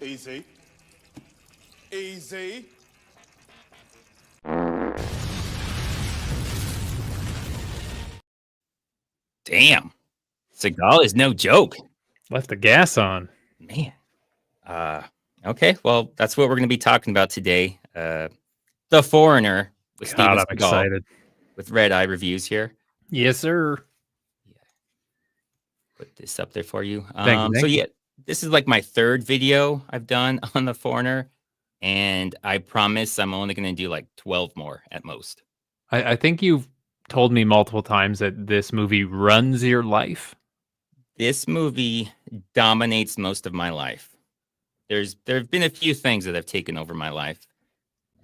Easy. Easy. Damn. Seagal is no joke. Left the gas on. Man. Okay, well, that's what we're going to be talking about today. The Foreigner with Steven God, I'm Seagal excited. with Red Eye Reviews here. Yes, sir. Put this up there for you. Thank So, you. yeah, this is like my third video I've done on The Foreigner, and I promise I'm only going to do like 12 more at most. I think you've told me multiple times that this movie runs your life. This movie dominates most of my life. There have been a few things that have taken over my life.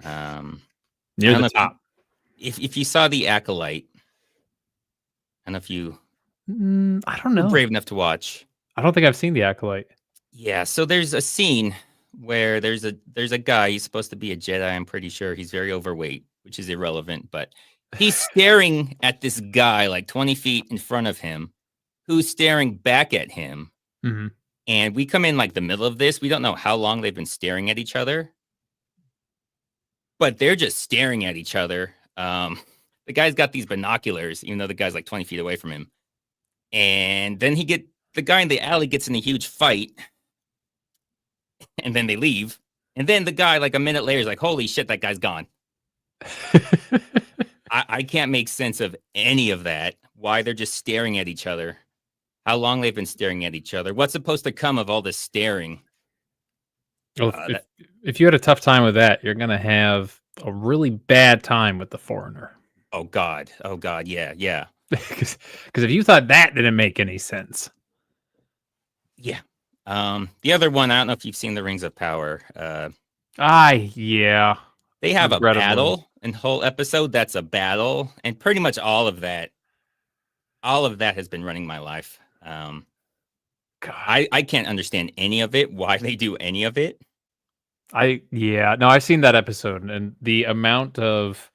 Near the top. If you saw The Acolyte, I don't know if you I don't were know. brave enough to watch. I don't think I've seen The Acolyte. Yeah, so there's a scene where there's a guy, he's supposed to be a Jedi, I'm pretty sure. He's very overweight, which is irrelevant, but he's staring at this guy like 20 feet in front of him, who's staring back at him. Mm-hmm. And we come in like the middle of this. We don't know how long they've been staring at each other, but they're just staring at each other. The guy's got these binoculars, even though the guy's like 20 feet away from him. And then the guy in the alley gets in a huge fight, and then they leave. And then the guy, like a minute later, is like, holy shit, that guy's gone. I can't make sense of any of that. Why they're just staring at each other. How long they've been staring at each other. What's supposed to come of all this staring? Well, if you had a tough time with that, you're going to have a really bad time with The Foreigner. Oh, God. Yeah. Because if you thought that didn't make any sense. Yeah. The other one, I don't know if you've seen The Rings of Power. Yeah. They have a battle in the whole episode. That's a battle. And pretty much all of that has been running my life. I can't understand any of it, why they do any of it. I've seen that episode, and the amount of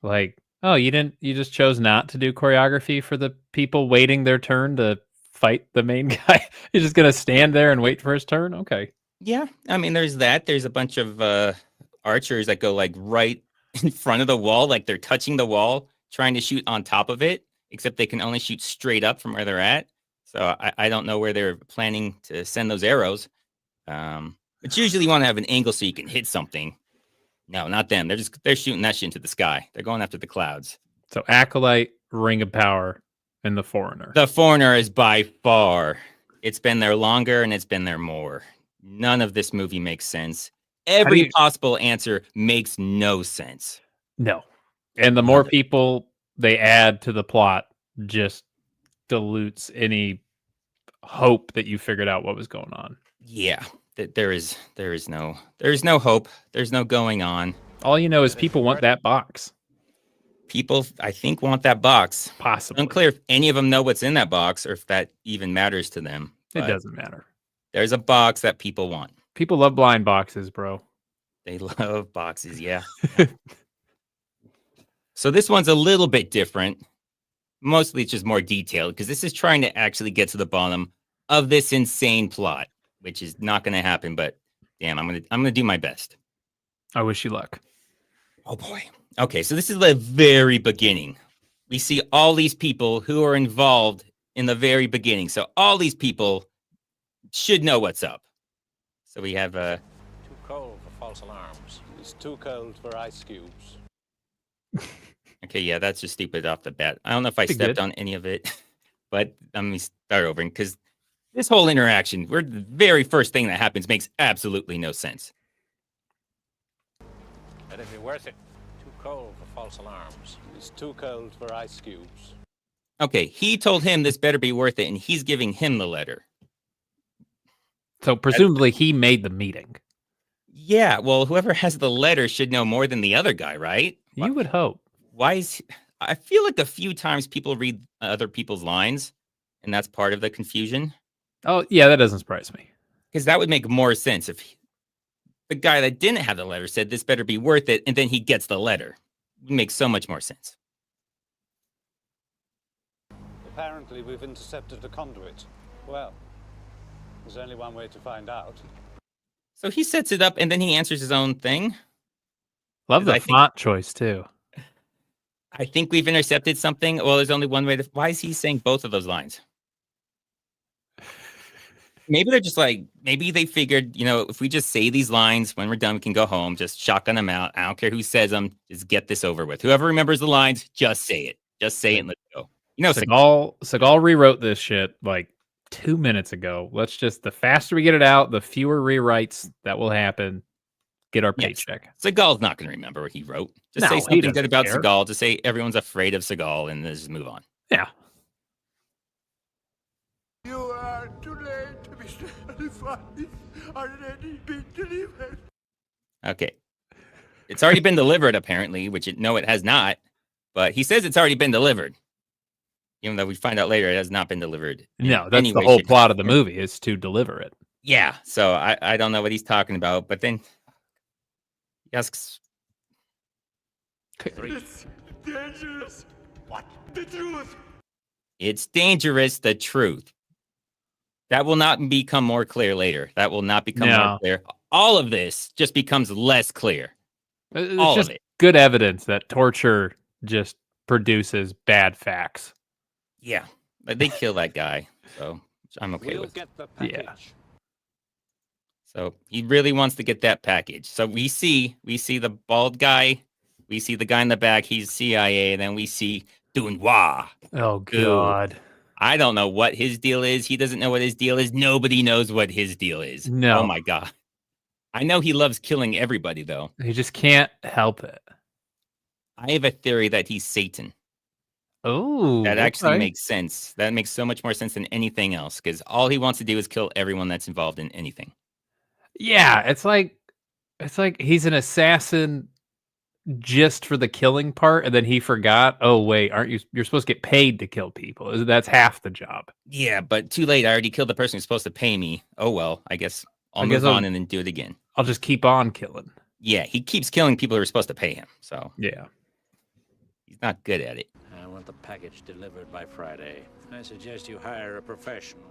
like, oh, you just chose not to do choreography for the people waiting their turn to fight the main guy. You're just gonna stand there and wait for his turn. Okay. Yeah, I mean, there's that. There's a bunch of archers that go like right in front of the wall, like they're touching the wall, trying to shoot on top of it, except they can only shoot straight up from where they're at. So I don't know where they're planning to send those arrows. But usually you want to have an angle so you can hit something. No, not them. They're shooting that shit into the sky. They're going after the clouds. So Acolyte, Ring of Power, and The Foreigner. The Foreigner is by far. It's been there longer and it's been there more. None of this movie makes sense. Every possible answer makes no sense. No. And the more people they add to the plot just dilutes any hope that you figured out what was going on. Yeah. There is no hope. There's no going on. All you know is people want that box. People, I think, want that box. Possibly. Unclear if any of them know what's in that box or if that even matters to them. It doesn't matter. There's a box that people want. People love blind boxes, bro. They love boxes, yeah. So this one's a little bit different. Mostly it's just more detailed because this is trying to actually get to the bottom of this insane plot, which is not going to happen, but damn, I'm going to do my best. I wish you luck. Oh boy. Okay, so this is the very beginning. We see all these people who are involved in the very beginning. So all these people should know what's up. So we have Too cold for false alarms. It's too cold for ice cubes. Okay, yeah, that's just stupid off the bat. I don't know if I stepped on any of it, but let me start over because this whole interaction, where the very first thing that happens makes absolutely no sense. Better be worth it. Too cold for false alarms. It's too cold for ice cubes. Okay, he told him this better be worth it, and he's giving him the letter. So presumably he made the meeting. Yeah, well, whoever has the letter should know more than the other guy, right? You would hope. Why is I feel like a few times people read other people's lines, and that's part of the confusion. Oh, yeah, that doesn't surprise me. Because that would make more sense if the guy that didn't have the letter said this better be worth it, and then he gets the letter. It would make so much more sense. Apparently we've intercepted a conduit. Well, there's only one way to find out. So he sets it up, and then he answers his own thing. Love the I think- font choice too. I think we've intercepted something. Well, there's only one way to. Why is he saying both of those lines? Maybe they're just like, maybe they figured, if we just say these lines when we're done, we can go home, just shotgun them out. I don't care who says them, just get this over with. Whoever remembers the lines, just say it. Just say it and let's go. Seagal rewrote this shit like 2 minutes ago. The faster we get it out, the fewer rewrites that will happen. Get our paycheck. Seagal's not going to remember what he wrote. Just No, say he something doesn't good about care. Seagal. Just say everyone's afraid of Seagal and just move on. Yeah. You are too late, Mr. Elephant. Already been delivered. Okay. It's already been delivered, apparently, no, it has not. But he says it's already been delivered. Even though we find out later it has not been delivered. No, that's the whole plot of the movie is to deliver it. Yeah. So I don't know what he's talking about. But then he asks. It's dangerous. What? The truth. It's dangerous, the truth. That will not become more clear later. That will not become more clear. All of this just becomes less clear. It's All just of it. good evidence that torture just produces bad facts. Yeah. But they kill that guy. So I'm okay We'll with it. get the package. Yeah. So he really wants to get that package. So we see the bald guy. We see the guy in the back. He's CIA. And then we see Dunois. Oh, God. I don't know what his deal is. He doesn't know what his deal is. Nobody knows what his deal is. No. Oh, my God. I know he loves killing everybody, though. He just can't help it. I have a theory that he's Satan. Oh, That actually makes sense. That makes so much more sense than anything else, because all he wants to do is kill everyone that's involved in anything. Yeah, it's like he's an assassin just for the killing part, and then he forgot. Oh wait, you're supposed to get paid to kill people? That's half the job. Yeah, but too late. I already killed the person who's supposed to pay me. Oh well, I guess I'll move on and then do it again. I'll just keep on killing. Yeah, he keeps killing people who are supposed to pay him. So yeah, he's not good at it. I want the package delivered by Friday. I suggest you hire a professional.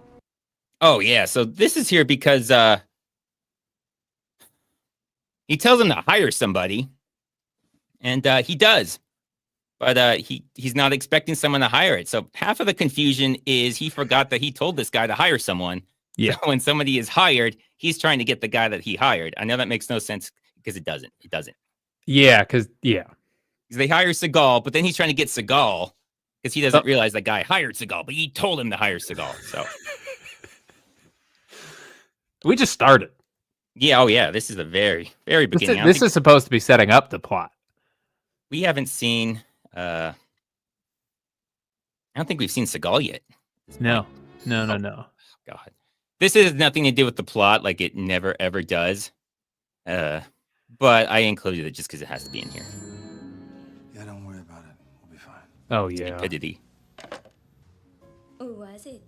Oh yeah, so this is here because he tells him to hire somebody, and he does, but he's not expecting someone to hire it. So half of the confusion is he forgot that he told this guy to hire someone. Yeah. So when somebody is hired, he's trying to get the guy that he hired. I know that makes no sense because it doesn't. It doesn't. Yeah, because they hire Seagal, but then he's trying to get Seagal because he doesn't realize that guy hired Seagal, but he told him to hire Seagal. So we just started. Yeah. Oh yeah. This is the very, very beginning. This is supposed to be setting up the plot. We haven't seen. I don't think we've seen Seagal yet. No. God, this has nothing to do with the plot, like it never ever does. But I included it just because it has to be in here. Yeah, don't worry about it. We'll be fine. Oh yeah. Stupidity. Who was it?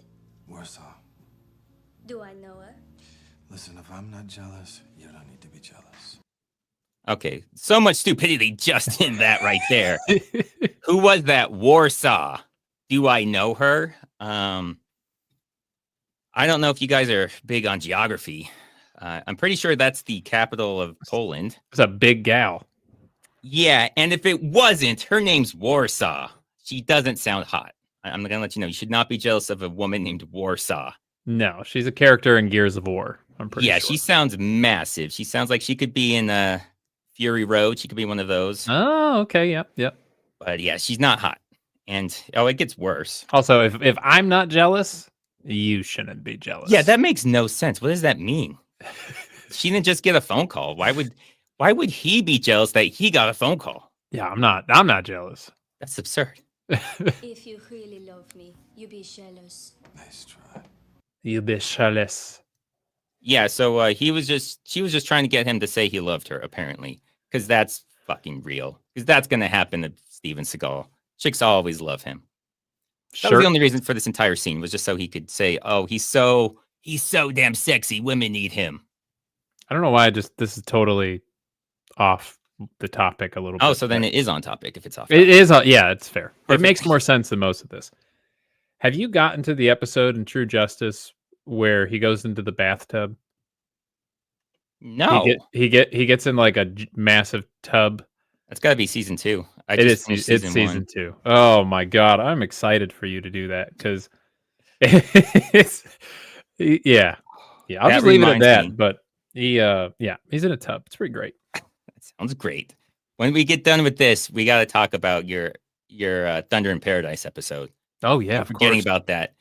Warsaw. Do I know her? Listen, if I'm not jealous, you don't need to be jealous. Okay, so much stupidity just in that right there. Who was that? Warsaw. Do I know her? I don't know if you guys are big on geography. I'm pretty sure that's the capital of Poland. It's a big gal. Yeah, and if it wasn't, her name's Warsaw. She doesn't sound hot. I'm going to let you know. You should not be jealous of a woman named Warsaw. No, she's a character in Gears of War. I'm pretty sure. Yeah, she sounds massive. She sounds like she could be in Fury Road. She could be one of those. Oh, okay. Yep. But yeah, she's not hot. And it gets worse. Also, if I'm not jealous, you shouldn't be jealous. Yeah, that makes no sense. What does that mean? She didn't just get a phone call. Why would he be jealous that he got a phone call? Yeah, I'm not jealous. That's absurd. If you really love me, you be jealous. Nice try. You be jealous. Yeah, so she was just trying to get him to say he loved her, apparently. Because that's fucking real. Because that's gonna happen to Steven Seagal. Chicks always love him. That was the only reason for this entire scene, was just so he could say, oh, he's so damn sexy. Women need him. I don't know why this is totally off the topic a little bit. Oh, so then it is on topic if it's off. It is. Yeah, it's fair. Perfect. It makes more sense than most of this. Have you gotten to the episode in True Justice where he goes into the bathtub? No, He gets in like a massive tub. that's got to be season 2. I It just is. finished It's season season 1. 2. Oh my god, I'm excited for you to do that because it's yeah. I'll That just leave it at reminds that. me. But he's in a tub. It's pretty great. That sounds great. When we get done with this, we got to talk about your Thunder in Paradise episode. Oh yeah, I'm of forgetting course. about that.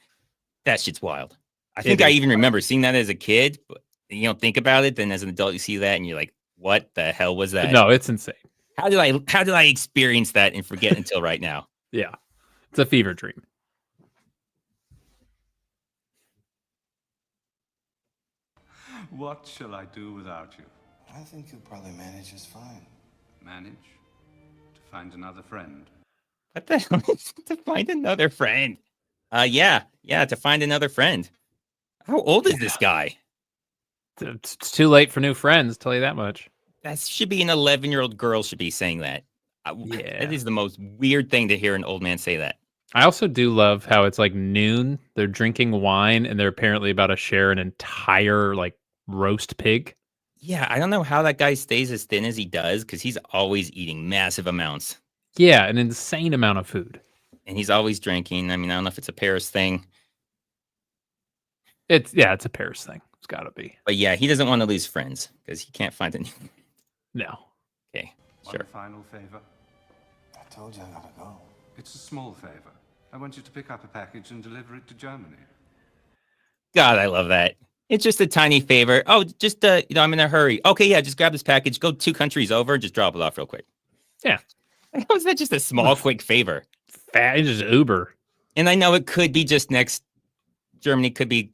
That shit's wild. I It think I is even remember seeing that as a kid, but you don't think about it. Then as an adult, you see that and you're like, "What the hell was that? No, it's insane. How did I experience that and forget until right now?" Yeah, it's a fever dream. What shall I do without you? I think you'll probably manage just fine. Manage to find another friend. What the hell is to find another friend? Yeah, to find another friend. How old is this guy? It's too late for new friends. Tell you that much. That should be an 11-year-old girl should be saying that. Yeah. That is the most weird thing to hear an old man say that. I also do love how it's like noon. They're drinking wine and they're apparently about to share an entire like roast pig. Yeah, I don't know how that guy stays as thin as he does because he's always eating massive amounts. Yeah, an insane amount of food. And he's always drinking. I mean, I don't know if it's a Paris thing. It's a Paris thing. It's got to be. But yeah, he doesn't want to lose friends because he can't find any. No. Okay, One sure. final favor. I told you I gotta go. It's a small favor. I want you to pick up a package and deliver it to Germany. God, I love that. It's just a tiny favor. Oh, just I'm in a hurry. Okay, yeah, just grab this package, go 2 countries over, just drop it off real quick. Yeah. How is that just a small, quick favor? It's just Uber. And I know it could be just next. Germany could be,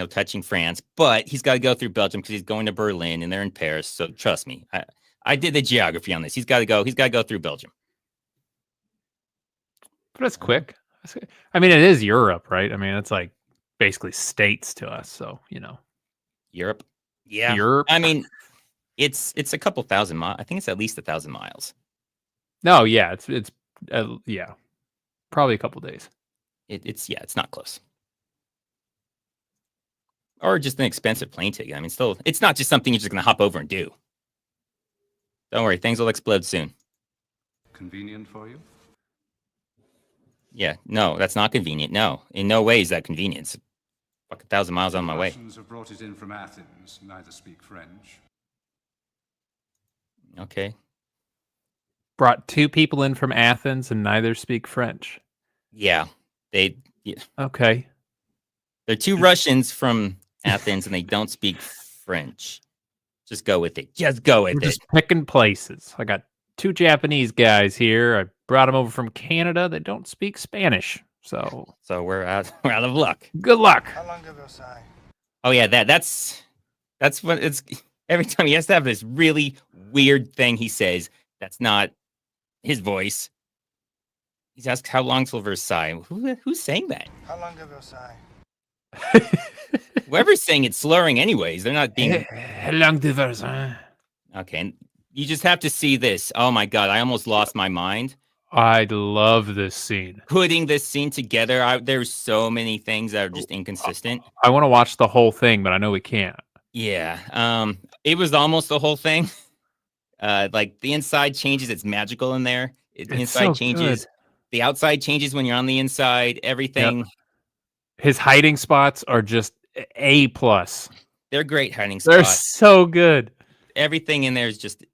touching France, but he's got to go through Belgium because he's going to Berlin and they're in Paris. So trust me, I did the geography on this. He's got to go. He's got to go through Belgium. But it's quick. I mean, it is Europe, right? I mean, it's like basically states to us. So, Europe. Yeah. Europe. I mean, it's a couple thousand miles. I think it's at least 1,000 miles. No, yeah, it's probably a couple days. It's not close. Or just an expensive plane ticket. I mean, still, it's not just something you're just going to hop over and do. Don't worry, things will explode soon. Convenient for you? Yeah, no, that's not convenient. No, in no way is that convenience. Fuck 1,000 miles on my way. Russians have brought it in from Athens. Neither speak French. Okay. Brought 2 people in from Athens and neither speak French. Yeah, Okay. they're 2 Russians from Athens and they don't speak French. Just go with it. Just go with We're it. just picking places. I got 2 Japanese guys here. I brought them over from Canada that don't speak Spanish. So So we're out of luck. good luck. How long have you sigh? Oh yeah, that's what it's every time he has to have this really weird thing he says that's not his voice. He's asked how long till Versailles. Who's saying that? How long have you sigh? Whoever's saying it's slurring anyways. They're not being Long diverse, huh? okay. And you just have to see this. Oh my god, I almost lost my mind. I love this scene. Putting this scene together, there's so many things that are just inconsistent. I want to watch the whole thing, but I know we can't. Yeah. It was almost the whole thing. Like the inside changes, it's magical in there. The It's inside so changes. good. The outside changes when you're on the inside. Everything. His hiding spots are just A+. They're great hiding They're spots. so good. Everything in there is just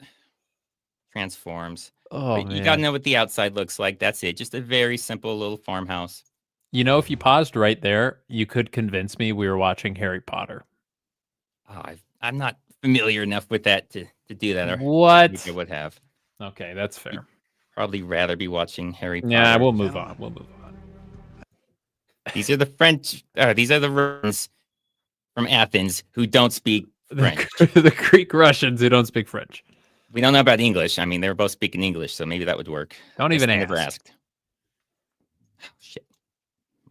transforms. Oh, But you gotta know what the outside looks like. That's it. Just a very simple little farmhouse. You know, if you paused right there, you could convince me we were watching Harry Potter. Oh, I'm not familiar enough with that to do that. Or What? maybe I would have. Okay, that's fair. Probably rather be watching Harry Potter. Yeah, we'll move on. We'll move on. These are the French. These are the Russians from Athens who don't speak French. The Greek Russians who don't speak French. We don't know about English. I mean, they were both speaking English, so maybe that would work. Don't Guess even I ask. never asked. Oh, shit.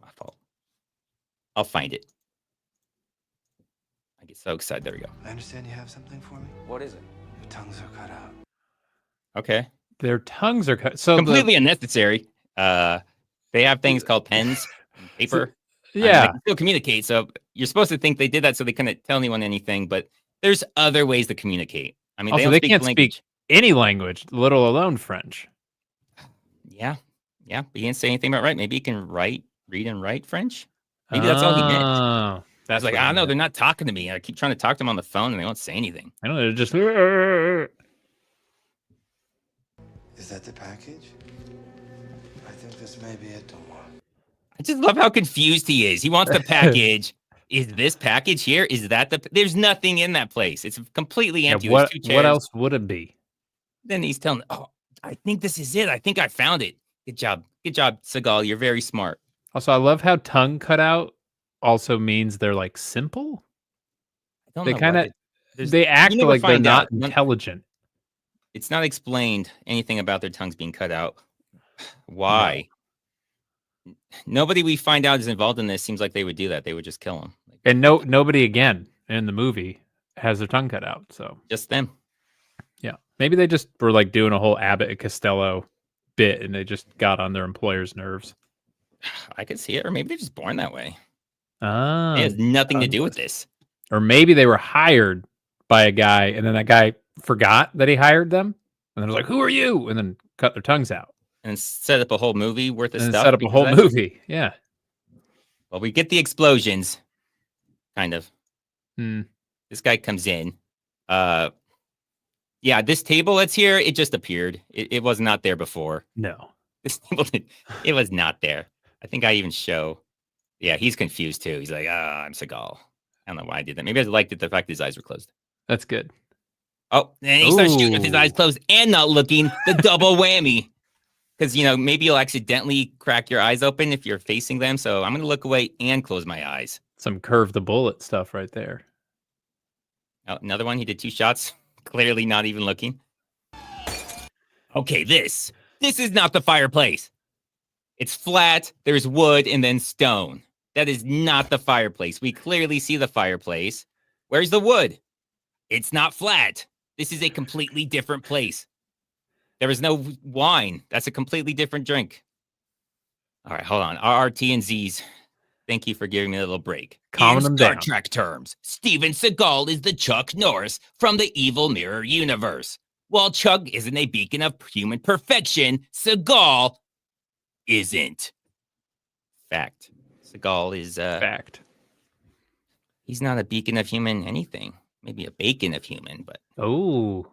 My fault. I'll find it. I get so excited. There we go. I understand you have something for me? What is it? Your tongues are cut out. Okay. Their tongues are cut. So Completely unnecessary. They have things called pens and paper. I mean, yeah. they can still communicate. So you're supposed to think they did that so they couldn't tell anyone anything, but There's other ways to communicate. I mean, Also, don't they speak can't language. speak any language, let alone French. Yeah, yeah. But he didn't say anything about Maybe he can read and write French. Maybe that's all he meant. Oh, He's that's like, what I he don't know. meant. They're not talking to me. I keep trying to talk to them on the phone, and they won't say anything. I know they're just. Is that the package? I think this may be it, Tomo. I just love how confused he is. He wants the package. Is this package here? Is that There's nothing in that place. It's completely Yeah, empty. There's 2 chairs. what else would it be? Then he's telling, oh, I think this is it. I think I found it. Good job. Good job, Seagal. You're very smart. Also, I love how tongue cutout also means they're like simple. I don't They know kind of what they act never like they're find not out. intelligent. It's not explained anything about their tongues being cut out. Why? Nobody we find out is involved in this seems like they would do that. They would just kill him. And nobody again in the movie has their tongue cut out. So Just them. yeah, maybe they just were like doing a whole Abbott and Costello bit, and they just got on their employer's nerves. I could see it, or maybe they're just born that way. Ah, It has nothing to do with this. or maybe they were hired by a guy, and then that guy forgot that he hired them, and then was like, "Who are you?" and then cut their tongues out, And set up a whole movie worth of and then stuff. set up a because whole of that. movie. Yeah. Well, we get the explosions, kind of. Hmm. This guy comes in. Yeah, this table that's here, it just appeared. It was not there before. No. This table, it was not there. I think I even show. Yeah, he's confused too. He's like, I'm Seagal. I don't know why I did that. Maybe I liked it, the fact that his eyes were closed. That's good. Oh, and he starts shooting with his Ooh. eyes closed and not looking. The double whammy. Because, maybe you'll accidentally crack your eyes open if you're facing them. So I'm going to look away and close my eyes. Some curve the bullet stuff right there. Oh, another one. He did 2 shots. Clearly not even looking. Okay, this is not the fireplace. It's flat. There's wood and then stone. That is not the fireplace. We clearly see the fireplace. Where's the wood? It's not flat. This is a completely different place. There is no wine. That's a completely different drink. All right, hold on. RRT and Z's. Thank you for giving me a little break. Calming In them Star down. Trek terms, Steven Seagal is the Chuck Norris from the Evil Mirror universe. While Chuck isn't a beacon of human perfection, Seagal isn't. Fact. Seagal is Fact. he's not a beacon of human anything. Maybe a bacon of human, but Oh,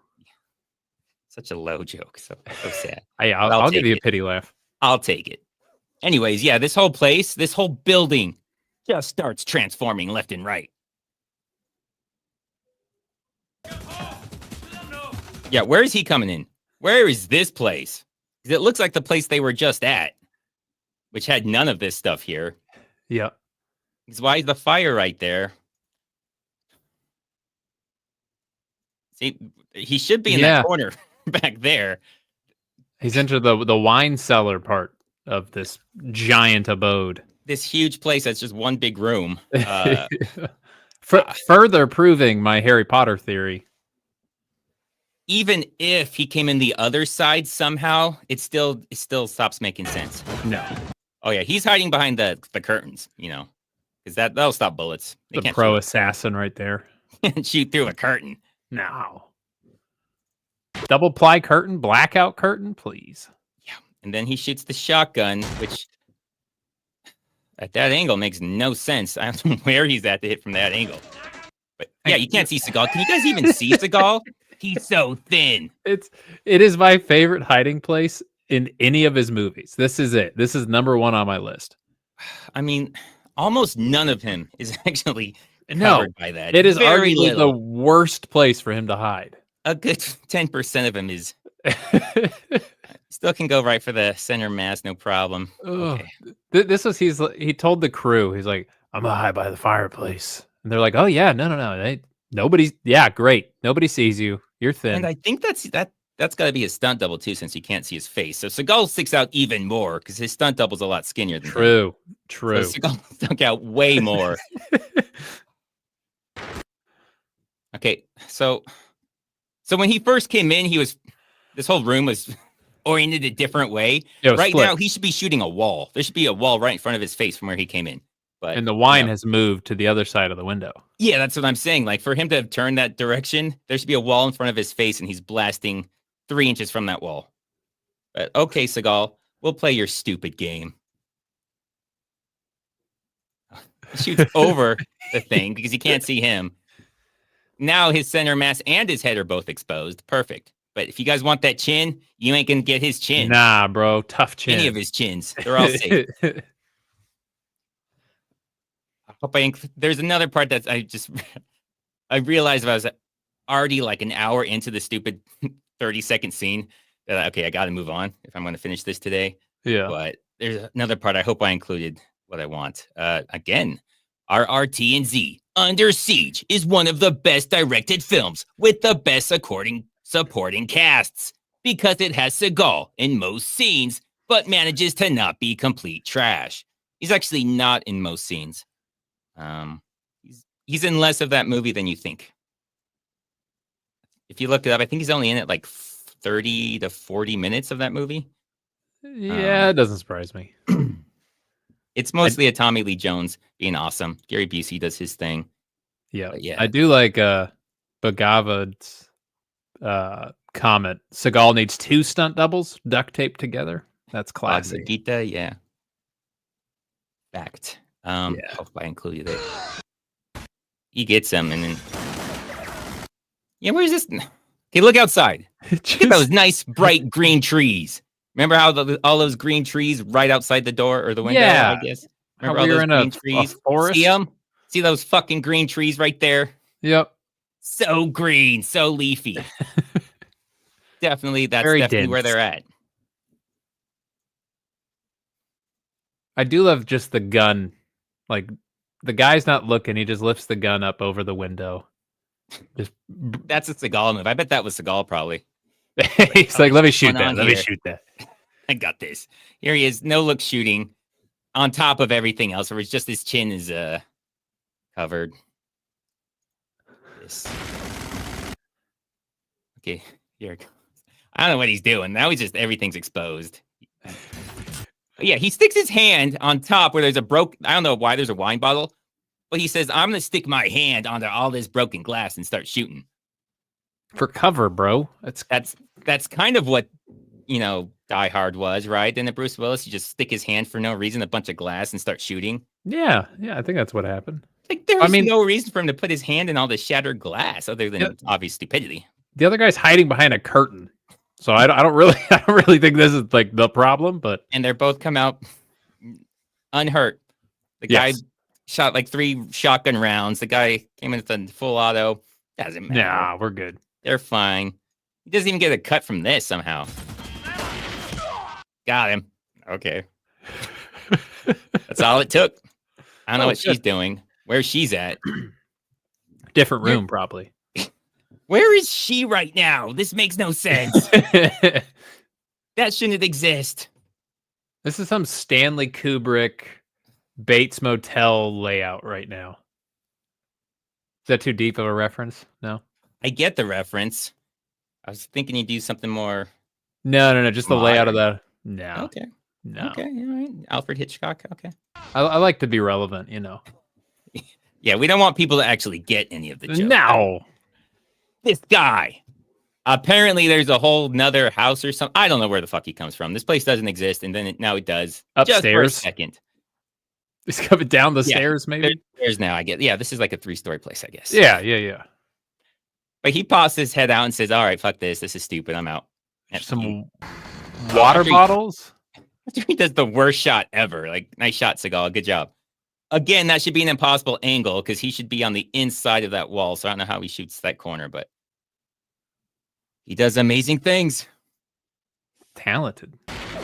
such a low joke. So sad. I'll give take you a it. pity laugh. I'll take it. Anyways, yeah, this whole place, this whole building just starts transforming left and right. Yeah, where is he coming in? Where is this place? 'Cause it looks like the place they were just at, which had none of this stuff here. Yeah. Because why is the fire right there? See, he should be in Yeah. that corner back there. He's into the wine cellar part of this giant abode. This huge place that's just one big room. Further proving my Harry Potter theory. Even if he came in the other side somehow, it still stops making sense. No. Oh yeah, he's hiding behind the curtains, because that'll stop bullets. They The can't pro assassin right there. shoot through a curtain. No. Double ply curtain, blackout curtain, please. And then he shoots the shotgun, which at that angle makes no sense. I don't know where he's at to hit from that angle. But yeah, you can't see Seagal. Can you guys even see Seagal? He's so thin. It is my favorite hiding place in any of his movies. This is it. This is number 1 on my list. I mean, almost none of him is actually No, covered by that. it is very arguably the little. worst place for him to hide. A good 10% of him is still can go right for the center mass, no problem. Ugh. Okay. This was he told the crew, he's like, I'm gonna hide by the fireplace, and they're like, oh yeah, no, nobody's, yeah, great, nobody sees you, you're thin. And I think that's got to be a stunt double too, since you can't see his face. So Seagal sticks out even more because his stunt double's a lot skinnier than him. True. So Seagal stuck out way more. Okay, so when he first came in, this whole room was oriented a different way. It was Right split. now, he should be shooting a wall. There should be a wall right in front of his face from where he came in. But And the wine you know, has moved to the other side of the window. yeah, that's what I'm saying. Like for him to have turned that direction, there should be a wall in front of his face, and he's blasting 3 inches from that wall. But okay, Seagal, we'll play your stupid game. He shoots over the thing because you can't see him. Now his center mass and his head are both exposed. Perfect. But if you guys want that chin, you ain't gonna get his chin. Nah, bro, tough chin. Any of his chins. They're all safe. I hope there's another part that I realized I was already like an hour into the stupid 30-second scene that okay, I got to move on if I'm going to finish this today. Yeah. But there's another part. I hope I included what I want. Again, RRT&Z Under Siege is one of the best directed films with the best supporting casts because it has Seagal in most scenes, but manages to not be complete trash. He's actually not in most scenes. He's in less of that movie than you think. If you look it up, I think he's only in it like 30 to 40 minutes of that movie. Yeah, it doesn't surprise me. It's mostly a Tommy Lee Jones being awesome. Gary Busey does his thing. Yeah. But yeah. I do like Bagavad's comment. Seagal needs 2 stunt doubles duct taped together. That's classic. Gita, yeah. Fact. Hope I included it. He gets him, and then where's this? Okay, look outside. Look at those nice, bright green trees. Remember how all those green trees right outside the door or the window? Yeah. I guess. How Remember all we were those in green a trees? forest? See them? See those fucking green trees right there? Yep. So green, so leafy. That's Very definitely where dense. they're at. I do love just the gun. Like, the guy's not looking. He just lifts the gun up over the window. Just That's a Seagal move. I bet that was Seagal probably. he's like, let me shoot going that. on Let me here?" shoot that. I got this. Here he is, no look shooting on top of everything else, where it's just his chin is covered. This. Okay, here it goes. I don't know what he's doing. Now he's just everything's exposed. Yeah, he sticks his hand on top where there's a I don't know why there's a wine bottle, but he says, I'm gonna stick my hand onto all this broken glass and start shooting. For cover, bro. That's kind of what Die Hard was, right? Didn't Bruce Willis just stick his hand for no reason, a bunch of glass, and start shooting? Yeah, I think that's what happened. Like there's no reason for him to put his hand in all this shattered glass other than obvious stupidity. The other guy's hiding behind a curtain. So I don't really think this is like the problem, but And they're both come out unhurt. The guy shot like 3 shotgun rounds. The guy came in with a full auto. Doesn't matter. Nah, we're good. They're fine. He doesn't even get a cut from this somehow. Got him. Okay. That's all it took. I don't know what she's doing. Where she's at. Different room, probably. Where is she right now? This makes no sense. That shouldn't exist. This is some Stanley Kubrick Bates Motel layout right now. Is that too deep of a reference? No? I get the reference. I was thinking you'd do something more. No. Just the layout of the. No. Okay. No. Okay. All right. Alfred Hitchcock. Okay. I like to be relevant, Yeah, we don't want people to actually get any of the jokes. No. This guy. Apparently, there's a whole nother house or something. I don't know where the fuck he comes from. This place doesn't exist, and then now it does. Upstairs. Just for a second. He's coming down the stairs, maybe? There's now, I guess. Yeah, this is like a 3-story place, I guess. Yeah. But he pops his head out and says, all right, fuck this. This is stupid. I'm out. Some water bottles? He does the worst shot ever. Like, nice shot, Seagal. Good job. Again, that should be an impossible angle because he should be on the inside of that wall. So I don't know how he shoots that corner, but he does amazing things. Talented.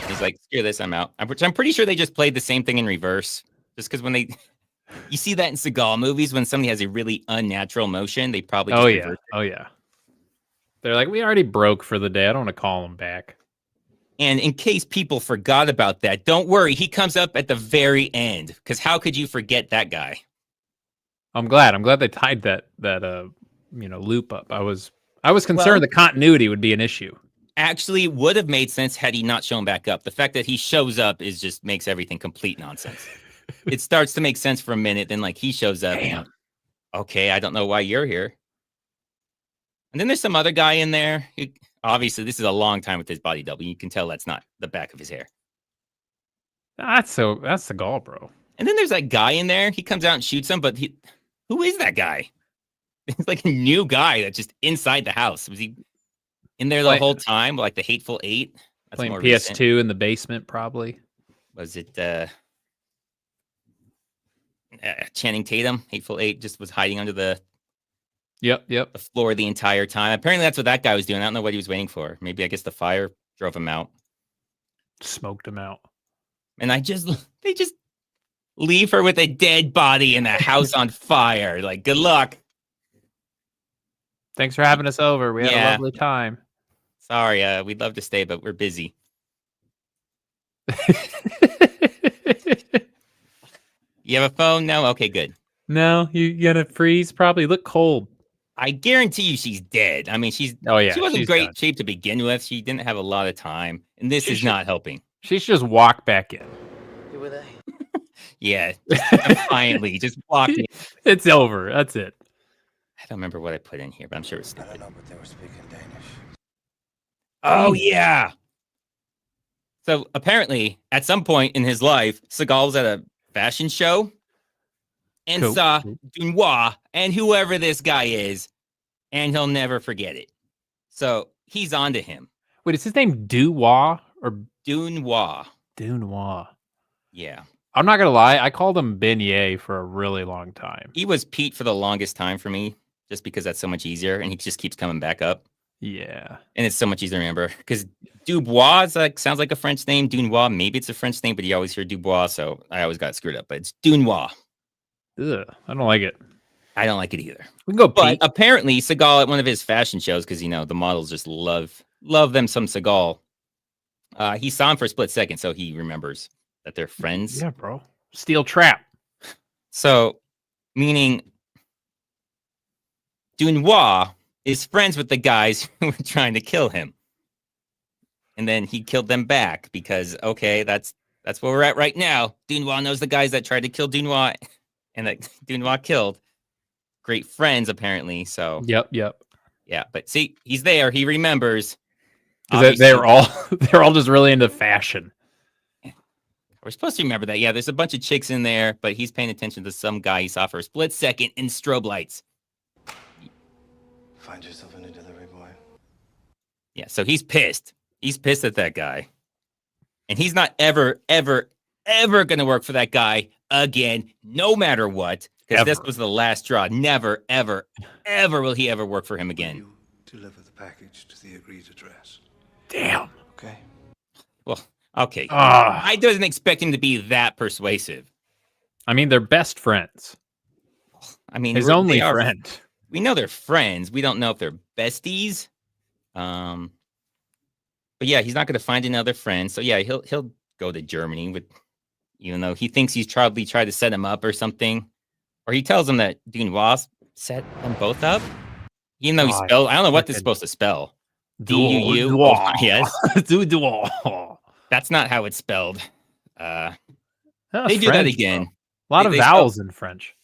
He's like, screw this, I'm out. Which I'm pretty sure they just played the same thing in reverse. Just because when you see that in Seagal movies, when somebody has a really unnatural motion, they probably just reverse it. Oh, yeah. They're like, we already broke for the day. I don't want to call them back. And in case people forgot about that, don't worry. He comes up at the very end. Because how could you forget that guy? I'm glad they tied that loop up. I was concerned the continuity would be an issue. Actually, would have made sense had he not shown back up. The fact that he shows up just makes everything complete nonsense. it starts to make sense for a minute. Then like he shows up. And, okay, I don't know why you're here. And then there's some other guy in there. Obviously, this is a long time with his body double. You can tell that's not the back of his hair. That's Seagal, bro. And then there's that guy in there. He comes out and shoots him, but who is that guy? It's like a new guy that's just inside the house. Was he in there the whole time? Like the Hateful Eight? That's Playing more PS2 recent. in the basement, probably. Was it Channing Tatum? Hateful Eight just was hiding under the Yep. floor the entire time. Apparently that's what that guy was doing. I don't know what he was waiting for. Maybe I guess the fire drove him out. Smoked him out. And they just leave her with a dead body in a house on fire. Like, good luck. Thanks for having us over. We had a Yeah. lovely time. Sorry, we'd love to stay, but we're busy. You have a phone? No? Okay, good. No, you gonna freeze? Probably look cold. I guarantee you she's dead. I mean, she she's wasn't in great done. shape to begin with. She didn't have a lot of time, and this is not helping. She should just walk back in. You were there. Yeah, defiantly, just walk in. It's over. That's it. I don't remember what I put in here, but I'm sure it's I stupid. don't know, but they were speaking Danish. Oh, yeah. So apparently, at some point in his life, Seagal was at a fashion show and Cool. saw Dunois and whoever this guy is, and he'll never forget it. So he's on to him. Wait, is his name Dunois or Dunois. Dunois? Yeah. I'm not gonna lie. I called him Beignet for a really long time. He was Pete for the longest time for me, just because that's so much easier, and he just keeps coming back up. Yeah. And it's so much easier to remember because Dubois sounds like a French name. Dunois, maybe it's a French name, but you always hear Dubois, so I always got screwed up. But it's Dunois. Ugh, I don't like it. I don't like it either. We can go But Pete. apparently, Seagal at one of his fashion shows, because the models just love them some Seagal. He saw him for a split second, so he remembers that they're friends. Yeah, bro. Steel trap. So, meaning Dunois is friends with the guys who were trying to kill him. And then he killed them back because, okay, that's where we're at right now. Dunois knows the guys that tried to kill Dunois and that Dunois killed. Great friends, apparently. So, Yep. yeah. But see, he's there. He remembers. They're all just really into fashion. We're supposed to remember that. Yeah, there's a bunch of chicks in there, but he's paying attention to some guy he saw for a split second in strobe lights. Find yourself a new delivery boy. Yeah, so he's pissed. He's pissed at that guy. And he's not ever going to work for that guy again, no matter what, because this was the last straw. Never, ever will he ever work for him again. You deliver the package to the agreed address. Damn. Okay. Well, okay. Ah. I didn't expect him to be that persuasive. I mean, they're best friends. I mean, His they only are- friend. We know they're friends. We don't know if they're besties. But yeah, he's not going to find another friend. So yeah, he'll go to Germany with, even though he thinks he's probably tried to set him up or something, or he tells him that Dunois set them both up. Even though he God, spelled, I don't know what this is supposed to spell. D-U-U? Oh, yes. Dunois. That's not how it's spelled. That's They do that French, again. bro. A lot of They vowels in French.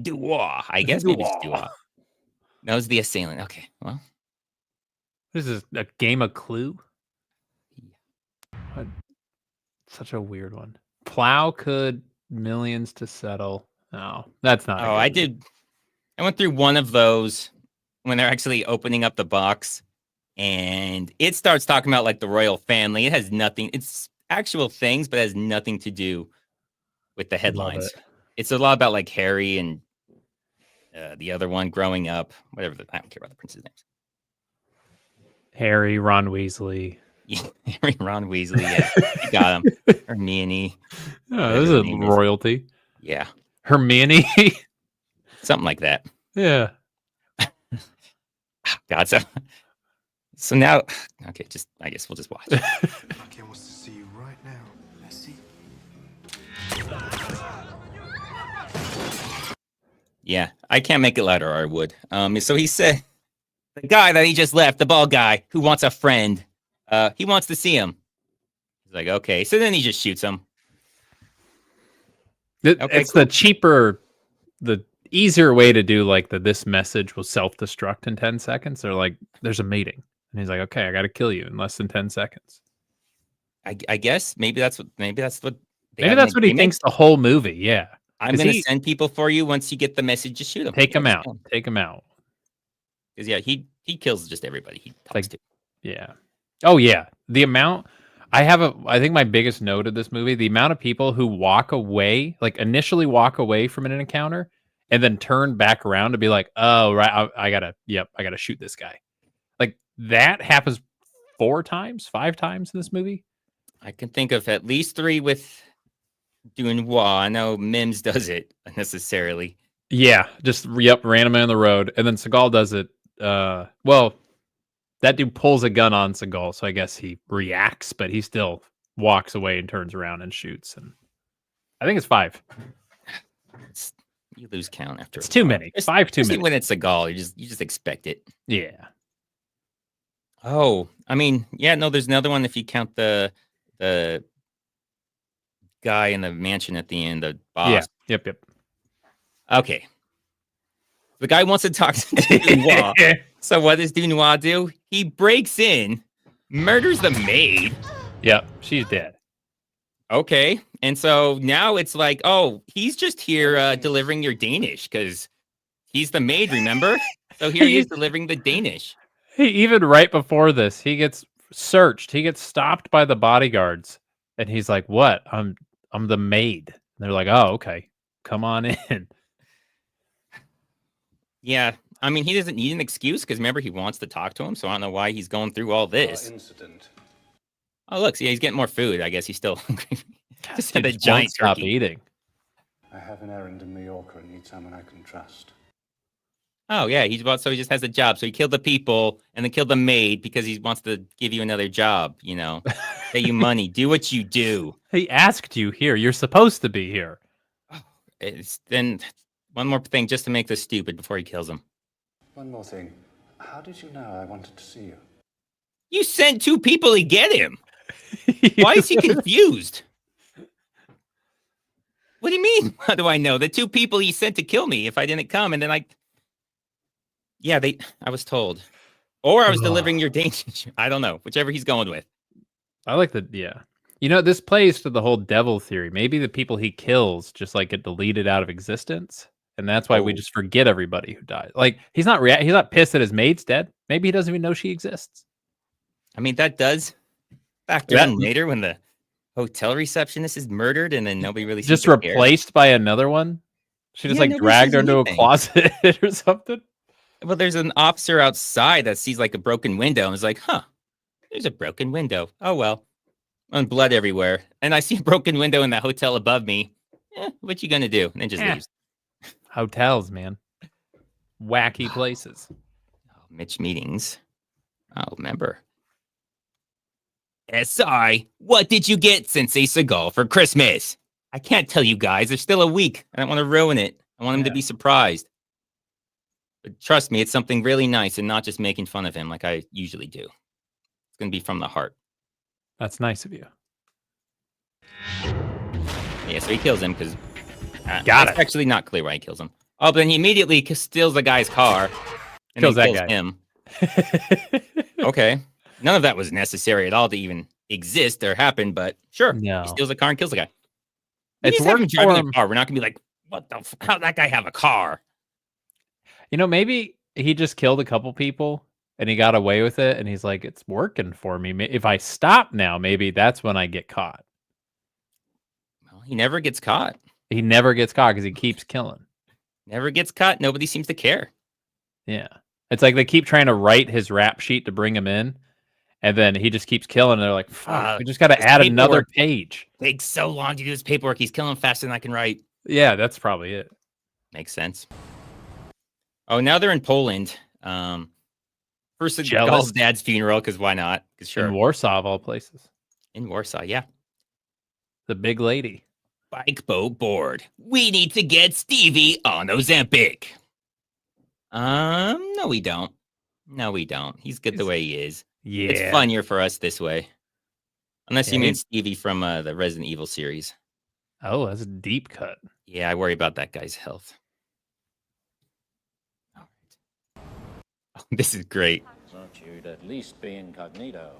Dunois. I guess maybe it's Dunois. Dunois. No, it's the assailant. Okay, well. This is a game of Clue. What? Such a weird one. Plow could millions to settle. No, that's not. Oh, I did. I went through one of those when they're actually opening up the box, and it starts talking about like the royal family. It has nothing. It's actual things, but it has nothing to do with the headlines. it. It's a lot about like Harry and the other one growing up. Whatever. I don't care about the prince's names. Harry, Ron Weasley. Yeah, Harry, Ron Weasley. Yeah, you got him. Hermione. Oh, this is her name is. royalty. Yeah, Hermione. something like that. Yeah. God, so now, okay, I guess we'll just watch. Ken wants to see you right now. I see. Yeah, I can't make it louder, or I would. So he said, the guy that he just left, the bald guy who wants a friend, he wants to see him. He's like, okay. So then he just shoots him. Okay, It's the cheaper, the easier way to do like this message will self-destruct in 10 seconds. They're like, there's a mating. And he's like, okay, I got to kill you in less than 10 seconds. I guess maybe that's what they Maybe have that's an what he agreement. thinks the whole movie. Yeah. I'm going to send people for you. Once you get the message, just shoot them. Take him out. Take him out. Because yeah, he kills just everybody he talks to. Yeah. Oh yeah. The amount I think my biggest note of this movie, the amount of people who walk away, like initially walk away from an encounter and then turn back around to be like, oh right, I gotta shoot this guy. Like that happens 4 times, 5 times in this movie. I can think of at least 3 with Dunois. I know Mims does it unnecessarily. Yeah, just ran him on the road, and then Seagal does it. Well, that dude pulls a gun on Seagal, so I guess he reacts, but he still walks away and turns around and shoots. And I think it's 5. You lose count after. It's too many. 5 too many. When it's Seagal, you just expect it. Yeah. Oh, I mean, yeah, no, there's another one if you count the guy in the mansion at the end, the boss. Yeah. Yep. Okay. The guy wants to talk to Dunois. So what does Dunois do? He breaks in, murders the maid. Yep, she's dead. Okay. And so now it's like, oh, he's just here delivering your Danish because he's the maid, remember? So here he is delivering the Danish. Even right before this, he gets searched. He gets stopped by the bodyguards. And he's like, what? I'm the maid. And they're like, oh, okay. Come on in. Yeah. I mean, he doesn't need an excuse because remember, he wants to talk to him. So I don't know why he's going through all this. Incident. Oh, look, see, he's getting more food. I guess he's still hungry. Just had a Just giant won't stop turkey. eating. I have an errand in Mallorca and need someone I can trust. Oh, yeah. He just has a job. So he killed the people and then killed the maid because he wants to give you another job, you know, pay you money. Do what you do. He asked you here. You're supposed to be here. Then one more thing just to make this stupid before he kills him. One more thing. How did you know I wanted to see you? You sent 2 people to get him. Why is he confused? What do you mean? How do I know? The 2 people he sent to kill me if I didn't come, and then I was told. Or I was delivering your Danish. I don't know. Whichever he's going with. I like that. Yeah. You know, this plays to the whole devil theory. Maybe the people he kills just like get deleted out of existence. And that's why we just forget everybody who died. Like he's not pissed that his maid's dead. Maybe he doesn't even know she exists. I mean, that does factor in later when the hotel receptionist is murdered and then nobody really just seems to care. replaced by another one. She just like dragged her into a closet or something. Well, there's an officer outside that sees like a broken window and is like, huh, there's a broken window. Oh, well, and blood everywhere. And I see a broken window in that hotel above me. What you gonna do? And then just leaves. Hotels, man. Wacky places. Oh, Mitch meetings. I'll remember. SI, what did you get, Sensei Seagal, for Christmas? I can't tell you guys. There's still a week. I don't want to ruin it. I want him to be surprised. But trust me, it's something really nice and not just making fun of him like I usually do. It's going to be from the heart. That's nice of you. Yeah, so he kills him because it's actually not clear why he kills him. Oh, but then he immediately steals the guy's car and kills then that kills guy. him. Okay. None of that was necessary at all to even exist or happen, but sure. No. He steals a car and kills the guy. It's He's having worked driving for a him. car. We're not going to be like, what the how'd that guy have a car? You know, maybe he just killed a couple people and he got away with it. And he's like, it's working for me. If I stop now, maybe that's when I get caught. Well, he never gets caught. He never gets caught because he keeps killing. Never gets caught. Nobody seems to care. Yeah. It's like they keep trying to write his rap sheet to bring him in. And then he just keeps killing. And they're like, fuck, we just got to add another page. Takes so long to do his paperwork. He's killing faster than I can write. Yeah, that's probably it. Makes sense. Oh, now they're in Poland. First, Jealous. Seagal's dad's funeral, because why not? Because sure. In Warsaw, of all places. In Warsaw, yeah. The big lady. Bike boat board. We need to get Stevie on Ozempic. No, we don't. No, we don't. He's good the way he is. Yeah. It's funnier for us this way. Unless you Yeah, mean Stevie from the Resident Evil series. Oh, that's a deep cut. Yeah, I worry about that guy's health. All right. Oh, this is great. Thought you'd at least be incognito.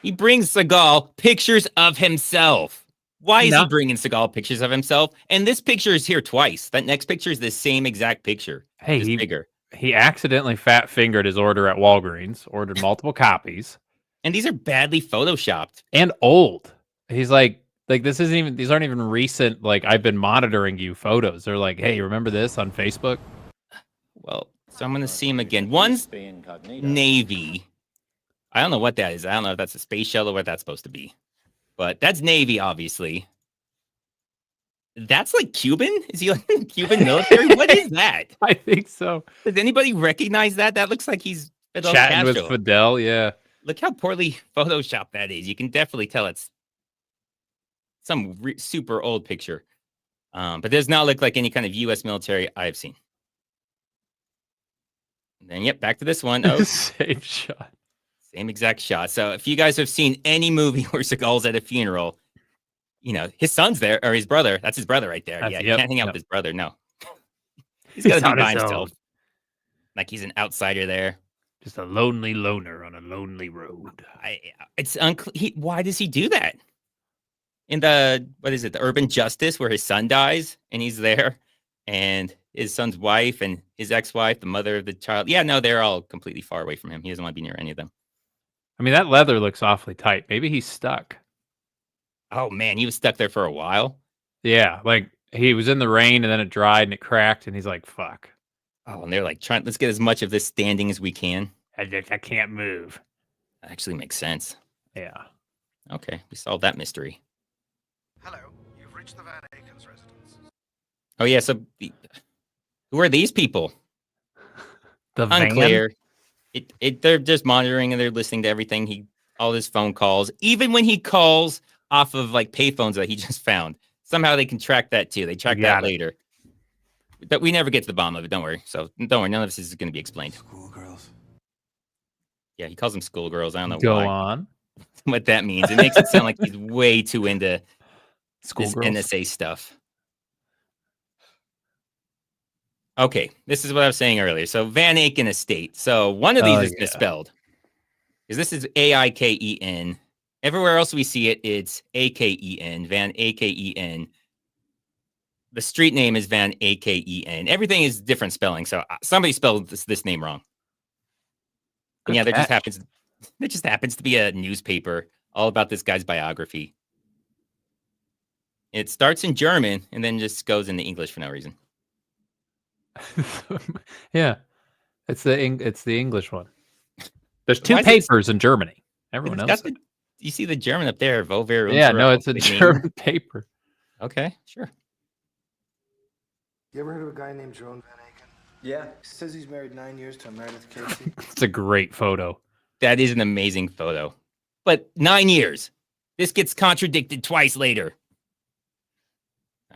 He brings Seagal pictures of himself. Why is he No. bringing Seagal pictures of himself? And this picture is here twice. That next picture is the same exact picture. Hey, just bigger. He accidentally fat fingered his order at Walgreens, ordered multiple copies, And these are badly photoshopped. and old. He's like this isn't even, these aren't even recent, like, I've been monitoring you photos. They're like, hey, you remember this on Facebook? Well, so I'm going to see him again. One's Be incognito. Navy. I don't know what that is. I don't know if that's a space shuttle or what that's supposed to be. But that's Navy, obviously. That's like Cuban? Is he like Cuban military? What is that? I think so. Does anybody recognize that? That looks like he's Fidel Chatting Castro. with Fidel, yeah. Look how poorly photoshopped that is. You can definitely tell it's some super old picture. But does not look like any kind of U.S. military I've seen. And then, yep, back to this one. Oh, Same shot. same exact shot. So if you guys have seen any movie where Seagal's at a funeral, you know, his son's there, or his brother. That's his brother right there. Yeah, you can't hang out with his brother. No. He's got to be on by his himself. own. Like he's an outsider there. Just a lonely loner on a lonely road. It's unclear. Why does he do that? In the, what is it, the Urban Justice, where his son dies and he's there, and his son's wife and his ex-wife, the mother of the child. Yeah, no, they're all completely far away from him. He doesn't want to be near any of them. I mean, that leather looks awfully tight. Maybe he's stuck. Oh man, he was stuck there for a while. Yeah, like he was in the rain and then it dried and it cracked and he's like, fuck. Oh, and they're like, let's get as much of this standing as we can. I can't move. That actually makes sense. Yeah. Okay, we solved that mystery. Hello, you've reached the Van Aken's residence. Oh yeah, so who are these people? The van? Unclear. They're just monitoring and they're listening to everything. All his phone calls, even when he calls off of like payphones that he just found. Somehow they can track that too. They track that later. But we never get to the bottom of it. Don't worry. So don't worry. None of this is going to be explained. Schoolgirls. Yeah, he calls them schoolgirls. I don't know Go why. on. What that means. It makes it sound like he's way too into this Schoolgirls. NSA stuff. Okay, this is what I was saying earlier. So Van Aken estate. So one of these is misspelled. Because this is Aiken. Everywhere else we see it, it's Aken. Van Aken. The street name is Van Aken. Everything is different spelling. So somebody spelled this name wrong. And yeah, there just happens to be a newspaper all about this guy's biography. It starts in German and then just goes into English for no reason. Yeah. It's the English one. There's two papers in Germany. Everyone knows. You see the German up there, Vover. Yeah, no, it's a German paper. Okay, sure. You ever heard of a guy named Jerome Van Aken? Yeah. Says he's married 9 years to Meredith Casey. It's a great photo. That is an amazing photo. But 9 years. This gets contradicted twice later.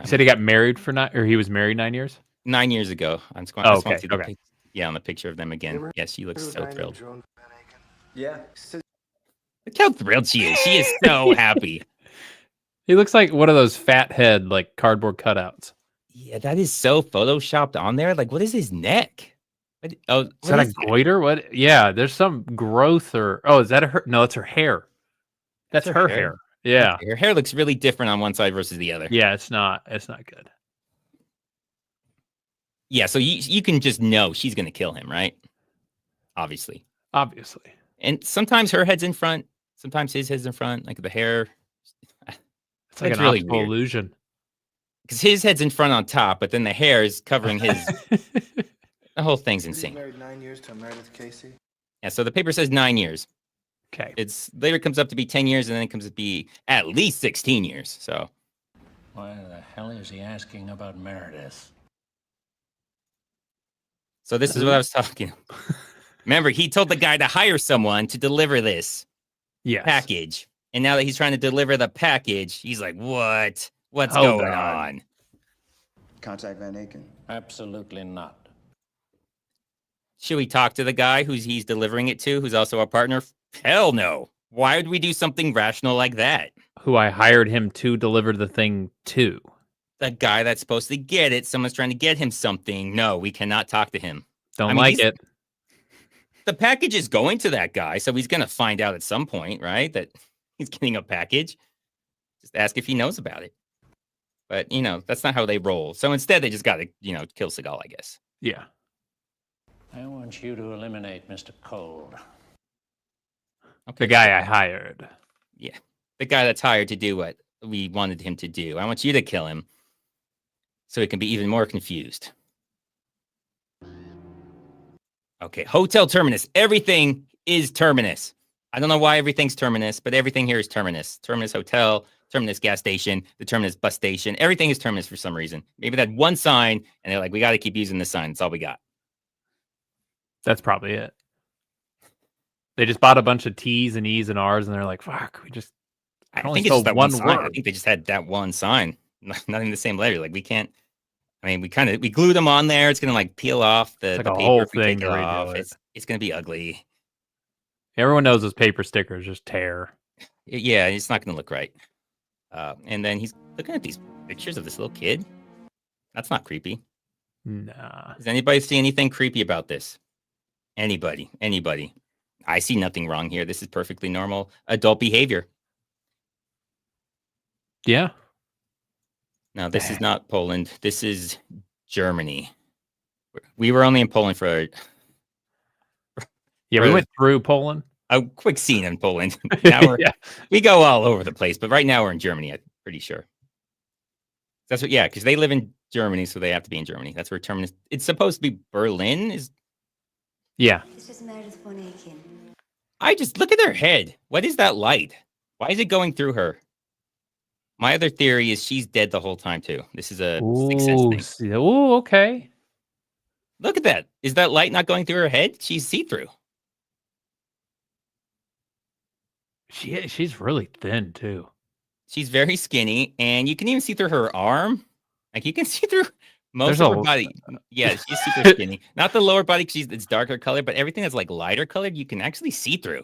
He said he got married for or he was married 9 years? 9 years ago. Okay. Yeah, on the picture of them again. Yes, she looks so thrilled. Yeah. Look how thrilled she is. She is so happy. He looks like one of those fat head, like cardboard cutouts. Yeah, that is so photoshopped on there. Like, what is his neck? Is that a goiter? What? Yeah, there's some growth is that her? No, it's her hair. That's her hair. Yeah. Her hair looks really different on one side versus the other. Yeah, it's not good. Yeah, so you can just know she's going to kill him, right? Obviously. And sometimes her head's in front. Sometimes his head's in front. Like the hair. It's like an optical illusion. Because his head's in front on top, but then the hair is covering his... The whole thing's insane. He's married 9 years to Meredith Casey. Yeah, so the paper says 9 years. Okay. It's later comes up to be 10 years, and then it comes to be at least 16 years. So... Why the hell is he asking about Meredith? So this is what I was talking. Remember, he told the guy to hire someone to deliver this package. And now that he's trying to deliver the package, he's like, what? What's going on? Contact Van Aken. Absolutely not. Should we talk to the guy he's delivering it to, who's also our partner? Hell no. Why would we do something rational like that? Who I hired him to deliver the thing to. The guy that's supposed to get it, someone's trying to get him something. No, we cannot talk to him. Don't like it. The package is going to that guy, so he's going to find out at some point, right? That he's getting a package. Just ask if he knows about it. But, that's not how they roll. So instead, they just got to, kill Seagal, I guess. Yeah. I want you to eliminate Mr. Cold. Okay. The guy I hired. Yeah. The guy that's hired to do what we wanted him to do. I want you to kill him so he can be even more confused. Okay. Hotel Terminus. Everything is Terminus. I don't know why everything's Terminus, but everything here is Terminus. Terminus Hotel, Terminus gas station, the Terminus bus station. Everything is Terminus for some reason. Maybe that one sign, and they're like, we got to keep using this sign. That's all we got. That's probably it. They just bought a bunch of T's and E's and R's, and they're like, fuck, I only think it's just spelled that one one sign. I word. think they just had that one sign, not even the same letter. Like we can't. I mean, we glued them on there. It's gonna like peel off the like the a paper whole if we thing take it to redo off. it. It's gonna be ugly. Everyone knows those paper stickers just tear. Yeah, it's not gonna look right. And then he's looking at these pictures of this little kid. That's not creepy. Nah. Does anybody see anything creepy about this? Anybody? I see nothing wrong here. This is perfectly normal adult behavior. Yeah. No, this is not Poland. This is Germany. We were only in Poland for Yeah, we went through Poland. a quick scene in Poland. Now Yeah. we go all over the place, but right now we're in Germany, I'm pretty sure. That's what, yeah, because they live in Germany, so they have to be in Germany. That's where Terminus. It's supposed to be Berlin. Yeah. This is Meredith von Aiken. I just look at their head. What is that light? Why is it going through her? My other theory is she's dead the whole time too. This is a Sixth Sense thing. Ooh, okay. Look at that. Is that light not going through her head? She's see-through. She's really thin too. She's very skinny, and you can even see through her arm. Like you can see through most There's of her a- body. Yeah, she's super skinny. Not the lower body because it's darker color, but everything that's like lighter colored, you can actually see through.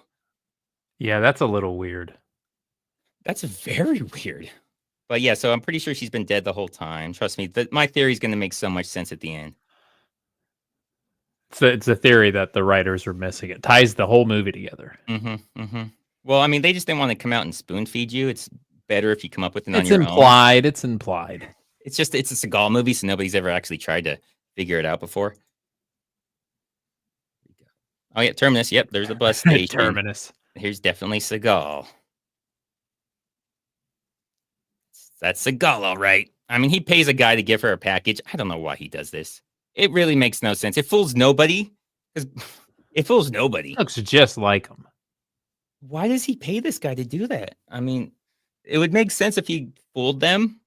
Yeah, that's a little weird. That's very weird. But yeah, so I'm pretty sure she's been dead the whole time. Trust me, my theory is going to make so much sense at the end. It's a theory that the writers were missing. It ties the whole movie together. Well, I mean, they just didn't want to come out and spoon feed you. It's better if you come up with it on It's your implied. own. It's implied. It's a Seagal movie, so nobody's ever actually tried to figure it out before. Oh yeah, Terminus. Yep, there's a bus station. Terminus. Here's definitely Seagal. That's Seagal, all right. I mean, he pays a guy to give her a package. I don't know why he does this. It really makes no sense. It fools nobody. It fools nobody. Looks just like him. Why does he pay this guy to do that? I mean, it would make sense if he fooled them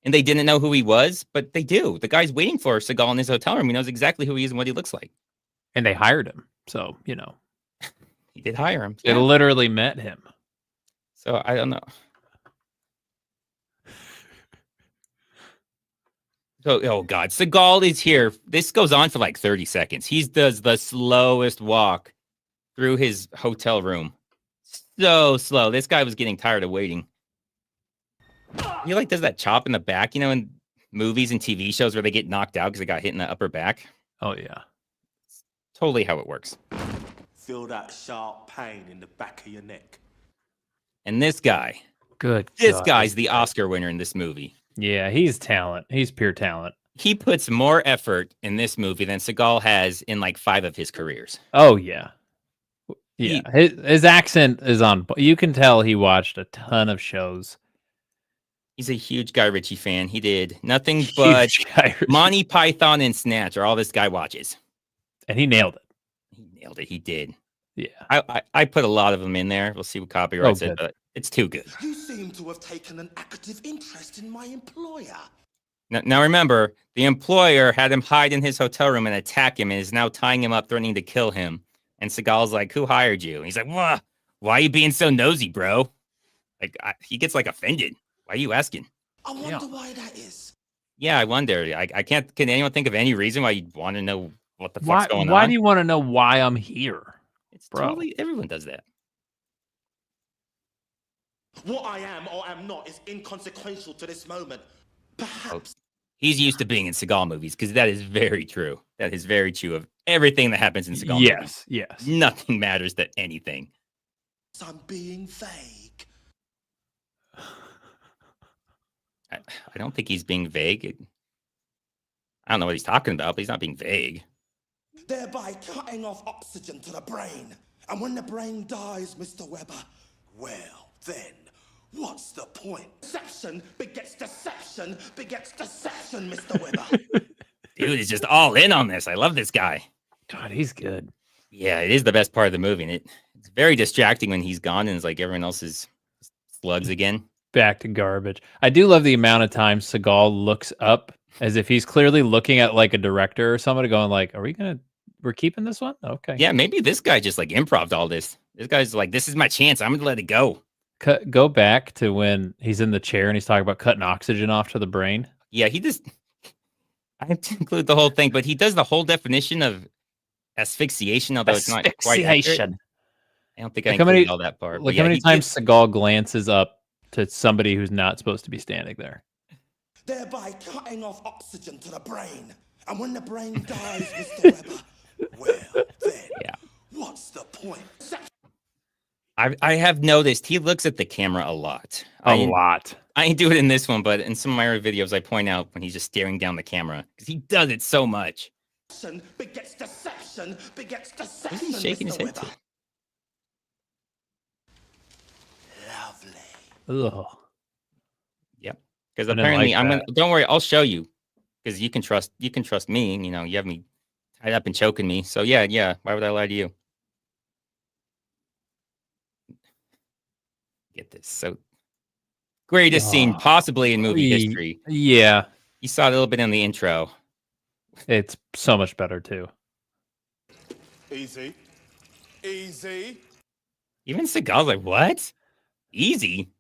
and they didn't know who he was, but they do. The guy's waiting for Seagal in his hotel room. He knows exactly who he is and what he looks like. And they hired him. So, He did hire him. They literally met him. So I don't know. So, oh God, Seagal is here. This goes on for like 30 seconds. He does the slowest walk through his hotel room. So slow. This guy was getting tired of waiting. He like does that chop in the back, in movies and TV shows where they get knocked out because they got hit in the upper back. Oh, yeah. Totally how it works. Feel that sharp pain in the back of your neck. And this guy, Good. this God. guy's the Oscar winner in this movie. Yeah, he's talent. He's pure talent. He puts more effort in this movie than Seagal has in like 5 of his careers. Oh, yeah. Yeah, his accent is on. You can tell he watched a ton of shows. He's a huge Guy Ritchie fan. He did nothing but Monty Python and Snatch are all this guy watches. And he nailed it. He nailed it. He did. Yeah. I put a lot of them in there. We'll see what copyright said, but it's too good. You seem to have taken an active interest in my employer. Now remember, the employer had him hide in his hotel room and attack him and is now tying him up, threatening to kill him. And Seagal's like, who hired you? And he's like, why are you being so nosy, bro? Like, he gets like offended. Why are you asking? I wonder why that is. Yeah, I wonder. I can't. Can anyone think of any reason why you'd want to know what the fuck's going on? Why do you want to know why I'm here? It's bro? totally, everyone does that. What I am or am not is inconsequential to this moment. Perhaps. He's used to being in Seagal movies because that is very true. That is very true of everything that happens in Seagal movies. Yes. Nothing matters to anything. I'm being vague. I don't think he's being vague. I don't know what he's talking about, but he's not being vague. Thereby cutting off oxygen to the brain. And when the brain dies, Mr. Weber, well, then, what's the point? Deception begets deception, Mr. Weber. Dude is just all in on this. I love this guy. God, he's good. Yeah, it is the best part of the movie. And it's very distracting when he's gone and it's like everyone else is slugs again. Back to garbage. I do love the amount of times Seagal looks up as if he's clearly looking at like a director or somebody going like, we're keeping this one? Okay. Yeah, maybe this guy just like improv'd all this. This guy's like, this is my chance. I'm going to let it go. Go back to when he's in the chair and he's talking about cutting oxygen off to the brain. Yeah, I have to include the whole thing, but he does the whole definition of asphyxiation, although it's not quite accurate. I don't think I included all that part. Like how many times Seagal glances up to somebody who's not supposed to be standing there. Thereby cutting off oxygen to the brain. And when the brain dies, Mr. Weber, well, then, what's the point? I have noticed he looks at the camera a lot. A lot. I ain't do it in this one, but in some of my other videos, I point out when he's just staring down the camera because he does it so much. Begets deception, What is he shaking his head to? Lovely. Ugh. Yep. Because apparently don't worry, I'll show you. Because you can trust me. You know, you have me tied up and choking me. So yeah. Why would I lie to you? Get this. So greatest scene possibly in movie history. Yeah. You saw it a little bit in the intro. It's so much better too. Easy. Even Seagal's like, what? Easy.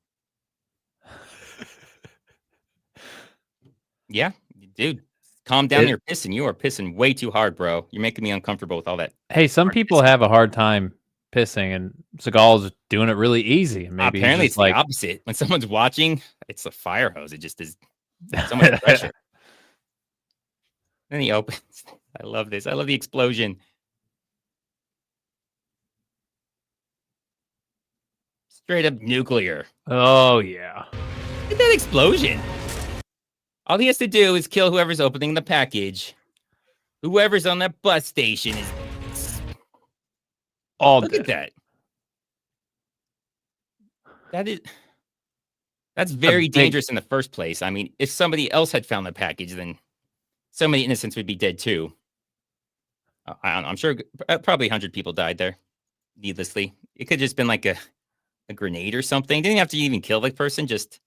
Yeah, dude. Calm down. You're pissing. You are pissing way too hard, bro. You're making me uncomfortable with all that. Hey, some people have a hard time pissing, and Seagal's doing it really easy. Maybe apparently it's like the opposite. When someone's watching, it's a fire hose. It just is so much pressure. Then he opens. I love this. I love the explosion. Straight up nuclear. Oh yeah. Look at that explosion. All he has to do is kill whoever's opening the package. Whoever's on that bus station is all Look dead. at that. That's very dangerous in the first place. I mean, if somebody else had found the package, then so many innocents would be dead too. I don't know. I'm sure probably 100 people died there needlessly. It could have just been like a grenade or something. Didn't have to even kill the person, just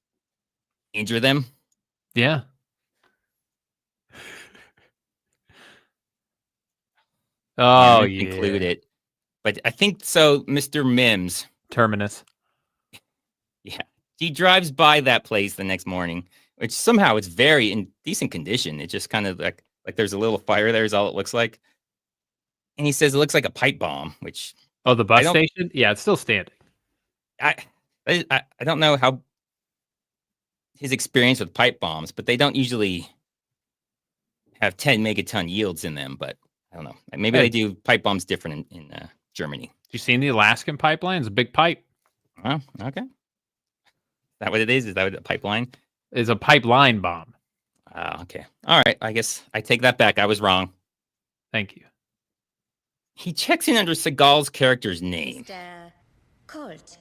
injure them. Yeah. Oh yeah. Include it. But I think so, Mr. Mims. Terminus. Yeah. He drives by that place the next morning, which somehow it's very in decent condition. It just kind of like there's a little fire there is all it looks like. And he says it looks like a pipe bomb, which the bus station? Yeah, it's still standing. I don't know how his experience with pipe bombs, but they don't usually have 10 megaton yields in them, but I don't know. Maybe they do pipe bombs different in Germany. You seen the Alaskan pipeline? It's a big pipe. Oh, okay. Is that what it is? Is that what a pipeline? It's a pipeline bomb. Oh, okay. All right. I guess I take that back. I was wrong. Thank you. He checks in under Seagal's character's name. Mr. Colt.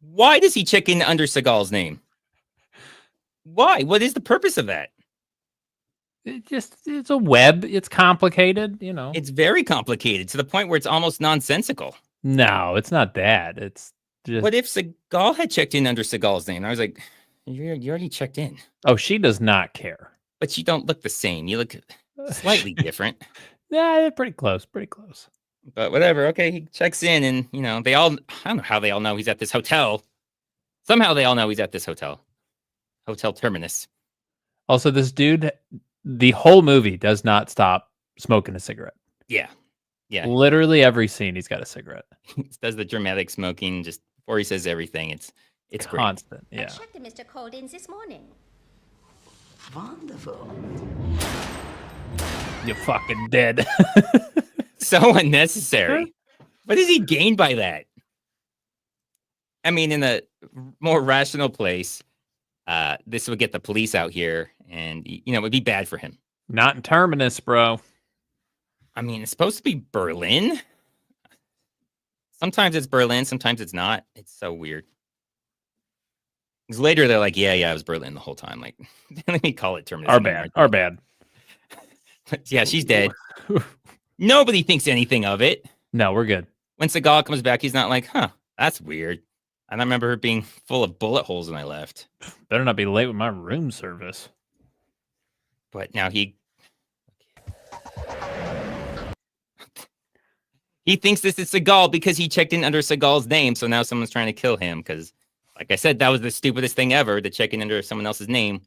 Why does he check in under Seagal's name? Why? What is the purpose of that? It's a web. It's complicated, you know. It's very complicated to the point where it's almost nonsensical. No, it's not that. It's just... What if Seagal had checked in under Seagal's name? I was like, you already checked in. Oh, she does not care. But you don't look the same. You look slightly different. Yeah, pretty close. Pretty close. But whatever. Okay, he checks in and, I don't know how they all know he's at this hotel. Somehow they all know he's at this hotel. Hotel Terminus. Also, this dude, the whole movie does not stop smoking a cigarette. Yeah. Yeah. Literally every scene, he's got a cigarette. He does the dramatic smoking just before he says everything. It's great. Constant. I Yeah. checked Mr. Coldins this morning. Wonderful. You're fucking dead. So unnecessary. What does he gain by that? I mean, in a more rational place, this would get the police out here, and it would be bad for him. Not in Terminus, bro. I mean, it's supposed to be Berlin. Sometimes it's Berlin, sometimes it's not. It's so weird. Because later they're like, yeah, it was Berlin the whole time. Like, let me call it Terminus. Our bad. But yeah, she's dead. Nobody thinks anything of it. No, we're good. When Seagal comes back, he's not like, that's weird. And I remember her being full of bullet holes when I left. Better not be late with my room service. But now he thinks this is Seagal because he checked in under Seagal's name. So now someone's trying to kill him because, like I said, that was the stupidest thing ever to check in under someone else's name.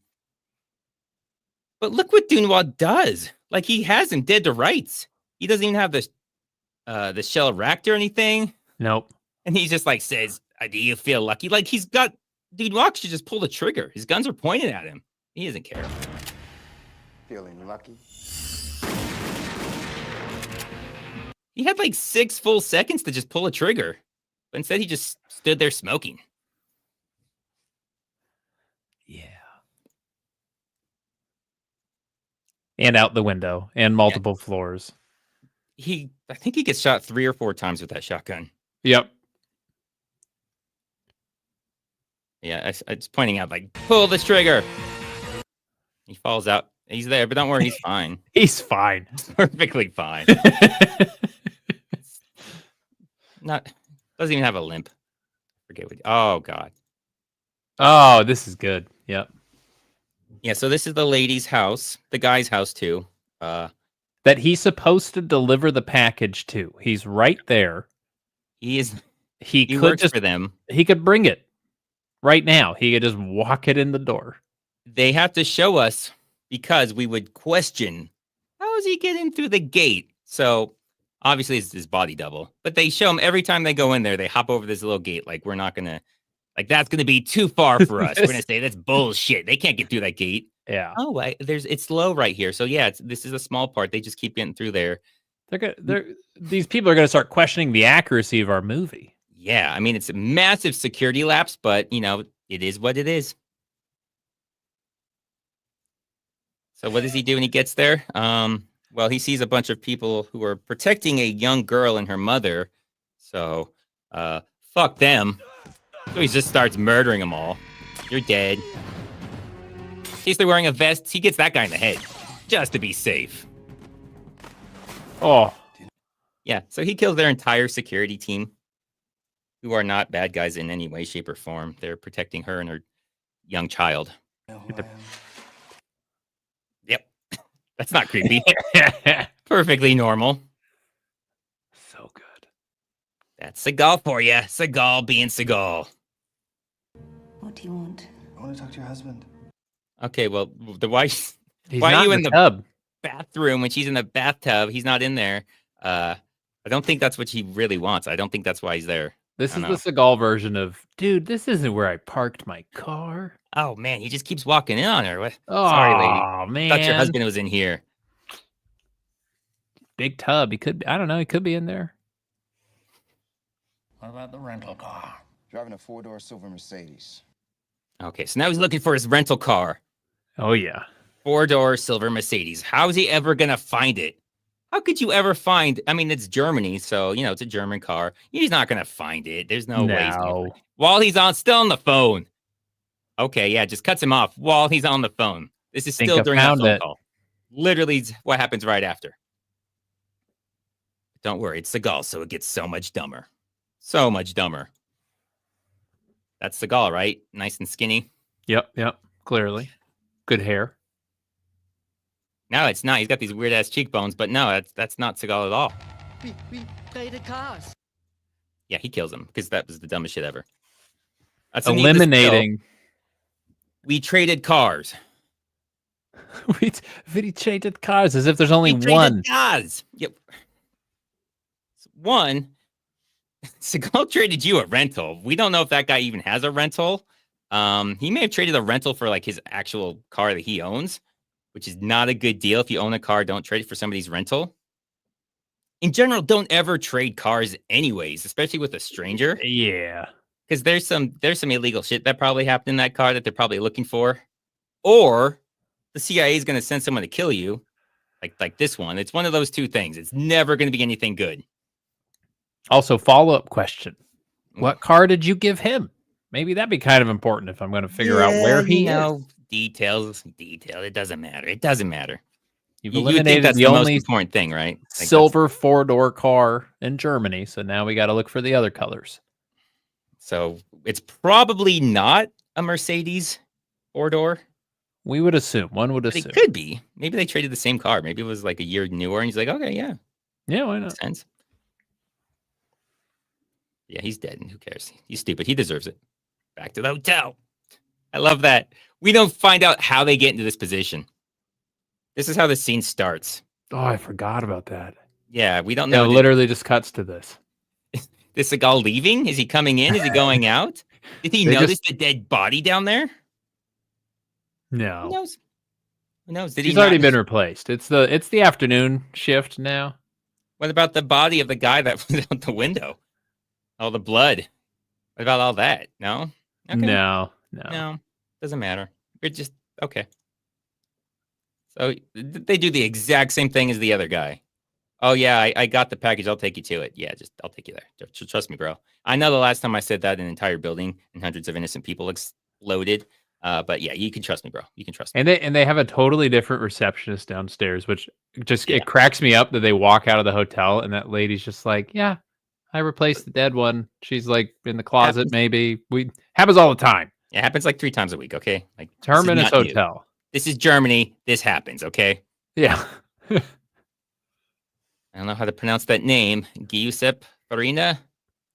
But look what Dunwald does. Like, he has him dead to rights. He doesn't even have the shell racked or anything. Nope. And he just like says, do you feel lucky? Like, he's got Dunwald should just pull the trigger. His guns are pointed at him. He doesn't care. Feeling lucky? He had like 6 full seconds to just pull a trigger. But instead, he just stood there smoking. Yeah. And out the window and multiple floors. I think he gets shot 3 or 4 times with that shotgun. Yep. Yeah, I was pointing out, like, pull this trigger. He falls out. He's there, but don't worry, he's fine. He's fine. Perfectly fine. Doesn't even have a limp. Forget what. Oh God. Oh, this is good. Yep. Yeah. So this is the lady's house, the guy's house too. That he's supposed to deliver the package to. He's right there. He He works could for them. He could bring it right now. He could just walk it in the door. They have to show us because we would question how is he getting through the gate. So obviously it's his body double, but they show him every time they go in there. They hop over this little gate. Like, we're not gonna, like, that's gonna be too far for us. We're gonna say that's bullshit. They can't get through that gate. Yeah. Oh, it's low right here. So yeah, this is a small part. They just keep getting through there. These people are gonna start questioning the accuracy of our movie. Yeah, I mean, it's a massive security lapse, but it is what it is. So what does he do when he gets there? Well, he sees a bunch of people who are protecting a young girl and her mother. So, fuck them. So he just starts murdering them all. You're dead. He's they're wearing a vest. He gets that guy in the head just to be safe. Oh. Yeah, so he kills their entire security team, who are not bad guys in any way, shape, or form. They're protecting her and her young child. Yep. That's not creepy. Perfectly normal. So good. That's Seagal for you. Seagal being Seagal. What do you want? I want to talk to your husband. Okay, well, why He's are not you in the tub. bathroom when she's in the bathtub? He's not in there. I don't think that's what he really wants. I don't think that's why he's there. This is the Seagal version of, dude, this isn't where I parked my car. Oh, man, he just keeps walking in on her. What? Oh, Sorry, lady. man. Thought your husband was in here. Big tub. He could, I don't know. He could be in there. What about the rental car? Driving a 4-door silver Mercedes. Okay, so now he's looking for his rental car. Oh, yeah. 4-door silver Mercedes. How is he ever going to find it? How could you ever find? I mean, it's Germany, so, it's a German car. He's not going to find it. There's no way. While he's still on the phone. Okay, yeah, just cuts him off while he's on the phone. This is still during that phone call. Literally what happens right after. Don't worry, it's Seagal, so it gets so much dumber. So much dumber. That's Seagal, right? Nice and skinny. Yep. Clearly. Good hair. No, it's not. He's got these weird-ass cheekbones, but no, that's not Seagal at all. We traded cars. Yeah, he kills him because that was the dumbest shit ever. That's eliminating. We traded cars. we traded cars as if there's only we one. Cars. Yep. One. Seagal traded you a rental. We don't know if that guy even has a rental. He may have traded a rental for like his actual car that he owns, which is not a good deal. If you own a car, don't trade it for somebody's rental. In general, don't ever trade cars anyways, especially with a stranger. Yeah. Because there's some illegal shit that probably happened in that car that they're probably looking for. Or the CIA is going to send someone to kill you, like this one. It's one of those two things. It's never going to be anything good. Also, follow-up question. What car did you give him? Maybe that'd be kind of important if I'm going to figure out where he is. Details. It doesn't matter. It doesn't matter. You've You would think eliminated that's the the most only important thing, right? Like silver 4-door car in Germany, so now we got to look for the other colors. So it's probably not a Mercedes 4-door. We would assume. One would But assume. it could be. Maybe they traded the same car. Maybe it was like a year newer, and he's like, okay, yeah, Yeah, why not? makes sense. Yeah, he's dead, and who cares? He's stupid. He deserves it. Back to the hotel. I love that. We don't find out how they get into this position. This is how the scene starts. Oh, I forgot about that. Yeah, we don't No, know. literally just cuts to this. Is Seagal leaving? Is he coming in? Is he going out? Did he They notice the dead body down there? Who No. knows? Who knows? Did He's he already not- been replaced. It's the afternoon shift now. What about the body of the guy that was out the window? All the blood. What about all that? No? Okay. No. No. Doesn't matter. You're just okay. So they do the exact same thing as the other guy. Oh yeah, I got the package. I'll take you to it. Yeah, I'll take you there. Trust me, bro. I know the last time I said that, an entire building and hundreds of innocent people exploded. But yeah, you can trust me, bro. You can trust me. And they have a totally different receptionist downstairs, which just it cracks me up that they walk out of the hotel and that lady's just like, yeah, I replaced the dead one. She's like in the closet, maybe. Happens all the time. It happens like 3 times a week, okay? Like Terminus Hotel. This is Germany. This happens, okay? Yeah. I don't know how to pronounce that name. Giuseppe Farina.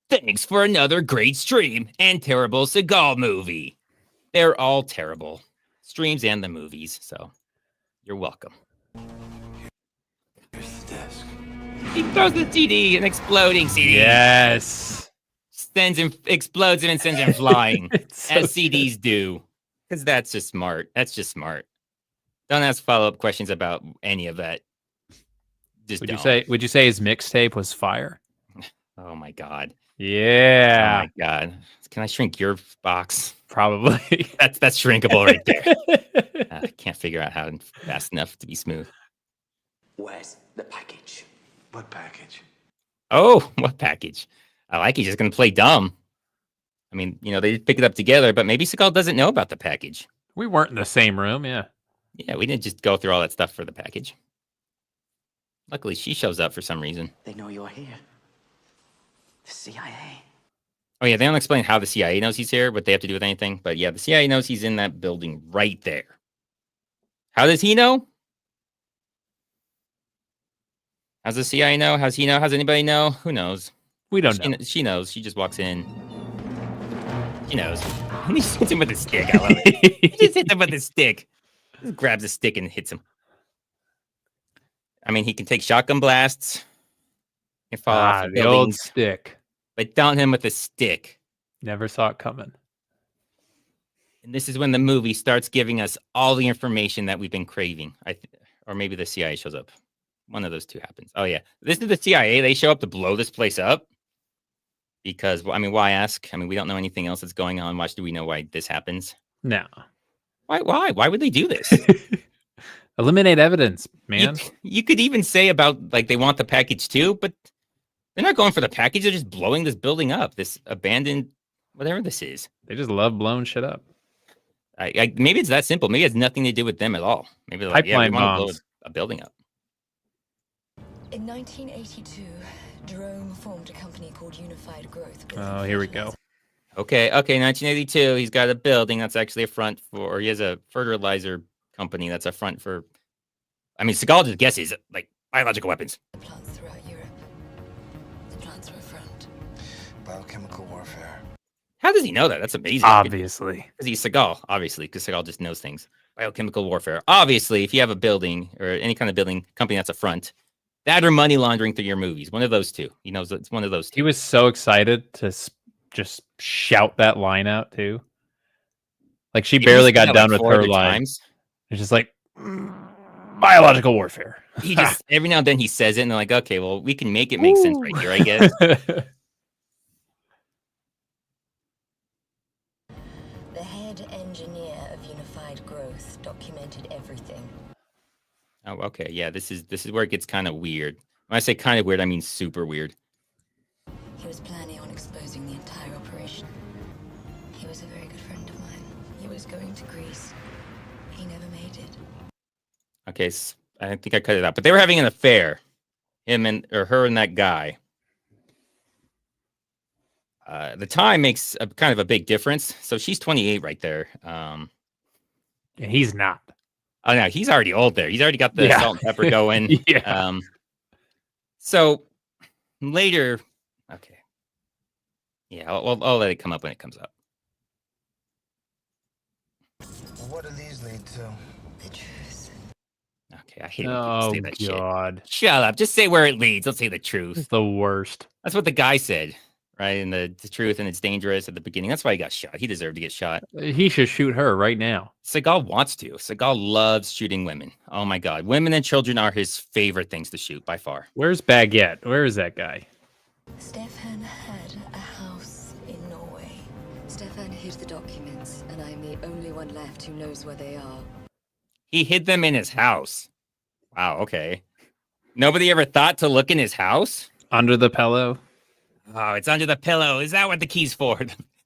Thanks for another great stream and terrible Seagal movie. They're all terrible. Streams and the movies, so you're welcome. Here's the disc. He throws the CD, an exploding CD. Yes. Explodes him and sends him flying, So as CDs do. Because that's just smart. That's just smart. Don't ask follow-up questions about any of that. Just Would don't. you say his mixtape was fire? Oh my god. Yeah. Oh my god. Can I shrink your box? Probably. That's shrinkable right there. I can't figure out how fast enough to be smooth. Where's the package? What package? Oh, what package? I like he's just gonna play dumb. I mean, they did pick it up together, but maybe Seagal doesn't know about the package. We weren't in the same room, yeah. Yeah, we didn't just go through all that stuff for the package. Luckily, she shows up for some reason. They know you're here. The CIA. Oh yeah, they don't explain how the CIA knows he's here, what they have to do with anything. But yeah, the CIA knows he's in that building right there. How does he know? How's the CIA know? How's he know? How's anybody know? Who knows? We don't know. She knows. She just walks in. She knows. And he hits him with a stick. I love it. He just hits him with a stick. Just grabs a stick and hits him. I mean, he can take shotgun blasts and fall off of The old buildings, stick. but down him with a stick. Never saw it coming. And this is when the movie starts giving us all the information that we've been craving. Or maybe the CIA shows up. One of those two happens. Oh, yeah. This is the CIA. They show up to blow this place up. Because, I mean, why ask? I mean, we don't know anything else that's going on. Why do we know why this happens? No. Why? Why would they do this? Eliminate evidence, man. You could even say about, like, they want the package too, but they're not going for the package. They're just blowing this building up. This abandoned, whatever this is. They just love blowing shit up. Maybe it's that simple. Maybe it has nothing to do with them at all. Maybe they're like, Pipeline we want to blow bombs. a building up. In 1982, Jerome formed a company called Unified Growth. Oh, here we go. Okay, 1982. He's got a building that's actually a front for, or he has a fertilizer company that's a front for, I mean, Seagal just guesses, like, biological weapons. Plants throughout Europe. The plants were a front. Biochemical warfare. How does he know that? That's amazing. Obviously. Because he's Seagal, obviously, because Seagal just knows things. Biochemical warfare. Obviously, if you have a building or any kind of building company that's a front, That or money laundering through your movies. One of those two. He knows it's one of those two. He was so excited to just shout that line out too. Like she barely got done with her line. It's just like biological warfare. He just every now and then he says it, and they're like, "Okay, well, we can make it make sense right here, I guess." The head engineer of Unified Growth documented everything. Oh, okay, yeah. This is where it gets kind of weird. When I say kind of weird, I mean super weird. He was planning on exposing the entire operation. He was a very good friend of mine. He was going to Greece. He never made it. Okay, I think I cut it out, but they were having an affair, her and that guy. The time makes kind of a big difference. So she's 28 right there. And he's not. Oh no, he's already old there. He's already got the salt and pepper going. Yeah. So later, okay. Yeah, I'll let it come up when it comes up. What do these lead to? The truth. Okay, I hate when people say that God. shit. Shut up. Just say where it leads. Don't say the truth. It's the worst. That's what the guy said, right? And the truth, and it's dangerous at the beginning. That's why he got shot. He deserved to get shot. He should shoot her right now. Seagal wants to. Seagal loves shooting women. Oh my God. Women and children are his favorite things to shoot by far. Where's Baguette? Where is that guy? Stefan had a house in Norway. Stefan hid the documents, and I'm the only one left who knows where they are. He hid them in his house. Wow, okay. Nobody ever thought to look in his house? Under the pillow? Oh, it's under the pillow. Is that what the key's for?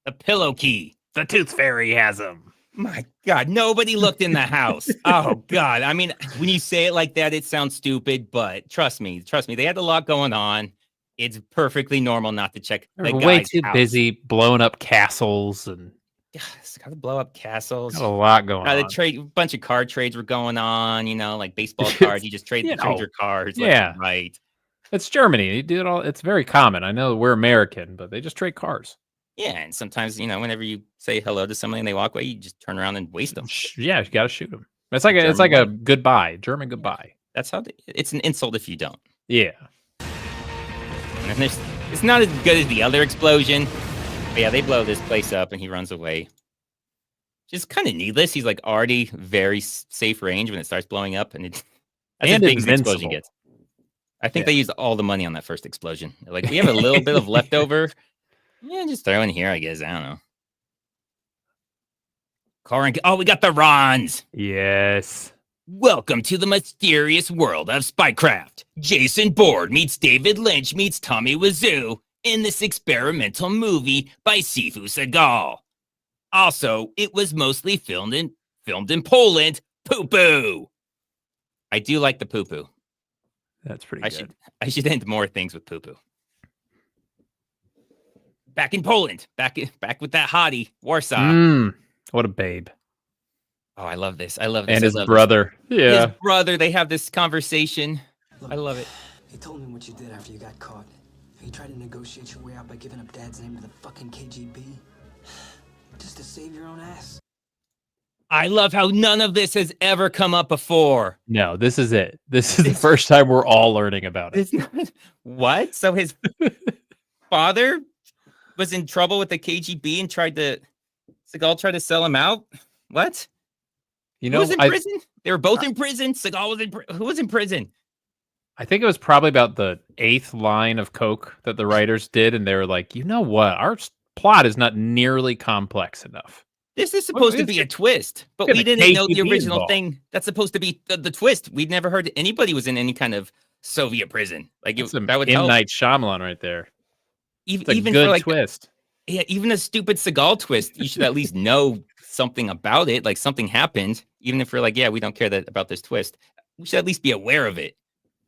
The pillow key. The Tooth Fairy has them. My God, nobody looked in the house. Oh, God. I mean, when you say it like that, it sounds stupid, but trust me. They had a lot going on. It's perfectly normal not to check the guy's way too house. busy blowing up castles and It's got to blow up castles. got a lot going on. A bunch of card trades were going on, like baseball cards. You just trade your cards. Yeah. Right. It's Germany. They do it all. It's very common. I know we're American, but they just trade cars. Yeah, and sometimes, whenever you say hello to somebody and they walk away, you just turn around and waste them. Yeah, you got to shoot them. It's like a goodbye, German goodbye. That's how it's an insult if you don't. Yeah. And then it's not as good as the other explosion. But yeah, they blow this place up and he runs away. Just kind of needless. He's like already very safe range when it starts blowing up, and that's as big as the explosion gets. I think they used all the money on that first explosion. They're like, we have a little bit of leftover. Yeah, just throw in here, I guess. I don't know. Oh, we got the Rons. Yes. Welcome to the mysterious world of spycraft. Jason Bourne meets David Lynch meets Tommy Wiseau in this experimental movie by Sifu Seagal. Also, it was mostly filmed in Poland. Poo-poo. I do like the poo-poo. That's pretty good. I should end more things with poo-poo. Back in Poland. Back with that hottie, Warsaw. What a babe. Oh, I love this. I love this. And his brother. Yeah. His brother. They have this conversation. Look, I love it. He told me what you did after you got caught. You tried to negotiate your way out by giving up Dad's name to the fucking KGB. Just to save your own ass. I love how none of this has ever come up before. No, this is it. This is the first time we're all learning about it. What? So his father was in trouble with the KGB and Seagal tried to sell him out? What? Who was in prison? They were both in prison. Seagal was in prison. Who was in prison? I think it was probably about the 8th line of coke that the writers did, and they were like, you know what? Our plot is not nearly complex enough. This is supposed to be a twist, but we didn't know the original thing that's supposed to be the twist. We'd never heard anybody was in any kind of Soviet prison. Like that would help. M. Night Shyamalan right there. Even good for like twist. Yeah, even a stupid Seagal twist, you should at least know something about it. Like something happened, even if we're like, yeah, we don't care about this twist. We should at least be aware of it.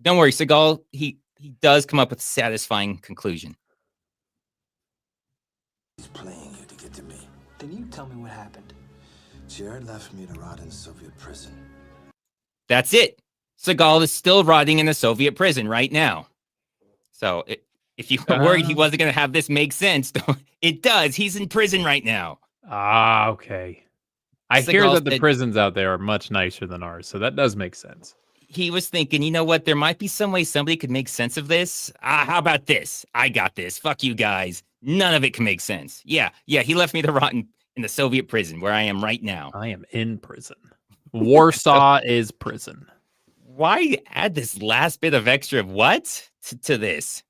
Don't worry, Seagal. He does come up with a satisfying conclusion. He's playing you to get to me. Then you tell me what happened. Jared left me to rot in Soviet prison. That's it. Seagal is still rotting in a Soviet prison right now. So if you were worried he wasn't going to have this make sense, it does. He's in prison right now. Ah, okay. I hear that the prisons out there are much nicer than ours, so that does make sense. he was thinking, you know what? There might be some way somebody could make sense of this. How about this? I got this. Fuck you guys. None of it can make sense. Yeah. He left me to rot in the Soviet prison where I am right now. I am in prison. Warsaw is prison. Why add this last bit of extra of what to this?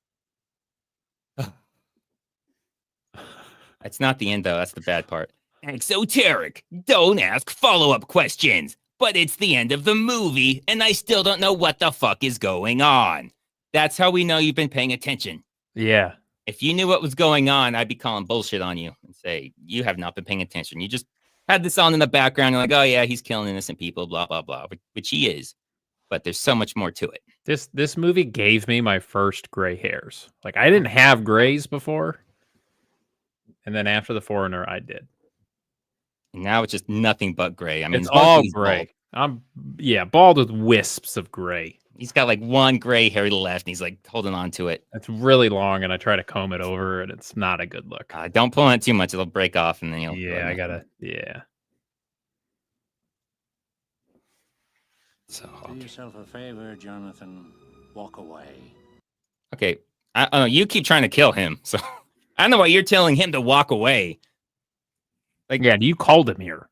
That's not the end, though. That's the bad part. Exoteric. Don't ask follow-up questions. But it's the end of the movie, and I still don't know what the fuck is going on. That's how we know you've been paying attention. Yeah. If you knew what was going on, I'd be calling bullshit on you and say, you have not been paying attention. You just had this on in the background. You're like, oh, yeah, he's killing innocent people, blah, blah, blah, which he is. But there's so much more to it. This movie gave me my first gray hairs. Like, I didn't have grays before. And then after The Foreigner, I did. And now it's just nothing but gray. I mean, it's all gray. Bald. Bald with wisps of gray. He's got like one gray hair left, and he's like holding on to it. It's really long, and I try to comb it over, and it's not a good look. Don't pull on it too much; it'll break off, and then you'll. Yeah, I gotta. Yeah. So do yourself a favor, Jonathan. Walk away. Okay, I don't know. You keep trying to kill him, so I don't know why you're telling him to walk away. Like, yeah, you called him here.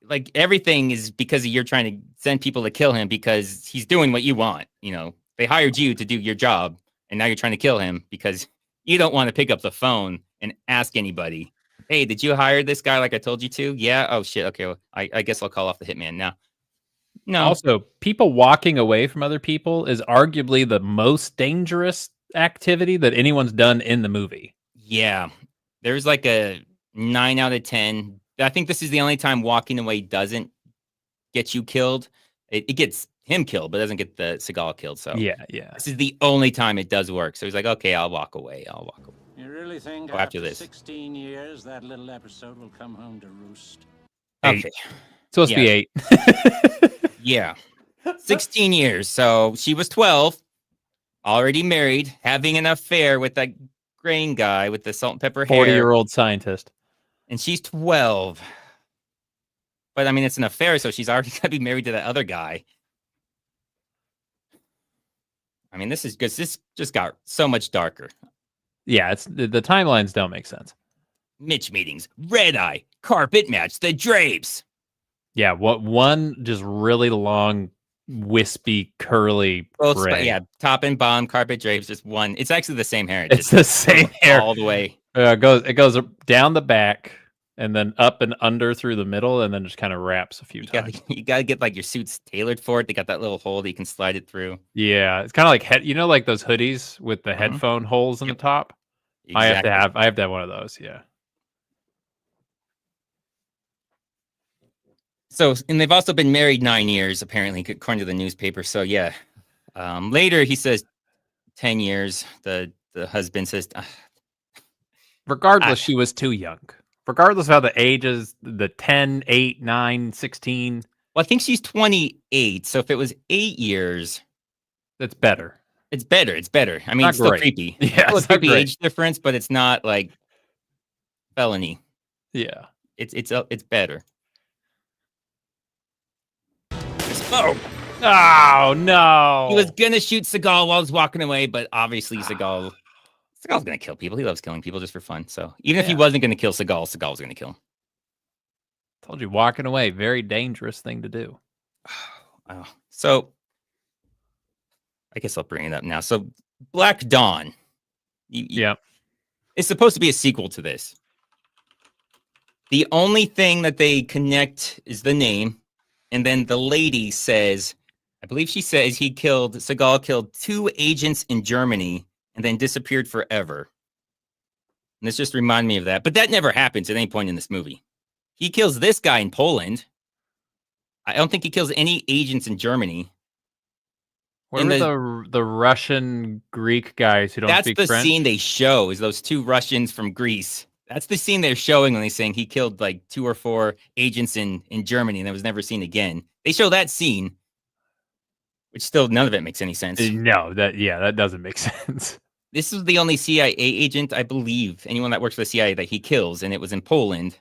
Like, everything is because you're trying to send people to kill him because he's doing what you want. You know, they hired you to do your job, and now you're trying to kill him because you don't want to pick up the phone and ask anybody, hey, did you hire this guy like I told you to? Yeah? Oh, shit. Okay, well, I guess I'll call off the hitman now. No. Also, people walking away from other people is arguably the most dangerous activity that anyone's done in the movie. Yeah. There's like a 9 out of 10. I think this is the only time walking away doesn't get you killed. It gets him killed, but doesn't get the Seagal killed. So yeah. This is the only time it does work. So he's like, okay, I'll walk away. You really think after this 16 years that little episode will come home to roost? Okay. It's supposed to be 8. Yeah. 16 years. So she was 12, already married, having an affair with that grain guy with the salt and pepper hair. 40-year-old scientist. And she's 12. But I mean, it's an affair, so she's already going to be married to that other guy. I mean, this just got so much darker. Yeah, it's the timelines don't make sense. Mitch meetings, red eye, carpet match, the drapes. Yeah, one just really long, wispy, curly gray. Top and bottom, carpet drapes, just one. It's actually the same hair. It's the same hair all the way. It goes down the back and then up and under through the middle, and then just kind of wraps a few times. You gotta get like your suits tailored for it. They got that little hole that you can slide it through. Yeah, it's kind of like like those hoodies with the headphone holes in the top. Exactly. I have to have one of those. Yeah. So, and they've also been married 9 years, apparently, according to the newspaper. So, yeah. Later, he says 10 years. The husband says... Regardless, she was too young. Regardless of how the ages, the 10, 8, 9, 16. Well, I think she's 28. So if it was 8 years... That's better. It's better. I mean, it's still creepy. Yeah, it's still a creepy age difference, but it's not like felony. Yeah. It's better. Oh no! He was gonna shoot Seagal while he was walking away, but obviously Seagal's gonna kill people. He loves killing people just for fun. So even if he wasn't gonna kill Seagal was gonna kill him. Told you, walking away, very dangerous thing to do. So I guess I'll bring it up now. So Black Dawn. It's supposed to be a sequel to this. The only thing that they connect is the name. And then the lady says, I believe she says Seagal killed 2 agents in Germany and then disappeared forever. And this just reminded me of that. But that never happens at any point in this movie. He kills this guy in Poland. I don't think he kills any agents in Germany. Where were the Russian Greek guys who don't speak French? That's the scene they show, is those 2 Russians from Greece. That's the scene they're showing when they're saying he killed like 2 or 4 agents in Germany and that was never seen again. They show that scene, which still none of it makes any sense. No, that doesn't make sense. This is the only CIA agent, I believe, anyone that works for the CIA that he kills, and it was in Poland.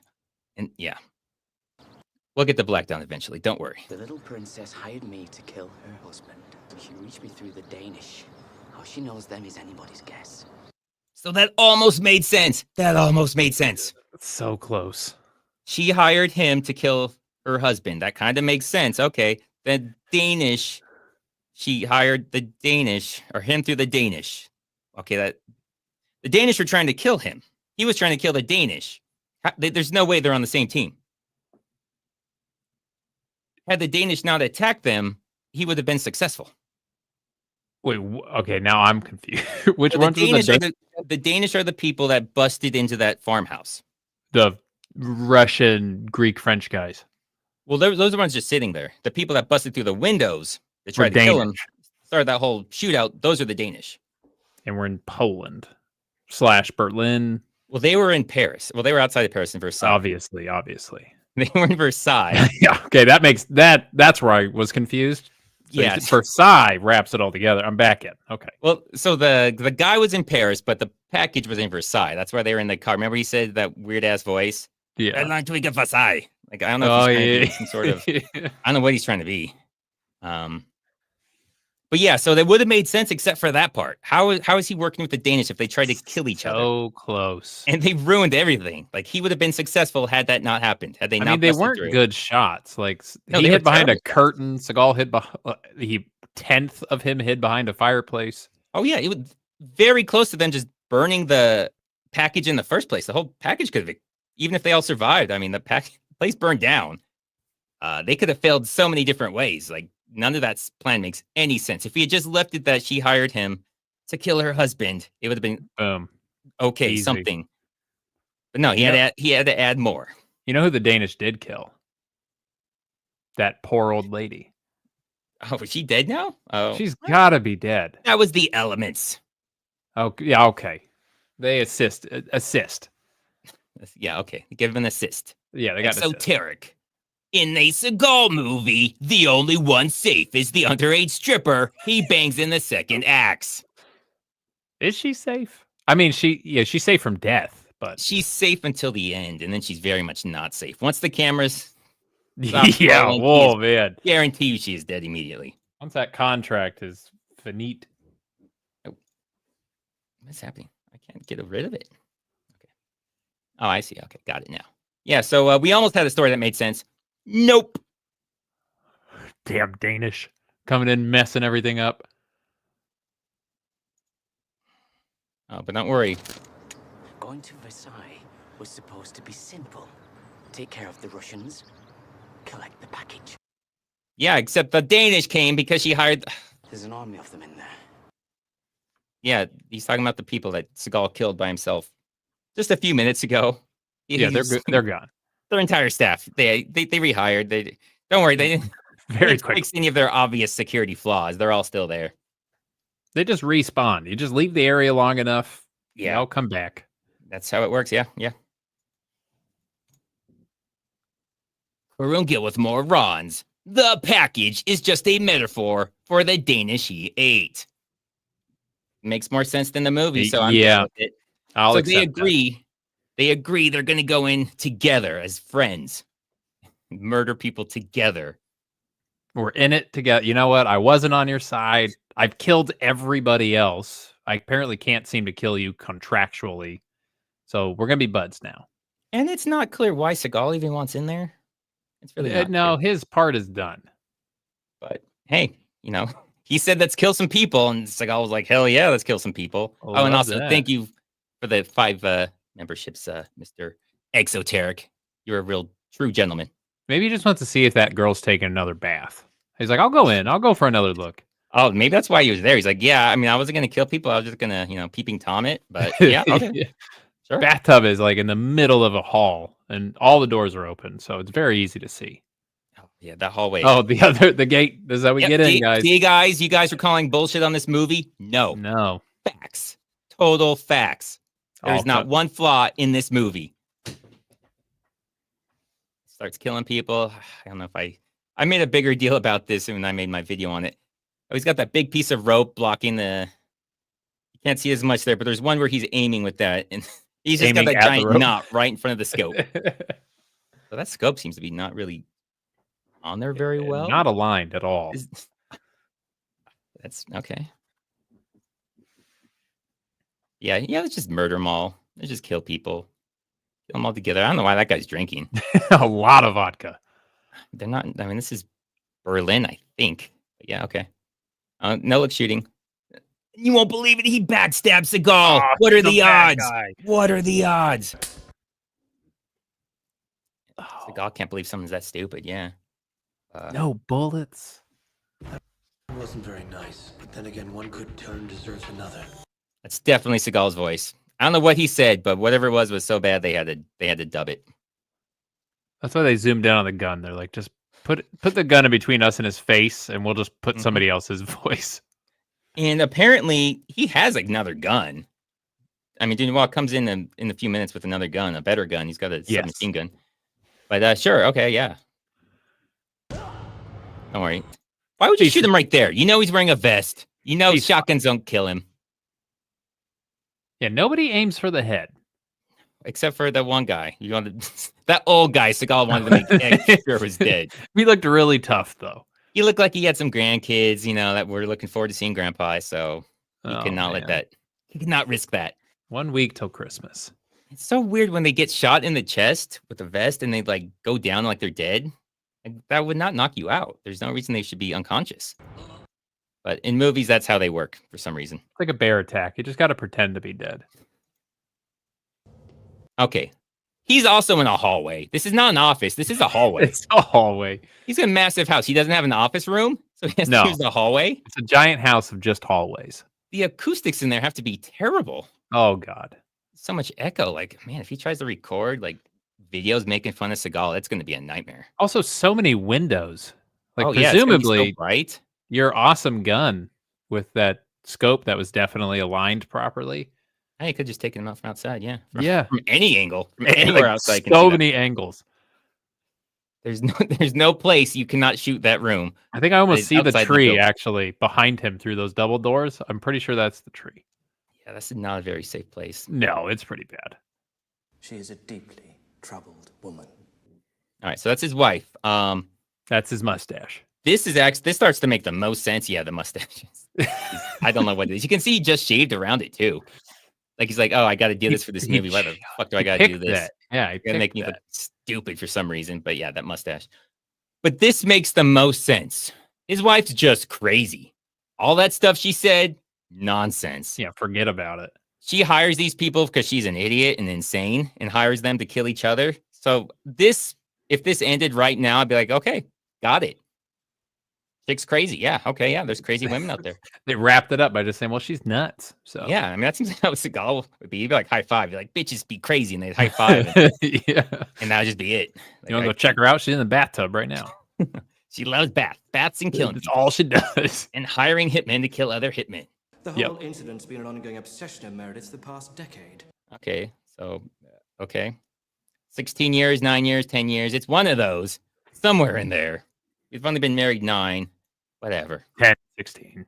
And yeah. We'll get the black down eventually. Don't worry. The little princess hired me to kill her husband. She reached me through the Danish. How she knows them is anybody's guess. So that almost made sense. That almost made sense. So close. She hired him to kill her husband. That kind of makes sense. Okay. The Danish, she hired the Danish, or him through the Danish. Okay, the Danish were trying to kill him. He was trying to kill the Danish. There's no way they're on the same team. Had the Danish not attacked them, he would have been successful. Wait, okay, now I'm confused. Which So ones were the Danish are the people that busted into that farmhouse. the Russian, Greek, French guys? Well, those are the ones just sitting there. The people that busted through the windows that Were tried to kill him, Danish. started that whole shootout. Those are the Danish. And we're in Poland / Berlin. Well, they were in Paris. Well, they were outside of Paris in Versailles. Obviously. They were in Versailles. Yeah, okay, that makes that's where I was confused. So Yes. Versailles wraps it all together. I'm back in. Okay. Well, so the guy was in Paris, but the package was in Versailles. That's why they were in the car. Remember he said that weird ass voice? Yeah. I'd like to get Versailles. Like, I don't know if he's trying to be some sort of Yeah. I don't know what he's trying to be. But yeah, so that would have made sense except for that part. How is he working with the Danish if they tried to kill each other? So close. And they ruined everything. Like, he would have been successful had that not happened. Had they I not mean, they busted weren't through. good shots. Like No, he they were hid behind a terrible shots. curtain. Seagal hid behind. He 10th of him hid behind a fireplace. Oh yeah, it was very close to them just burning the package in the first place. The whole package could have, even if they all survived. I mean, the place burned down. They could have failed so many different ways. Like, none of that plan makes any sense. If he had just left it that she hired him to kill her husband, it would have been Boom. okay, Easy. something. But no, he had to add more. You know who the Danish did kill? That poor old lady. Oh, is she dead now? Oh, She's got to be dead. that was the elements. Oh, yeah, okay. They assist. Yeah, okay. Give him an assist. Yeah, they got assist. Exoteric. In a Seagal movie, the only one safe is the underage stripper he bangs in the second act. Is she safe? I mean, she's safe from death, but She's safe until the end, and then she's very much not safe. Once the cameras stop yeah, rolling, whoa, man. guarantee you she is dead immediately. Once that contract is finite. What's happening? I can't get rid of it. Okay. Oh, I see. Okay, got it now. Yeah, so we almost had a story that made sense. Nope. Damn Danish coming in, messing everything up. Oh, but don't worry. Going to Versailles was supposed to be simple. Take care of the Russians, collect the package. Yeah, except the Danish came because she hired. There's an army of them in there. Yeah, he's talking about the people that Seagal killed by himself just a few minutes ago. Yeah, they're gone. Their entire staff. They rehired. They don't worry. They didn't Very quick. fix any of their obvious security flaws. They're all still there. They just respawn. You just leave the area long enough. Yeah. They'll come back. That's how it works. Yeah, yeah. Karungil with more Rons. The package is just a metaphor for the Danish he ate. Makes more sense than the movie, so I'm Yeah. down with it. I'll So accept they that. agree. They agree they're going to go in together as friends, murder people together. We're in it together. You know what? I wasn't on your side. I've killed everybody else. I apparently can't seem to kill you contractually. So we're going to be buds now. And it's not clear why Seagal even wants in there. It's really not No, clear. his part is done. But hey, he said let's kill some people, and Seagal was like, hell yeah, let's kill some people. I Oh, and love also that. thank you for the 5 memberships, Mr. Exoteric. You're a real true gentleman. Maybe he just wants to see if that girl's taking another bath. He's like, I'll go in. I'll go for another look. Oh, maybe that's why he was there. He's like, yeah, I mean, I wasn't going to kill people. I was just going to, peeping Tom it. But yeah, okay. Sure. Bathtub is like in the middle of a hall, and all the doors are open, so it's very easy to see. Oh, yeah, that hallway. Oh, the gate. This is how we get in, guys. See, guys, you guys were calling bullshit on this movie? No. Facts. Total facts. There's not one flaw in this movie. Starts killing people. I don't know if I made a bigger deal about this when I made my video on it. Oh, he's got that big piece of rope blocking the. You can't see as much there, but there's one where he's aiming with that, and he's just got Aiming that at the giant rope. knot right in front of the scope. So that scope seems to be not really on there very well. Not aligned at all. That's okay. Yeah, let's just murder them all. Let's just kill people. Kill them all together. I don't know why that guy's drinking. A lot of vodka. They're not. I mean, this is Berlin, I think. But yeah, okay. No look shooting. You won't believe it. He backstabbed Seagal. What are the odds? What are the odds? Seagal can't believe someone's that stupid. Yeah. No bullets. It wasn't very nice, but then again, one good turn deserves another. That's definitely Seagal's voice. I don't know what he said, but whatever it was so bad they had to dub it. That's why they zoomed in on the gun. They're like, just put the gun in between us and his face, and we'll just put somebody else's voice. And apparently, he has another gun. I mean, Dunewald comes in a few minutes with another gun, a better gun. He's got a submachine gun. But sure, okay, yeah. Don't worry. Why would you shoot him right there? You know he's wearing a vest. You know shotguns don't kill him. Yeah, nobody aims for the head. Except for that one guy. You wanted that old guy Seagal wanted to make sure was dead. He looked really tough, though. He looked like he had some grandkids, that were looking forward to seeing Grandpa. So he could not let that. He could not risk that. 1 week till Christmas. It's so weird when they get shot in the chest with a vest and they like go down like they're dead. Like, that would not knock you out. There's no reason they should be unconscious. But in movies, that's how they work for some reason. It's like a bear attack. You just got to pretend to be dead. Okay. He's also in a hallway. This is not an office. This is a hallway. It's a hallway. He's in a massive house. He doesn't have an office room, so he has to use the hallway. It's a giant house of just hallways. The acoustics in there have to be terrible. Oh, God. So much echo. Like, man, if he tries to record like videos making fun of Seagal, it's going to be a nightmare. Also, so many windows. Like, yeah, presumably, right? Your awesome gun with that scope that was definitely aligned properly. Hey, you could just take him out from outside, yeah. From any angle. From Anywhere outside. So many angles. There's no place you cannot shoot that room. I think I almost see the tree actually behind him through those double doors. I'm pretty sure that's the tree. Yeah, that's not a very safe place. No, it's pretty bad. She is a deeply troubled woman. All right, so that's his wife. That's his mustache. This starts to make the most sense. Yeah, the mustaches. I don't know what it is. You can see he just shaved around it too. Like he's like, oh, I got to do this for this movie. Why the fuck do I got to do this? Yeah, gonna make me look stupid for some reason. But yeah, that mustache. But this makes the most sense. His wife's just crazy. All that stuff she said, nonsense. Yeah, forget about it. She hires these people because she's an idiot and insane, and hires them to kill each other. So if this ended right now, I'd be like, okay, got it. Chick's crazy. Yeah. Okay. Yeah. There's crazy women out there. They wrapped it up by just saying, well, she's nuts. So yeah. I mean, that seems like how Seagal would be. He'd be like, high five. You're like, bitches be crazy. And they'd high five. Yeah. And that would just be it. Like, you want to go check her out? She's in the bathtub right now. She loves baths and killing. That's all she does. And hiring hitmen to kill other hitmen. The whole incident's been an ongoing obsession of Meredith's the past decade. Okay. So, okay. 16 years, 9 years, 10 years. It's one of those. Somewhere in there. We've only been married 9. Whatever. 10, 16.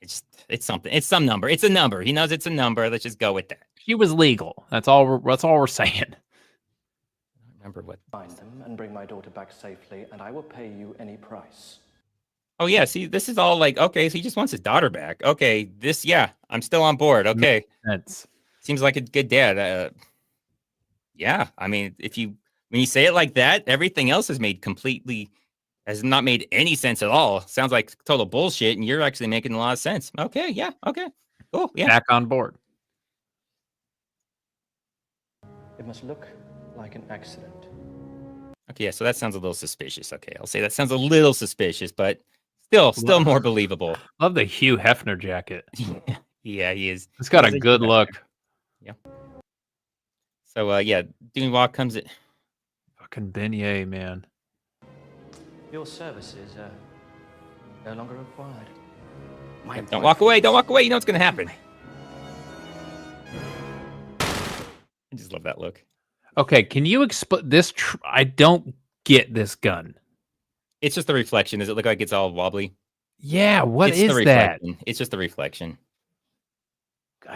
It's something. It's some number. It's a number. He knows it's a number. Let's just go with that. She was legal. That's all we're saying. I don't remember what. Find them and bring my daughter back safely, and I will pay you any price. Oh yeah, see, this is all like, okay, so he just wants his daughter back. Okay, I'm still on board. Okay. Seems like a good dad. Yeah, I mean, when you say it like that, everything else has not made any sense at all. Sounds like total bullshit, and you're actually making a lot of sense. Okay, yeah, okay. Cool, yeah. Back on board. It must look like an accident. Okay, yeah, so that sounds a little suspicious. Okay, I'll say that sounds a little suspicious, but still more believable. Love the Hugh Hefner jacket. Yeah, he is. It's got a good look. Yeah. So, Dunewald comes in. Fucking beignet, man. Your services are no longer required. Don't walk away. Don't walk away. You know what's going to happen. I just love that look. Okay, can you explain this? I don't get this gun. It's just the reflection. Does it look like it's all wobbly? Yeah, what is that? It's just the reflection.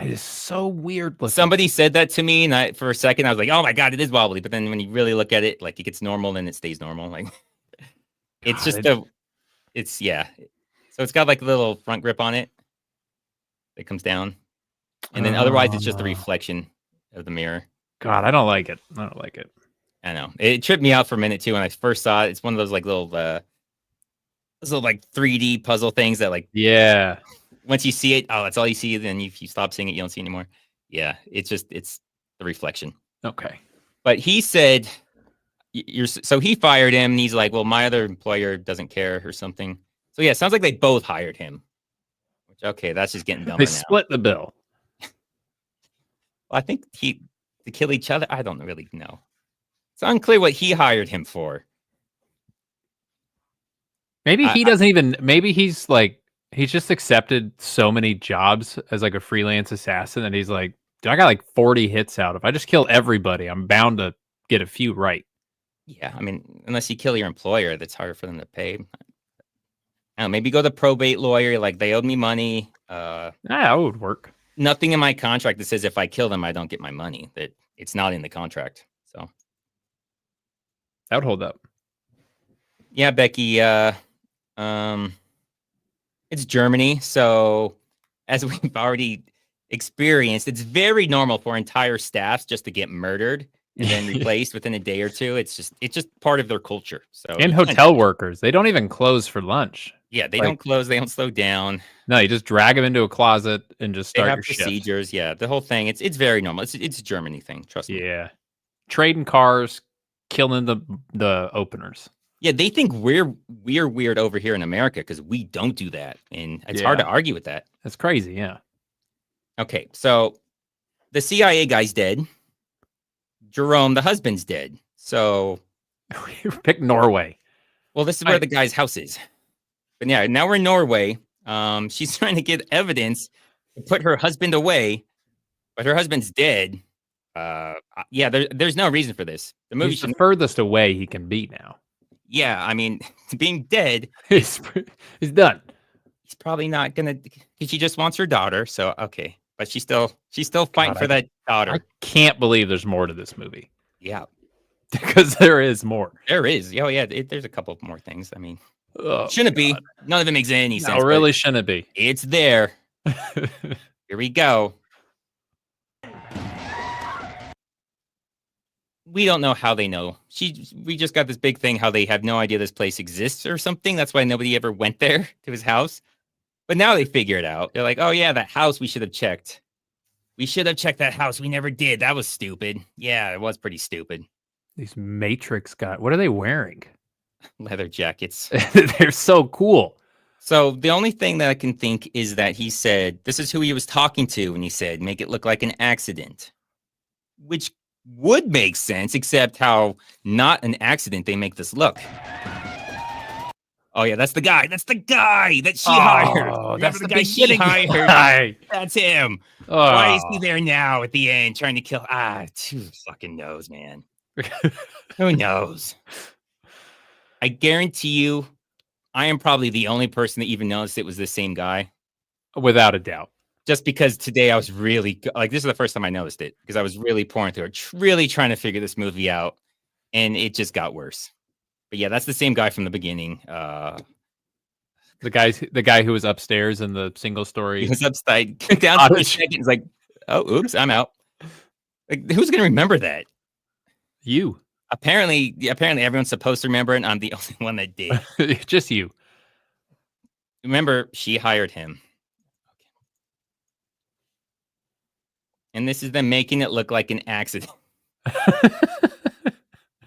It is so weird looking. Somebody said that to me, and for a second I was like, "Oh my god, it is wobbly." But then when you really look at it, like it gets normal, then it stays normal. Like It's God, just it's yeah. So it's got like a little front grip on it that comes down, and then otherwise it's just a reflection of the mirror. God, I don't like it. I don't like it. I know it tripped me out for a minute too when I first saw it. It's one of those like little like 3D puzzle things that like Yeah. once you see it, oh, that's all you see. Then if you stop seeing it, you don't see it anymore. Yeah, it's the reflection. Okay. But he said, so he fired him, and he's like, well, my other employer doesn't care or something. So yeah, it sounds like they both hired him. Which okay, that's just getting dumber They now. split the bill. Well, I think to kill each other. I don't really know. It's unclear what he hired him for. Maybe he doesn't even. Maybe he's just accepted so many jobs as like a freelance assassin, and he's like, dude, I got like 40 hits out. If I just kill everybody, I'm bound to get a few right. Yeah, I mean, unless you kill your employer, that's harder for them to pay. I don't know, maybe go the probate lawyer. Like they owed me money. That would work. Nothing in my contract that says if I kill them, I don't get my money. That it's not in the contract. So that would hold up. Yeah, Becky. It's Germany, so as we've already experienced, it's very normal for entire staffs just to get murdered and then replaced within a day or two. It's just part of their culture. So and hotel workers, they don't even close for lunch. Yeah, they don't close. They don't slow down. No, you just drag them into a closet and just start they have your procedures. shift. Yeah, the whole thing. It's very normal. It's a Germany thing. Trust me. Yeah, trading cars, killing the openers. Yeah, they think we're weird over here in America because we don't do that, and it's hard to argue with that. That's crazy. Yeah. Okay, so the CIA guy's dead. Jerome, the husband's dead. So pick Norway. Well, this is where the guy's house is. But yeah, now we're in Norway. She's trying to get evidence to put her husband away, but her husband's dead. Yeah, there's no reason for this. The movie He's the furthest away he can be now. Yeah, I mean, being dead, he's done. He's probably not gonna. She just wants her daughter. So okay, but she's still fighting for that daughter. I can't believe there's more to this movie. Yeah, because there is more. There is. Oh yeah, there's a couple more things. I mean, shouldn't be. None of it makes any sense. No, really shouldn't be. It's there. Here we go. We don't know how they know. We just got this big thing how they have no idea this place exists or something. That's why nobody ever went there to his house. But now they figure it out. They're like, oh yeah, that house we should have checked. We should have checked that house. We never did. That was stupid. Yeah, it was pretty stupid. These Matrix guys, what are they wearing? Leather jackets. They're so cool. So the only thing that I can think is that he said, this is who he was talking to. And he said, make it look like an accident. Which would make sense, except how not an accident they make this look. Oh yeah, that's the guy. That's the guy that she hired. Oh, that's the guy she hired. Guy. That's him. Why is he there now at the end trying to kill? Who fucking knows, man? Who knows? I guarantee you, I am probably the only person that even noticed it was the same guy. Without a doubt. Just because today I was really like, this is the first time I noticed it because I was really pouring through it, really trying to figure this movie out, and it just got worse. But yeah, that's the same guy from the beginning. The guy who was upstairs in the single story. He was upstairs down for a second. He's like, oh, oops, I'm out. Like, who's gonna remember that? You. Apparently everyone's supposed to remember it, and I'm the only one that did. Just you. Remember, she hired him. And this is them making it look like an accident.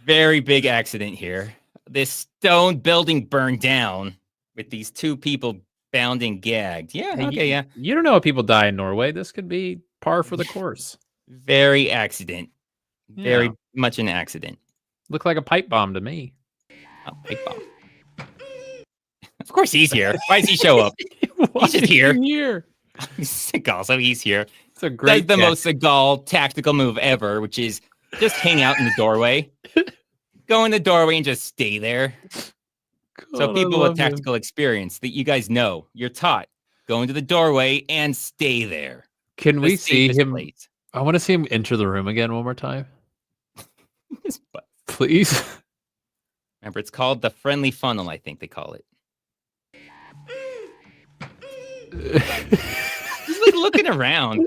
Very big accident here. This stone building burned down with these two people bound and gagged. Yeah, okay, yeah. You don't know if people die in Norway. This could be par for the course. Very accident. Very much an accident. Looked like a pipe bomb to me. A pipe bomb. Of course he's here. Why does he show up? He's just here. Seagal, so he's here. It's a great That's the most Seagal tactical move ever, which is just hang out in the doorway. Go in the doorway and just stay there. So people with tactical experience that you guys know, you're taught. Go into the doorway and stay there. Can we see him? I want to see him enter the room again one more time. Please. Remember, it's called the friendly funnel, I think they call it. He's like looking around.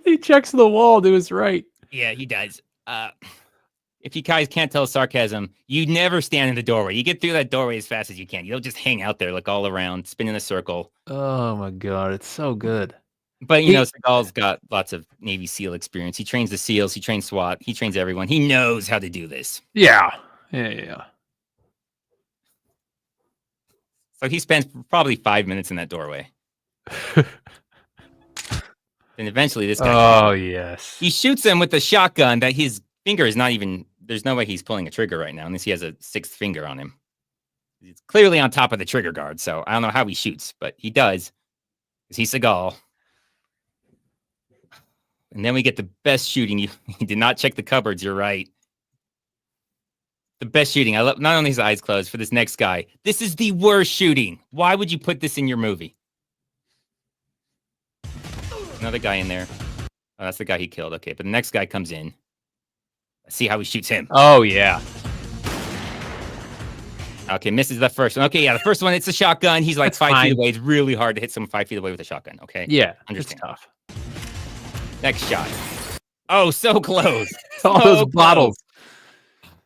He checks the wall to his right. Yeah, he does. If you guys can't tell sarcasm, you never stand in the doorway. You get through that doorway as fast as you can. You don't just hang out there, like all around, spin in a circle. Oh my god, it's so good. But you know, Seagal's got lots of Navy SEAL experience. He trains the SEALs, he trains SWAT, he trains everyone. He knows how to do this. Yeah. Yeah. So he spends probably 5 minutes in that doorway. And eventually this guy... Oh, yes. He shoots him with a shotgun that his finger is not even... There's no way he's pulling a trigger right now, unless he has a sixth finger on him. He's clearly on top of the trigger guard, so I don't know how he shoots, but he does. Because he's Seagal. And then we get the best shooting. He did not check the cupboards, you're right. The best shooting. I love not only his eyes closed for this next guy. This is the worst shooting. Why would you put this in your movie? Another guy in there. Oh, that's the guy he killed. Okay, but the next guy comes in. Let's see how he shoots him. Oh, yeah. Okay, misses the first one. Okay, yeah, the first one, it's a shotgun. He's like That's 5 feet fine. away. It's really hard to hit someone 5 feet away with a shotgun, okay? Yeah, Understand. it's tough. Next shot. Oh, so close. All So those close. bottles.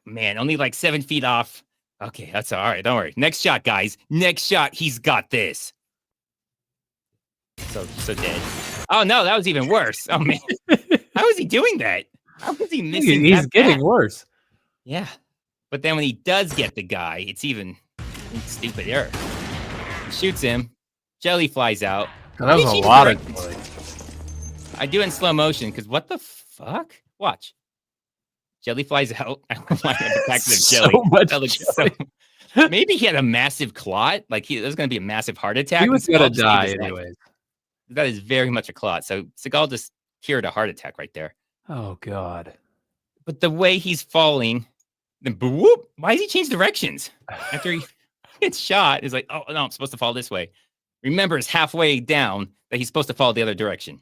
Man, only like 7 feet off. Okay, that's all right. Don't worry. Next shot, guys. Next shot. He's got this. So dead. Oh, no, that was even worse. Oh, man. How is he doing that? How is he missing He's that getting bat? worse. Yeah. But then when he does get the guy, it's even stupider. He shoots him. Jelly flies out. That was Why a did lot she of direct- jelly. I do it in slow motion because what the fuck? Watch. Jelly flies out. I don't know why I have the packet of So jelly. much That looks jelly. so... Maybe he had a massive clot. Like there's going to be a massive heart attack. He was and gonna Seagal just saved die his life. anyways. That is very much a clot. So Seagal just cured a heart attack right there. Oh god. But the way he's falling, then whoop, why does he change directions? After he gets shot, he's like, oh no, I'm supposed to fall this way. Remembers halfway down that he's supposed to fall the other direction.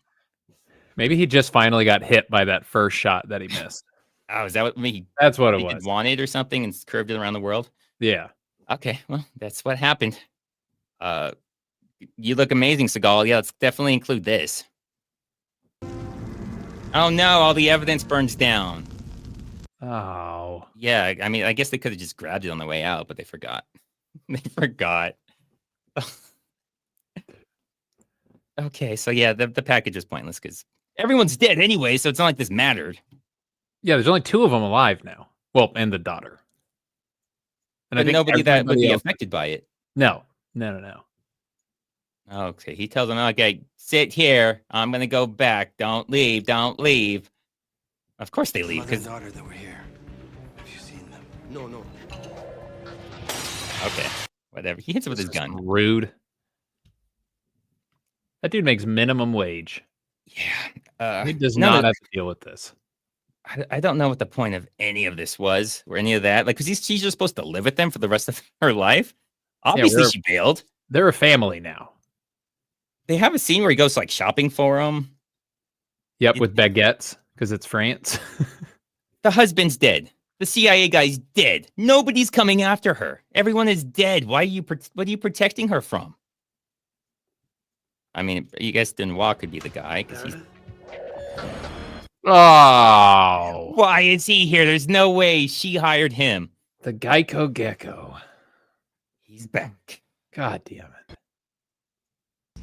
Maybe he just finally got hit by that first shot that he missed. Oh, is that what he That's what it he was. wanted or something and curved it around the world? Yeah. Okay, well, that's what happened. You look amazing, Seagal. Yeah, let's definitely include this. Oh no, all the evidence burns down. Oh. Yeah, I mean, I guess they could have just grabbed it on the way out, but they forgot. They forgot. Okay, so yeah, the package is pointless because everyone's dead anyway, so it's not like this mattered. Yeah, there's only 2 of them alive now. Well, and the daughter. And But nobody that would everybody be else- affected by it. No. No. Okay, he tells them, okay, sit here. I'm going to go back. Don't leave. Don't leave. Of course they leave. Mother and Because daughter that were here. Have you seen them? No, no. okay, whatever. He hits it with his gun. Rude. That dude makes minimum wage. Yeah. He does none not of- have to deal with this. I don't know what the point of any of this was or any of that. Like, because she's just supposed to live with them for the rest of her life. Obviously, we're- she bailed. They're a family now. They have a scene where he goes like shopping for them. Yep, with baguettes because it's France. The husband's dead. The CIA guy's dead. Nobody's coming after her. Everyone is dead. Why are you? What are you protecting her from? I mean, you guess Denoir could be the guy because he's. Oh, Why is he here? There's no way she hired him. the Geico Gecko. He's back. God damn it.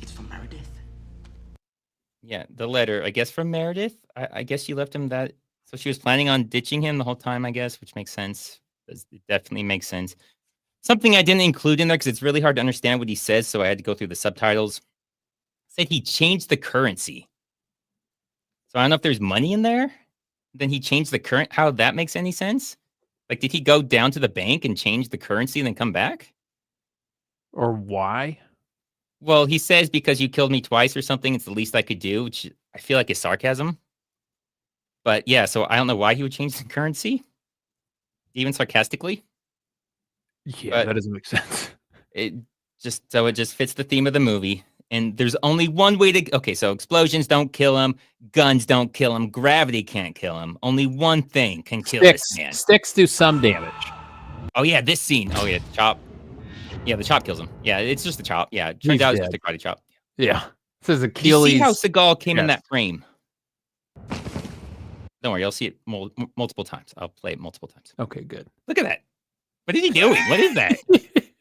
It's from Meredith. Yeah, the letter, I guess, from Meredith. I guess she left him that. So she was planning on ditching him the whole time, I guess, which makes sense. It definitely makes sense. Something I didn't include in there because it's really hard to understand what he says, so I had to go through the subtitles. Said he changed the currency. So I don't know if there's money in there. Then he changed the current. How that makes any sense? Like, did he go down to the bank and change the currency and then come back? Or why? Well, he says because you killed me twice or something, it's the least I could do, which I feel like is sarcasm. But yeah, so I don't know why he would change the currency, even sarcastically. Yeah, But- that doesn't make sense. It just fits the theme of the movie. And there's only one way to. Okay, so explosions don't kill him, guns don't kill him, gravity can't kill him. Only one thing can kill this man. Sticks do some damage. Oh yeah, this scene. Oh yeah, chop. Yeah, the chop kills him. Yeah, it's just the chop. Yeah, turns He's out it's dead. just a karate chop. Yeah. This is Do you see how Achilles. Seagal came in Yes. that frame? Don't worry, I'll see it multiple times. I'll play it multiple times. Okay, good. Look at that. What is he doing? What is that?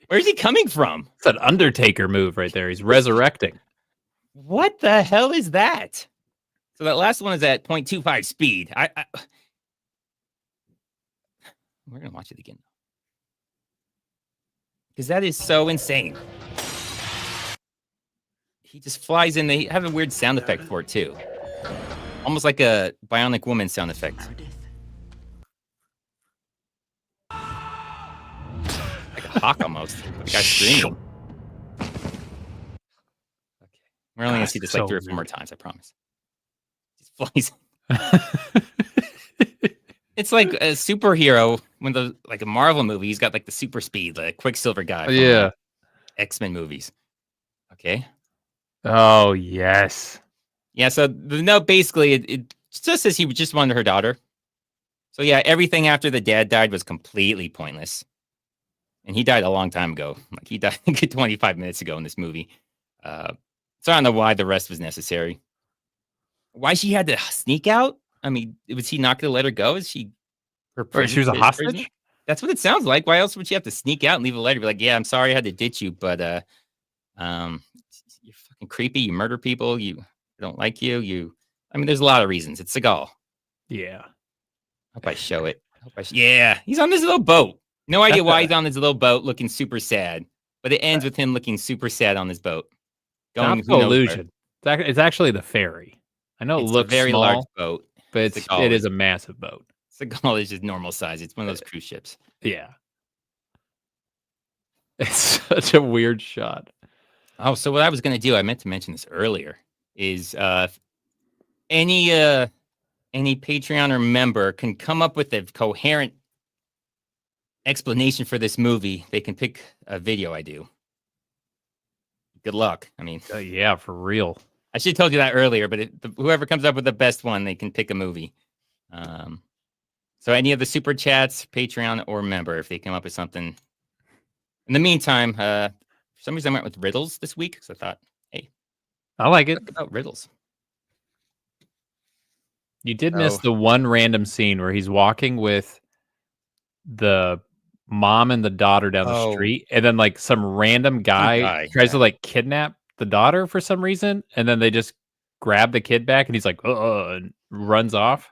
Where's he coming from? It's an Undertaker move right there. He's resurrecting. What the hell is that? So that last one is at 0.25 speed. We're gonna watch it again because that is so insane. He just flies in. They have a weird sound effect for it too, almost like a Bionic Woman sound effect. Like a hawk almost. The guy's screaming. Okay, we're only gonna see this like so 3 or 4 more times. I promise. Just flies. It's like a superhero when like a Marvel movie. He's got like the super speed, the Quicksilver guy. From, Yeah. X-Men movies. Okay. Oh yes. Yeah. So the note basically it just says he just wanted her daughter. So yeah, everything after the dad died was completely pointless, and he died a long time ago. Like he died I think 25 minutes ago in this movie. So I don't know why the rest was necessary. Why she had to sneak out? I mean, was he not going to let her go? Is she She was a hostage? prisoner? That's what it sounds like. Why else would she have to sneak out and leave a letter? Be like, yeah, I'm sorry I had to ditch you, but you're fucking creepy. You murder people. I don't like you. I mean, there's a lot of reasons. It's Seagal. Yeah. Hope I show it. Yeah, he's on this little boat. No idea why he's on this little boat looking super sad, but it ends with him looking super sad on this boat. Going who knows illusion. It's actually the ferry. I know It's it looks a very small, large boat, but Seagal it is a massive boat. Seagal is just normal size. It's one of those cruise ships. Yeah. It's such a weird shot. Oh, so what I was going to do, I meant to mention this earlier, is any Patreon or member can come up with a coherent explanation for this movie. They can pick a video I do. Good luck. I mean, yeah, for real. I should have told you that earlier, but whoever comes up with the best one, they can pick a movie. So any of the super chats, Patreon or member, if they come up with something. In the meantime, for some reason I went with riddles this week because I thought, hey, I like it. Talk about riddles. You did miss the one random scene where he's walking with the mom and the daughter down the street, and then like some random guy tries to like kidnap the daughter for some reason, and then they just grab the kid back, and he's like, and runs off.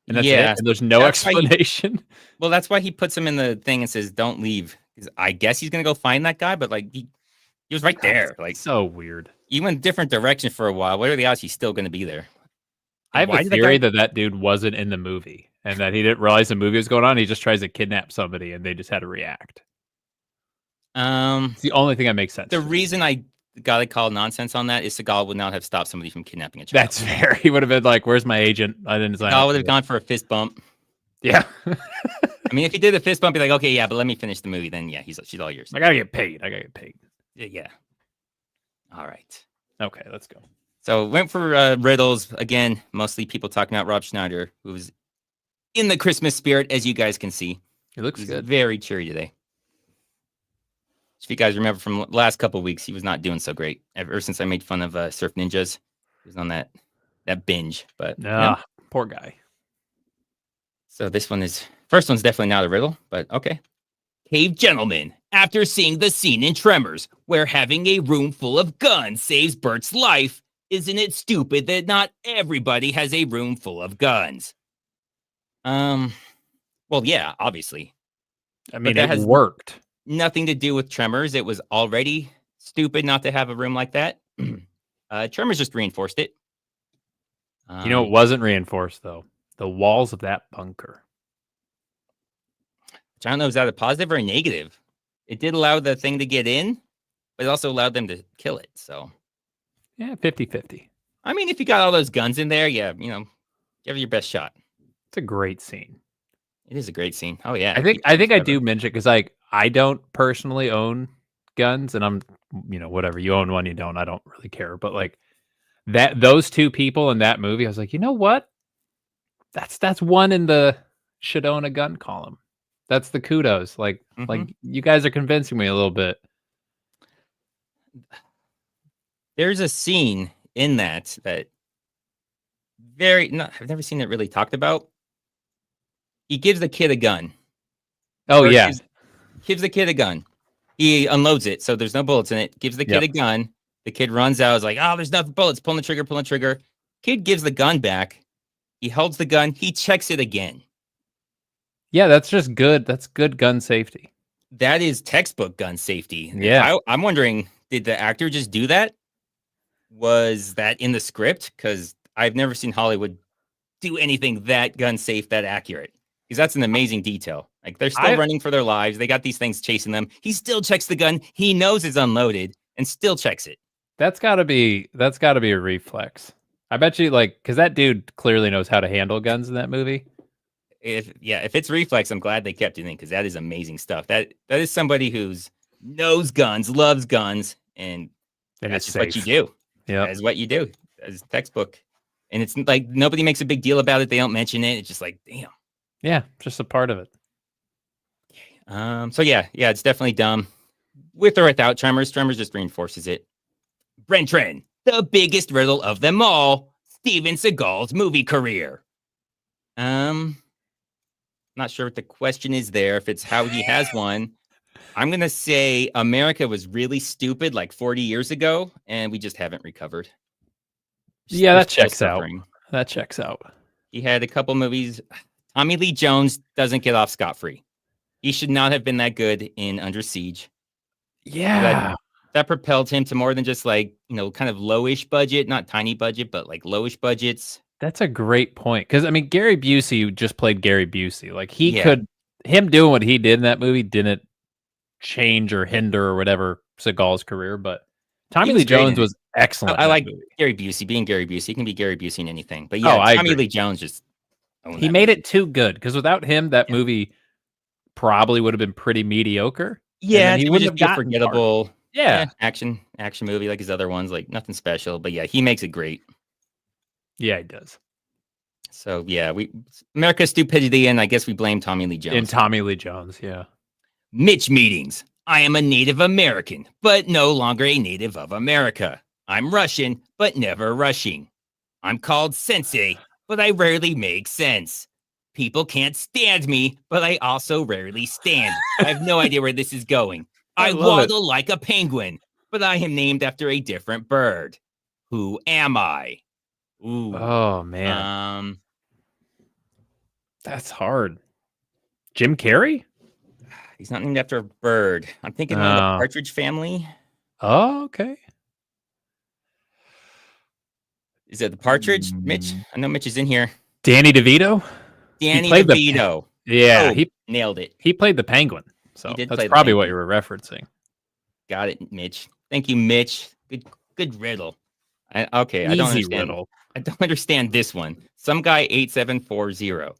And that's it. And there's no explanation. Well, that's why he puts him in the thing and says, "Don't leave." Because I guess he's gonna go find that guy, but like he was right there. Like so weird. He went a different direction for a while. What are the odds he's still gonna be there? I have a theory that dude wasn't in the movie and that he didn't realize the movie was going on. He just tries to kidnap somebody and they just had to react. It's the only thing that makes sense. The reason I got to call nonsense on that is Seagal would not have stopped somebody from kidnapping a child. That's fair. He would have been like, "Where's my agent? I didn't sign." Seagal would have gone for a fist bump. Yeah. I mean, if he did a fist bump, be like, "Okay, yeah, but let me finish the movie." Then yeah, she's all yours. I gotta get paid. Yeah. All right. Okay, let's go. So went for riddles again. Mostly people talking about Rob Schneider, who was in the Christmas spirit, as you guys can see. He looks good. Very cheery today. If you guys remember from the last couple of weeks, he was not doing so great. Ever since I made fun of Surf Ninjas, he was on that binge. But poor guy. So this first one's definitely not a riddle, but okay. Cave gentleman, after seeing the scene in Tremors, where having a room full of guns saves Bert's life, isn't it stupid that not everybody has a room full of guns? Well, yeah, obviously. I mean, it worked. Nothing to do with Tremors. It was already stupid not to have a room like that. Tremors just reinforced it. You know, it wasn't reinforced, though. The walls of that bunker. I don't know, is that a positive or a negative? It did allow the thing to get in, but it also allowed them to kill it. So, yeah, 50-50. I mean, if you got all those guns in there, yeah, give it your best shot. It's a great scene. It is a great scene. Oh yeah. I think I do mention it because like I don't personally own guns, and I'm whatever, you own one, you don't. I don't really care, but like those two people in that movie, I was like, you know what? That's one in the should own a gun column. That's the kudos. Like you guys are convincing me a little bit. There's a scene in that I've never seen it really talked about. He gives the kid a gun. Oh, Or yeah. gives the kid a gun. He unloads it, so there's no bullets in it. Gives the kid a gun. The kid runs out. Is like, oh, there's nothing bullets. Pulling the trigger. Kid gives the gun back. He holds the gun. He checks it again. Yeah, that's just good. That's good gun safety. That is textbook gun safety. Yeah. I'm wondering, did the actor just do that? Was that in the script? Because I've never seen Hollywood do anything that gun safe, that accurate. Because that's an amazing detail. Like, they're still running for their lives. They got these things chasing them. He still checks the gun. He knows it's unloaded and still checks it. That's gotta be a reflex. I bet you, like, because that dude clearly knows how to handle guns in that movie. If it's reflex, I'm glad they kept it in, because that is amazing stuff. That is somebody who's knows guns, loves guns, and that's just what you do. Yeah, that is what you do. As textbook, and it's like nobody makes a big deal about it. They don't mention it. It's just like, damn. Yeah, just a part of it. So yeah, it's definitely dumb. With or without Tremors, Tremors just reinforces it. Brentren, the biggest riddle of them all, Steven Seagal's movie career. Not sure what the question is there, if it's how he has one. I'm going to say America was really stupid like 40 years ago, and we just haven't recovered. Yeah, We're that still checks out. suffering. That checks out. He had a couple movies. Tommy Lee Jones doesn't get off scot-free. He should not have been that good in Under Siege. Yeah. That propelled him to more than just like, kind of lowish budget, not tiny budget, but like lowish budgets. That's a great point. Because, I mean, Gary Busey just played Gary Busey. Like, him doing what he did in that movie didn't change or hinder or whatever Seagal's career. But Tommy Lee Jones was excellent. I like Gary Busey being Gary Busey. He can be Gary Busey in anything. But yeah, Tommy Lee Jones just. He made it too good, because without him, that movie probably would have been pretty mediocre. Yeah, he would just be a forgettable. Yeah, action movie like his other ones, like nothing special. But yeah, he makes it great. Yeah, he does. So yeah, America's stupidity, and I guess we blame Tommy Lee Jones. And Tommy Lee Jones, yeah. Mitch meetings. I am a Native American, but no longer a native of America. I'm Russian, but never rushing. I'm called Sensei, but I rarely make sense. People can't stand me, but I also rarely stand. I have no idea where this is going. I waddle like a penguin, but I am named after a different bird. Who am I? Ooh. Oh, man. That's hard. Jim Carrey? He's not named after a bird. I'm thinking one of the Partridge Family. Oh, okay. Is it the Partridge? Mitch? I know Mitch is in here. Danny DeVito? Danny DeVito. Yeah, he nailed it. He played the Penguin. So that's probably what you were referencing. Got it, Mitch. Thank you, Mitch. Good riddle. I don't understand. Riddle. I don't understand this one. Some guy 8740.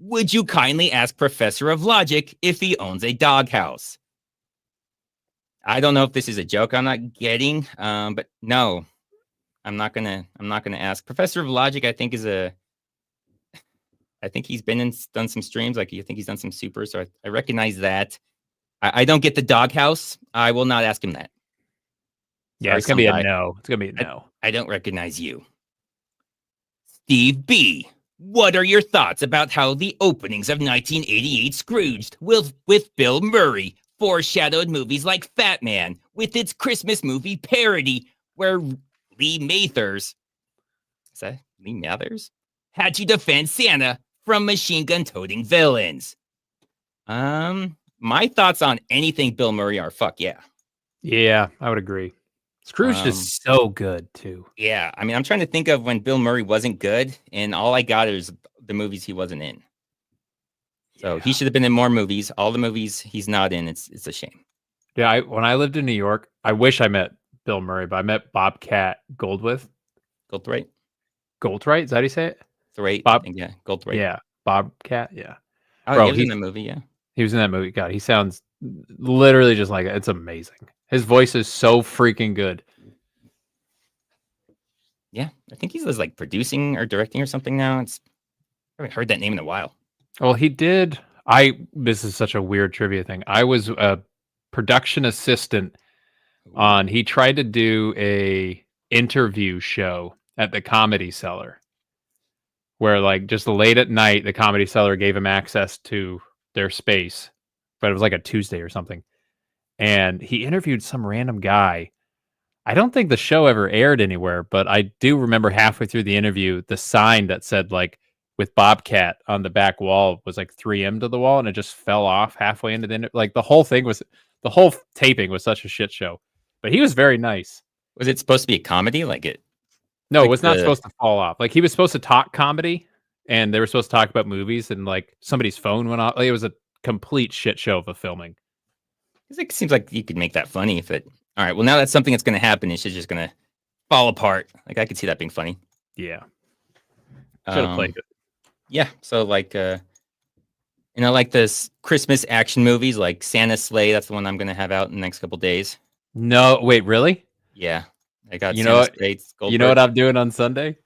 Would you kindly ask Professor of Logic if he owns a doghouse? I don't know if this is a joke I'm not getting, but no, I'm not gonna ask. Professor of Logic, I think he's been done some streams. Like, I think he's done some super, so I recognize that. I don't get the doghouse. I will not ask him that. Yeah, it's gonna be a no. It's gonna be a no. I don't recognize you. Steve B. What are your thoughts about how the openings of 1988 Scrooged with Bill Murray foreshadowed movies like Fat Man with its Christmas movie parody, where Lee Mathers had to defend Santa from machine gun toting villains? My thoughts on anything Bill Murray are fuck yeah. Yeah, I would agree. Scrooge is so good too. Yeah, I mean, I'm trying to think of when Bill Murray wasn't good, and all I got is the movies he wasn't in. So he should have been in more movies. All the movies he's not in, it's a shame. Yeah, when I lived in New York, I wish I met Bill Murray, but I met Bobcat Goldthwait. Goldthwait? Is that how you say it? Goldthwait. Yeah, Bobcat, yeah. Oh, he was in that movie, yeah. He was in that movie. God, he sounds literally just like it. It's amazing. His voice is so freaking good. Yeah, I think he's like producing or directing or something now. I haven't heard that name in a while. Well, he did This is such a weird trivia thing. I was a production assistant on. He tried to do a interview show at the Comedy Cellar, where like just late at night, the Comedy Cellar gave him access to their space, but it was like a Tuesday or something, and he interviewed some random guy. I don't think the show ever aired anywhere, but I do remember halfway through the interview, the sign that said like with Bobcat on the back wall was like 3M to the wall, and it just fell off halfway into like the whole taping was such a shit show. But he was very nice. Was it supposed to be a comedy? Like it? No, like it was not supposed to fall off. Like he was supposed to talk comedy, and they were supposed to talk about movies, and like somebody's phone went off. Like, it was a complete shit show of a filming. It seems like you could make that funny if it. All right. Well, now that's something that's going to happen. It's just going to fall apart. Like I could see that being funny. Yeah. Should have played it. Yeah. So like, like this Christmas action movies, like Santa's Sleigh. That's the one I'm going to have out in the next couple days. No, wait, really? Yeah. I got. You know what? You know what I'm doing on Sunday?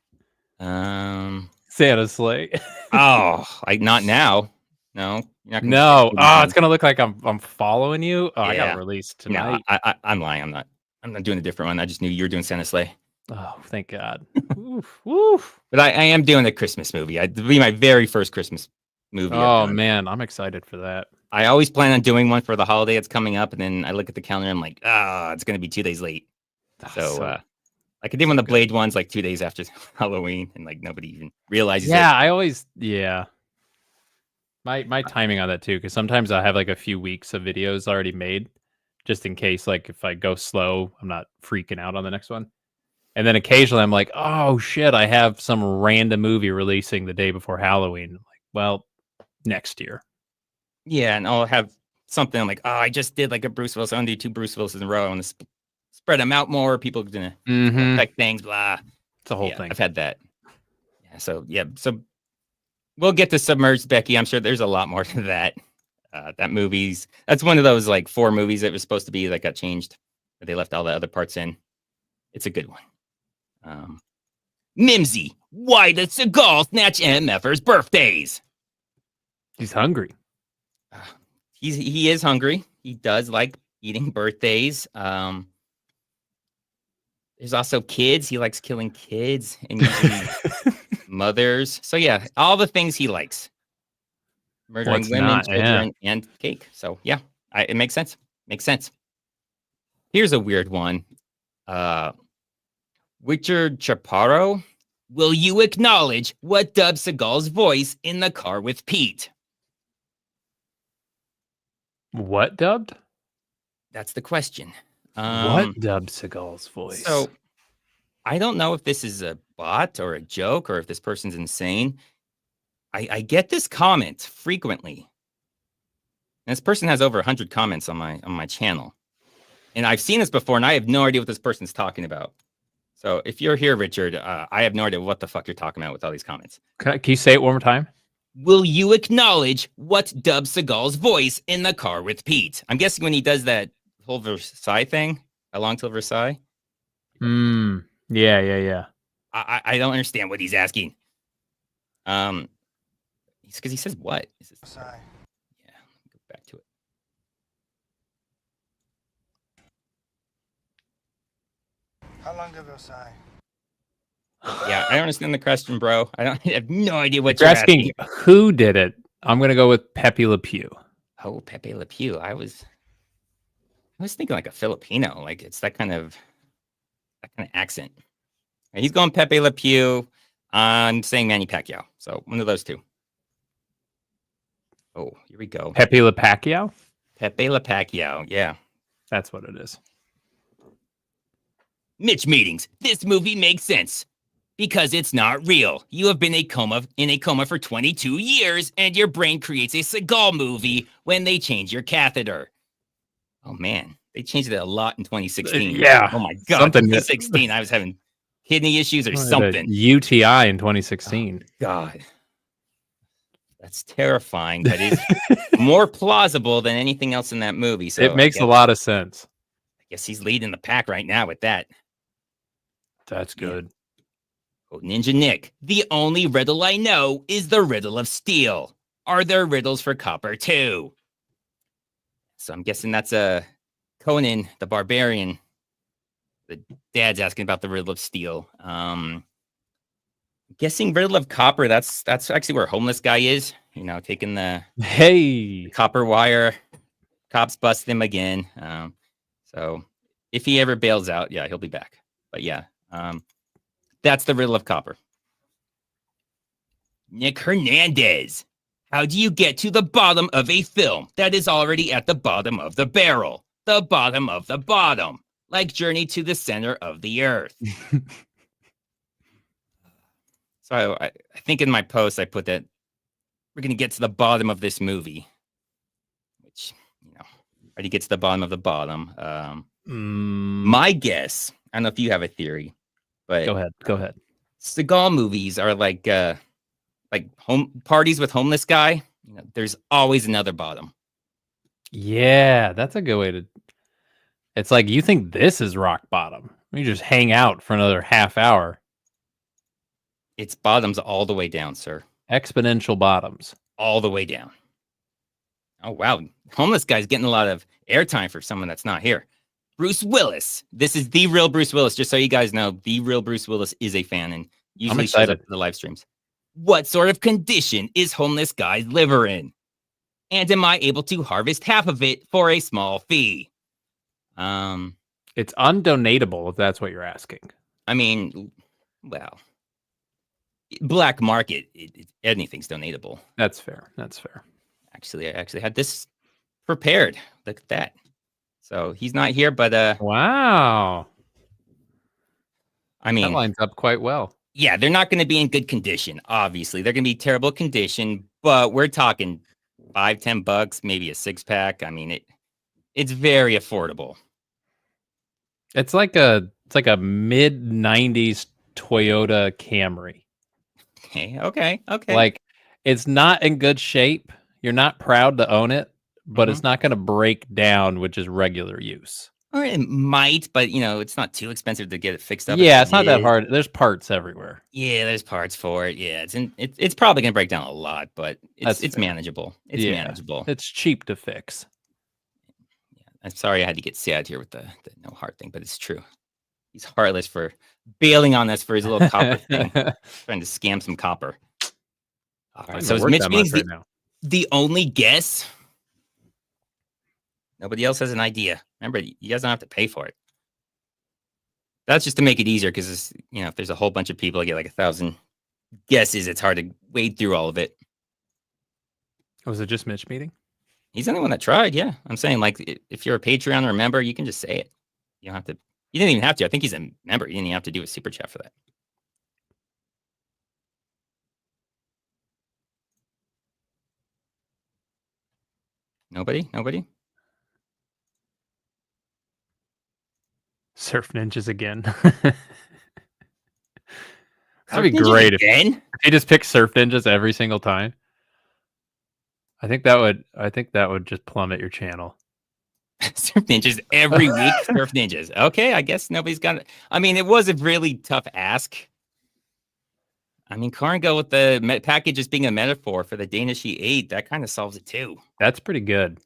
Santa's Sleigh. Not now. No. No. It's gonna look like I'm following you. I got released tonight. No, I'm lying. I'm not doing a different one. I just knew you were doing Santa's Sleigh. Oh, thank God. Woof. But I am doing a Christmas movie. It'll be my very first Christmas movie. Oh man, I'm excited for that. I always plan on doing one for the holiday that's coming up, and then I look at the calendar and I'm like, it's gonna be 2 days late. So I could do one of the Blade ones like 2 days after Halloween, and like nobody even realizes. My timing on that too, because sometimes I have like a few weeks of videos already made, just in case, like if I go slow, I'm not freaking out on the next one. And then occasionally I'm like, oh shit, I have some random movie releasing the day before Halloween. I'm like, well, next year. Yeah, and I'll have something like, I just did like a Bruce Willis. I'm gonna do 2 Bruce Willis in a row. I want to spread them out more. People are gonna affect things. Blah. It's a whole thing. I've had that. So we'll get to Submerged, Becky. I'm sure there's a lot more to that. That's one of those like 4 movies that was supposed to be that got changed. But they left all the other parts in. It's a good one. Mimsy, why does Seagal snatch MFers' birthdays? He's hungry. He is hungry. He does like eating birthdays. There's also kids. He likes killing kids and usually mothers. So yeah, all the things he likes. Murdering women, children, and cake. So yeah, it makes sense. Makes sense. Here's a weird one. Richard Chaparro, will you acknowledge what dubbed Seagal's voice in the car with Pete? What dubbed? That's the question. What dubbed Seagal's voice? So I don't know if this is a bot or a joke or if this person's insane. I get this comment frequently. And this person has over 100 comments on my channel. And I've seen this before, and I have no idea what this person's talking about. So if you're here, Richard, I have no idea what the fuck you're talking about with all these comments. Can you say it one more time? Will you acknowledge what dubbed Seagal's voice in the car with Pete? I'm guessing when he does that whole Versailles thing, Along Till Versailles. Yeah. I don't understand what he's asking. Because he says what? Versailles. Yeah, go back to it. How long ago, Versailles? Yeah, I don't understand the question, bro. I have no idea what you're asking. Who did it? I'm gonna go with Pepe Le Pew. Oh, Pepe Le Pew. I was thinking like a Filipino, like it's that kind of accent. And he's going Pepe Le Pew. I'm saying Manny Pacquiao. So one of those two. Oh, here we go. Pepe Le Pacquiao? Pepe Le Pacquiao, yeah. That's what it is. Mitch Meetings, this movie makes sense. Because it's not real. You have been in a coma for 22 years, and your brain creates a Seagal movie when they change your catheter. Oh, man. They changed it a lot in 2016. Yeah. Oh, my God. 2016, I was having kidney issues or something. UTI in 2016. Oh, God. That's terrifying, but it's more plausible than anything else in that movie. So it makes a lot of sense. I guess he's leading the pack right now with that. That's good. Yeah. Oh, Ninja Nick, the only riddle I know is the riddle of steel. Are there riddles for Copper too? So I'm guessing that's Conan the Barbarian. The dad's asking about the riddle of steel. Guessing riddle of copper. That's actually where homeless guy is. You know, taking the copper wire. Cops bust him again. So if he ever bails out, yeah, he'll be back. But yeah, that's the riddle of copper. Nick Hernandez. How do you get to the bottom of a film that is already at the bottom of the barrel? The bottom of the bottom. Like Journey to the Center of the Earth. So I think in my post I put that we're going to get to the bottom of this movie. Which, you know, already gets to the bottom of the bottom. My guess, I don't know if you have a theory, but Go ahead. Seagal movies are like home parties with homeless guy. You know, there's always another bottom. Yeah, that's a good way to. It's like you think this is rock bottom. You just hang out for another half hour. It's bottoms all the way down, sir. Exponential bottoms. All the way down. Oh, wow. Homeless guy's getting a lot of airtime for someone that's not here. Bruce Willis. This is the real Bruce Willis. Just so you guys know, the real Bruce Willis is a fan and usually shows up to the live streams. What sort of condition is homeless guy's liver in? And am I able to harvest half of it for a small fee? It's undonatable if that's what you're asking. I mean, well, black market, anything's donatable. That's fair. That's fair. Actually, I actually had this prepared. Look at that. So he's not here, but wow. I mean, that lines up quite well. Yeah, they're not going to be in good condition. Obviously, they're going to be terrible condition. But we're talking $5-10, maybe a 6-pack. I mean, it's very affordable. It's like a mid '90s Toyota Camry. Okay. Like it's not in good shape. You're not proud to own it, but it's not going to break down with just regular use. Or it might, but you know, it's not too expensive to get it fixed up. Yeah, it's not that hard. There's parts everywhere. Yeah, there's parts for it. Yeah, it's probably going to break down a lot, but it's manageable. It's manageable. It's cheap to fix. I'm sorry I had to get sad here with the no heart thing, but it's true. He's heartless for bailing on us for his little copper thing, trying to scam some copper. So is Mitch Means the only guess? Nobody else has an idea. Remember, you guys don't have to pay for it. That's just to make it easier because, you know, if there's a whole bunch of people, I get like 1,000 guesses. It's hard to wade through all of it. Was it just Mitch meeting? He's the only one that tried. Yeah, I'm saying, like, if you're a Patreon or a member, you can just say it. You don't have to. You didn't even have to. I think he's a member. You didn't even have to do a super chat for that. Nobody. Surf Ninjas again. That'd Surf be Ninjas great again? if he just picked Surf Ninjas every single time. I think that would just plummet your channel. Surf Ninjas every week. Surf Ninjas. Okay, I guess nobody's got it. I mean, it was a really tough ask. I mean, Carngo with the package just being a metaphor for the Danish he ate, that kind of solves it too. That's pretty good.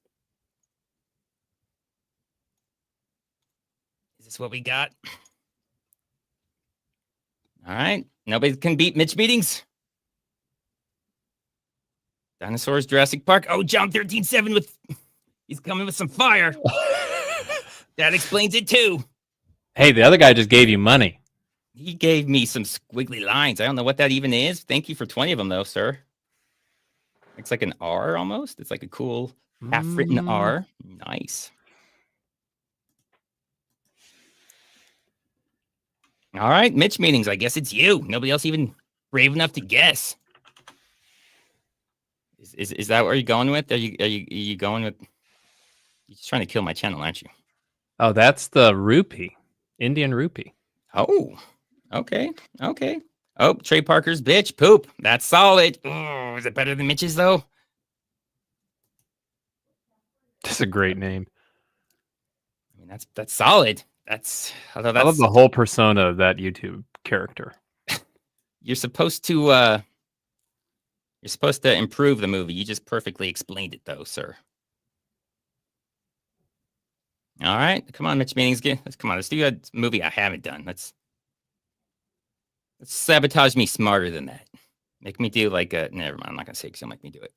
Is this what we got? All right. Nobody can beat Mitch Meetings. Dinosaurs, Jurassic Park. Oh, John 13-7 with... He's coming with some fire. That explains it too. Hey, the other guy just gave you money. He gave me some squiggly lines. I don't know what that even is. Thank you for 20 of them, though, sir. It's like an R almost. It's like a cool half-written R. Nice. All right, Mitch Meetings. I guess it's you. Nobody else even brave enough to guess. Is that where you're going with? Are you going with? You're just trying to kill my channel, aren't you? Oh, that's the rupee, Indian rupee. Oh, okay. Oh, Trey Parker's bitch poop. That's solid. Oh, is it better than Mitch's though? That's a great name. I mean, that's solid. I love the whole persona of that YouTube character. You're supposed to You're supposed to improve the movie. You just perfectly explained it, though, sir. All right, come on, Mitch Manning's good. Come on, let's do a movie I haven't done. Let's sabotage me smarter than that. Make me do like a. Never mind, I'm not gonna say because you'll make me do it.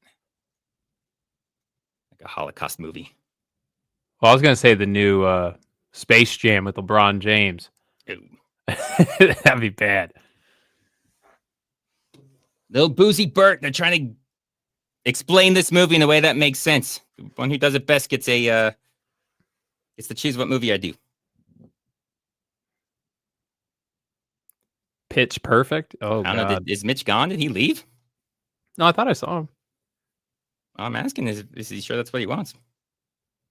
Like a Holocaust movie. Well, I was gonna say the new Space Jam with LeBron James. Ooh. That'd be bad. Little Boozy Bert. They're trying to explain this movie in a way that makes sense. The one who does it best gets to choose what movie I do. Pitch Perfect. Oh, I don't know. Is Mitch gone? Did he leave? No, I thought I saw him. I'm asking, is he sure that's what he wants?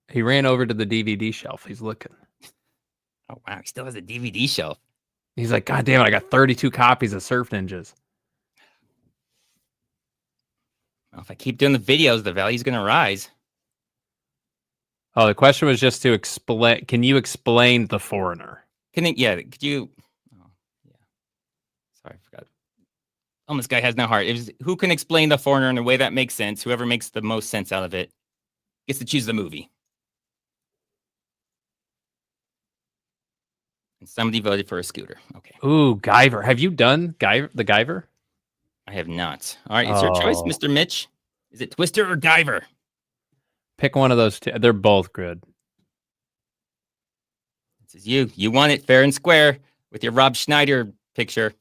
He ran over to the DVD shelf. He's looking. Oh, wow. He still has a DVD shelf. He's like, God damn it, I got 32 copies of Surf Ninjas. Well, if I keep doing the videos, the value's going to rise. Oh, the question was just to explain. Can you explain The Foreigner? Could you? Oh, yeah. Sorry, I forgot. Oh, this guy has no heart. Who can explain The Foreigner in a way that makes sense? Whoever makes the most sense out of it gets to choose the movie. And somebody voted for a scooter. Okay. Ooh, Guyver. Have you done the Guyver? I have not. All right, it's your choice, Mr. Mitch. Is it Twister or Guyver? Pick one of those two. They're both good. This is you. You won it fair and square with your Rob Schneider picture.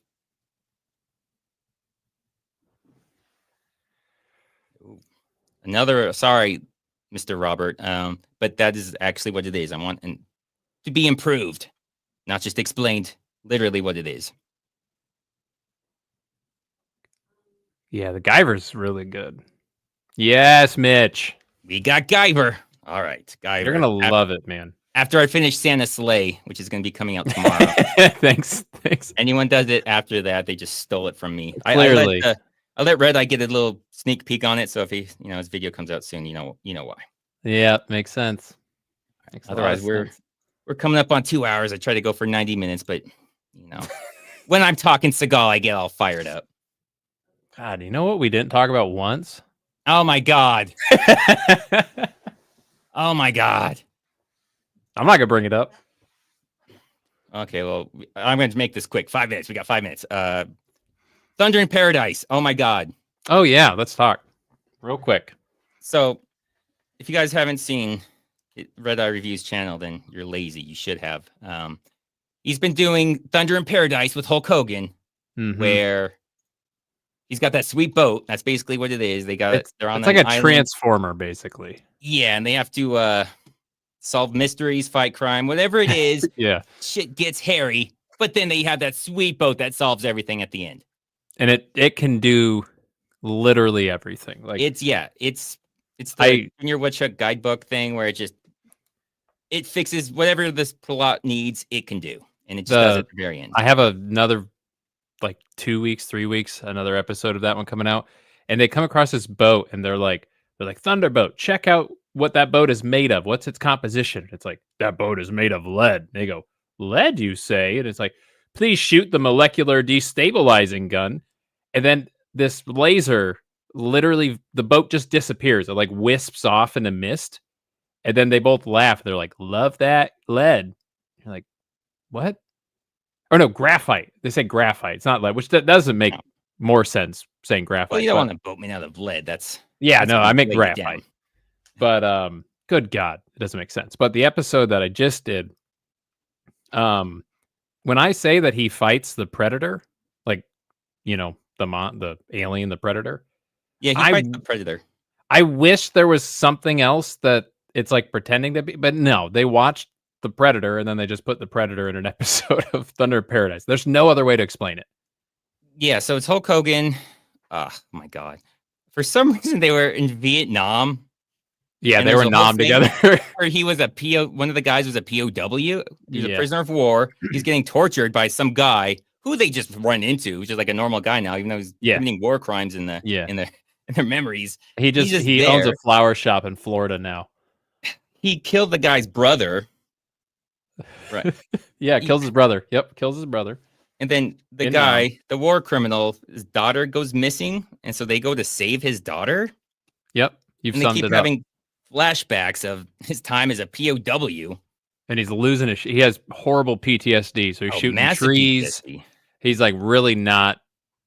Ooh. Sorry, Mr. Robert, but that is actually what it is. I want to be improved, not just explained literally what it is. Yeah, the Guyver's really good. Yes, Mitch. We got Guyver. All right, Guyver. You're going to love it, man. After I finish Santa's Sleigh, which is going to be coming out tomorrow. Thanks. Anyone does it after that, they just stole it from me. Clearly. I let Redeye get a little sneak peek on it, so if his video comes out soon, you know why. Yeah, makes sense. Otherwise, we're coming up on 2 hours. I try to go for 90 minutes, but when I'm talking Seagal, I get all fired up. God, you know what we didn't talk about once? Oh my God. Oh my God. I'm not gonna bring it up. Okay, well, I'm going to make this quick. 5 minutes. We got 5 minutes. Thunder in Paradise. Oh my God. Oh yeah, let's talk real quick. So, if you guys haven't seen Redeye Reviews channel, then you're lazy. You should have. He's been doing Thunder in Paradise with Hulk Hogan, where he's got that sweet boat. That's basically what it is. They're on. It's like a island. transformer, basically. Yeah, and they have to solve mysteries, fight crime, whatever it is. Yeah, shit gets hairy, but then they have that sweet boat that solves everything at the end. And it can do literally everything. Like it's the Junior Woodchuck guidebook thing where it fixes whatever this plot needs. It can do, and it just does at the very end. I have another 2 weeks, 3 weeks, another episode of that one coming out, and they come across this boat, and they're like Thunderboat. Check out what that boat is made of. What's its composition? It's like, that boat is made of lead. And they go, lead, you say? And it's like, please shoot the molecular destabilizing gun. And then this laser, literally, the boat just disappears. It wisps off in the mist. And then they both laugh. They're like, love that lead. You're like, what? Or no, graphite. They say graphite. It's not lead, which doesn't make more sense saying graphite. Well, you don't want a boat made out of lead. That's I meant graphite. But good God, it doesn't make sense. But the episode that I just did, when I say that he fights the Predator, the alien, the Predator. Yeah, he fights the Predator. I wish there was something else that it's pretending to be, but no, they watched the Predator and then they just put the Predator in an episode of Thunder in Paradise. There's no other way to explain it. Yeah, so it's Hulk Hogan. Oh my God. For some reason, they were in Vietnam. Yeah, they were in Nam together. Where he was one of the guys was a POW. He's a prisoner of war. He's getting tortured by some guy who they just run into, which is like a normal guy now, even though he's committing war crimes in their memories. He owns a flower shop in Florida now. He killed the guy's brother. Right. Yeah, kills his brother. Yep, kills his brother. And then the In guy, the war criminal, his daughter goes missing, and so they go to save his daughter. Yep, you've And they summed keep it up. having flashbacks of his time as a POW. And he's losing his. He has horrible PTSD, so he's shooting massive trees. PTSD. He's like really not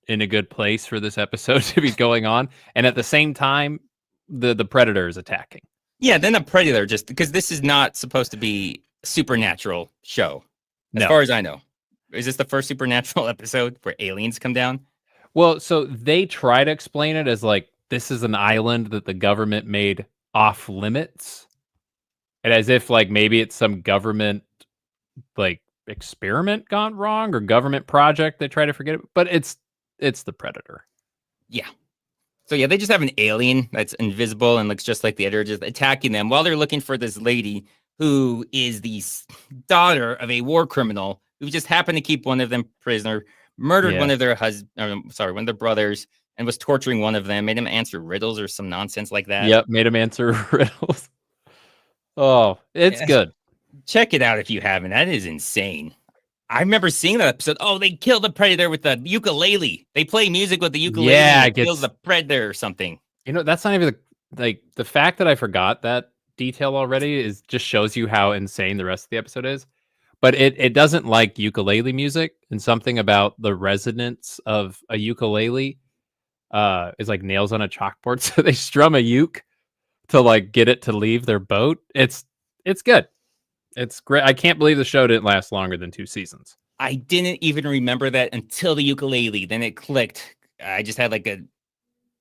in a good place for this episode to be going on. And at the same time, the predator is attacking. Yeah, then a predator, just because this is not supposed to be a supernatural show, as No. far as I know. Is this the first supernatural episode where aliens come down? Well, so they try to explain it as like this is an island that the government made off limits, and as if like maybe it's some government like experiment gone wrong or government project they try to forget it, but it's the predator. Yeah. So yeah, they just have an alien that's invisible and looks just like the editor, just attacking them while they're looking for this lady who is the daughter of a war criminal who just happened to keep one of them prisoner, murdered one of their one of their brothers, and was torturing one of them, made him answer riddles or some nonsense like that. Yep, made him answer riddles. Oh, it's good. Check it out if you haven't. That is insane. I remember seeing that episode. Oh, they kill the predator with the ukulele. They play music with the ukulele. Yeah, and it kills the predator or something. You know, that's not even the fact that I forgot that detail already is just shows you how insane the rest of the episode is. But it doesn't like ukulele music, and something about the resonance of a ukulele is like nails on a chalkboard. So they strum a uke to like get it to leave their boat. It's good. It's great. I can't believe the show didn't last longer than 2 seasons. I didn't even remember that until the ukulele. Then it clicked. I just had like a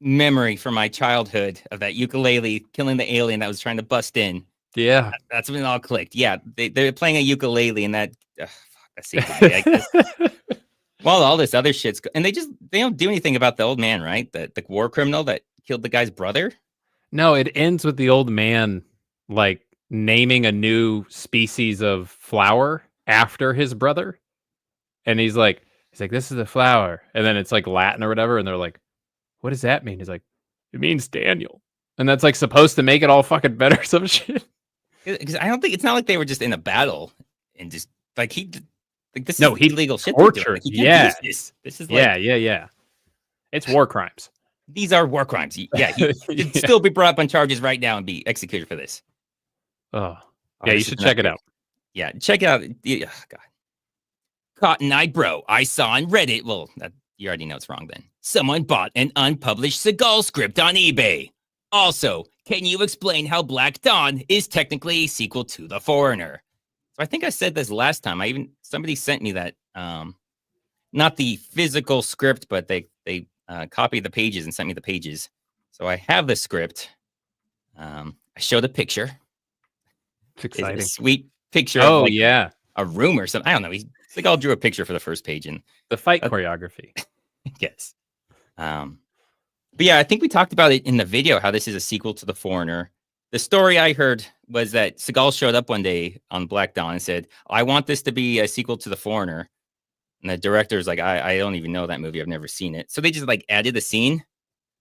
memory from my childhood of that ukulele killing the alien that was trying to bust in. Yeah. That's when it all clicked. Yeah, they're playing a ukulele and that seems to be, I guess. Well, all this other shit's and they don't do anything about the old man, right? The war criminal that killed the guy's brother. No, it ends with the old man like naming a new species of flower after his brother. And he's like, this is a flower. And then it's like Latin or whatever. And they're like, what does that mean? He's like, it means Daniel. And that's like supposed to make it all fucking better, some shit. Because I don't think it's not like they were just in a battle and just like this is illegal shit. Torture. Like, this is like, yeah. It's war crimes. These are war crimes. Yeah, he should still be brought up on charges right now and be executed for this. Oh, yeah, you should check it out. Yeah, check it out. Yeah, God. Cotton Eye Bro, I saw on Reddit. Well, you already know it's wrong then. Someone bought an unpublished Seagal script on eBay. Also, can you explain how Black Dawn is technically a sequel to The Foreigner? So I think I said this last time. Somebody sent me that, not the physical script, but they copied the pages and sent me the pages. So I have the script. I showed a picture. It's exciting. It's a sweet picture. Oh, of yeah. A room or something. I don't know. Seagal drew a picture for the first page and the fight choreography. Yes. But yeah, I think we talked about it in the video, how this is a sequel to The Foreigner. The story I heard was that Seagal showed up one day on Black Dawn and said, I want this to be a sequel to The Foreigner. And the director's like, I don't even know that movie. I've never seen it. So they just like added a scene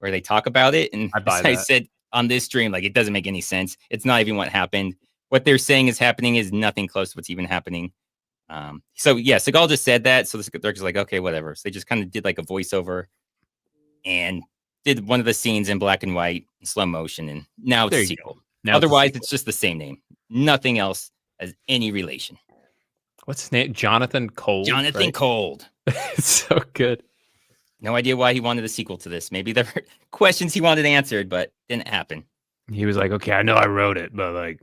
where they talk about it. And I said on this stream, like, it doesn't make any sense. It's not even what happened. What they're saying is happening is nothing close to what's even happening. So yeah, Seagal just said that. So the director's like, okay, whatever. So they just kind of did like a voiceover and did one of the scenes in black and white in slow motion. And now it's a sequel. Otherwise, it's just the same name. Nothing else has any relation. What's his name? Jonathan Cold. Jonathan Cold. It's so good. No idea why he wanted a sequel to this. Maybe there were questions he wanted answered, but didn't happen. He was like, okay, I know I wrote it, but like,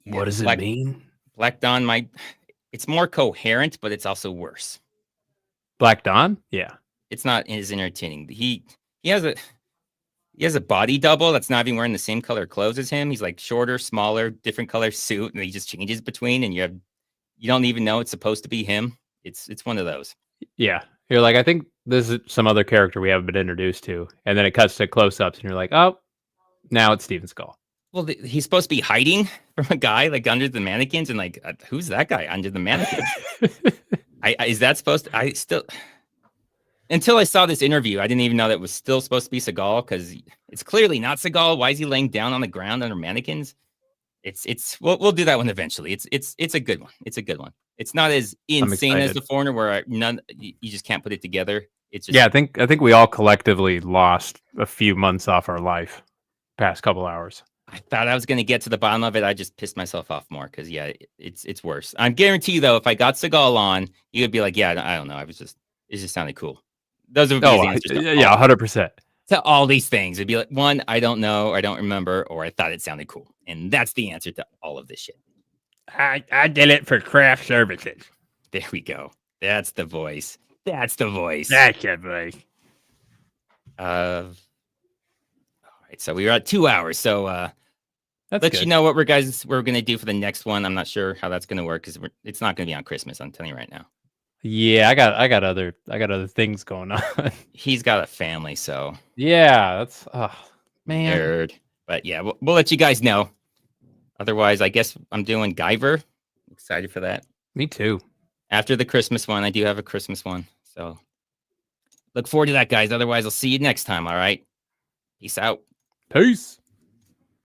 what does it mean? Black Dawn it's more coherent, but it's also worse. Black Dawn? Yeah. It's not as entertaining. He has a body double that's not even wearing the same color clothes as him. He's like shorter, smaller, different color suit, and he just changes between, and you don't even know it's supposed to be him. It's one of those. Yeah. You're like, I think this is some other character we haven't been introduced to. And then it cuts to close-ups, and you're like, oh, now it's Steven Seagal. Well, he's supposed to be hiding from a guy like under the mannequins, and like, who's that guy under the mannequins? Is that supposed to? I still, until I saw this interview, I didn't even know that was still supposed to be Seagal, because it's clearly not Seagal. Why is he laying down on the ground under mannequins? We'll do that one eventually. It's a good one. It's a good one. It's not as insane as excited. The Foreigner, where you just can't put it together. It's just Yeah, I think we all collectively lost a few months off our life past couple hours. I thought I was going to get to the bottom of it. I just pissed myself off more because it's worse. I guarantee you though, if I got Seagal on, you would be like, yeah, I don't know. It just sounded cool. Those would be his answers. Yeah, 100%. To all these things, it'd be like, one, I don't know, I don't remember, or I thought it sounded cool, and that's the answer to all of this shit. I did it for craft services. There we go. That's the voice. That's the voice. That's the voice. All right, so we were at 2 hours. So That's let good. you know what we're gonna do for the next one. I'm not sure how that's gonna work because it's not gonna be on Christmas. I'm telling you right now. Yeah, I got other things going on. He's got a family, so yeah, that's man. nerd. But yeah, we'll let you guys know. Otherwise, I guess I'm doing Guyver. Excited for that. Me too. After the Christmas one, I do have a Christmas one. So look forward to that, guys. Otherwise, I'll see you next time. All right. Peace out. Peace.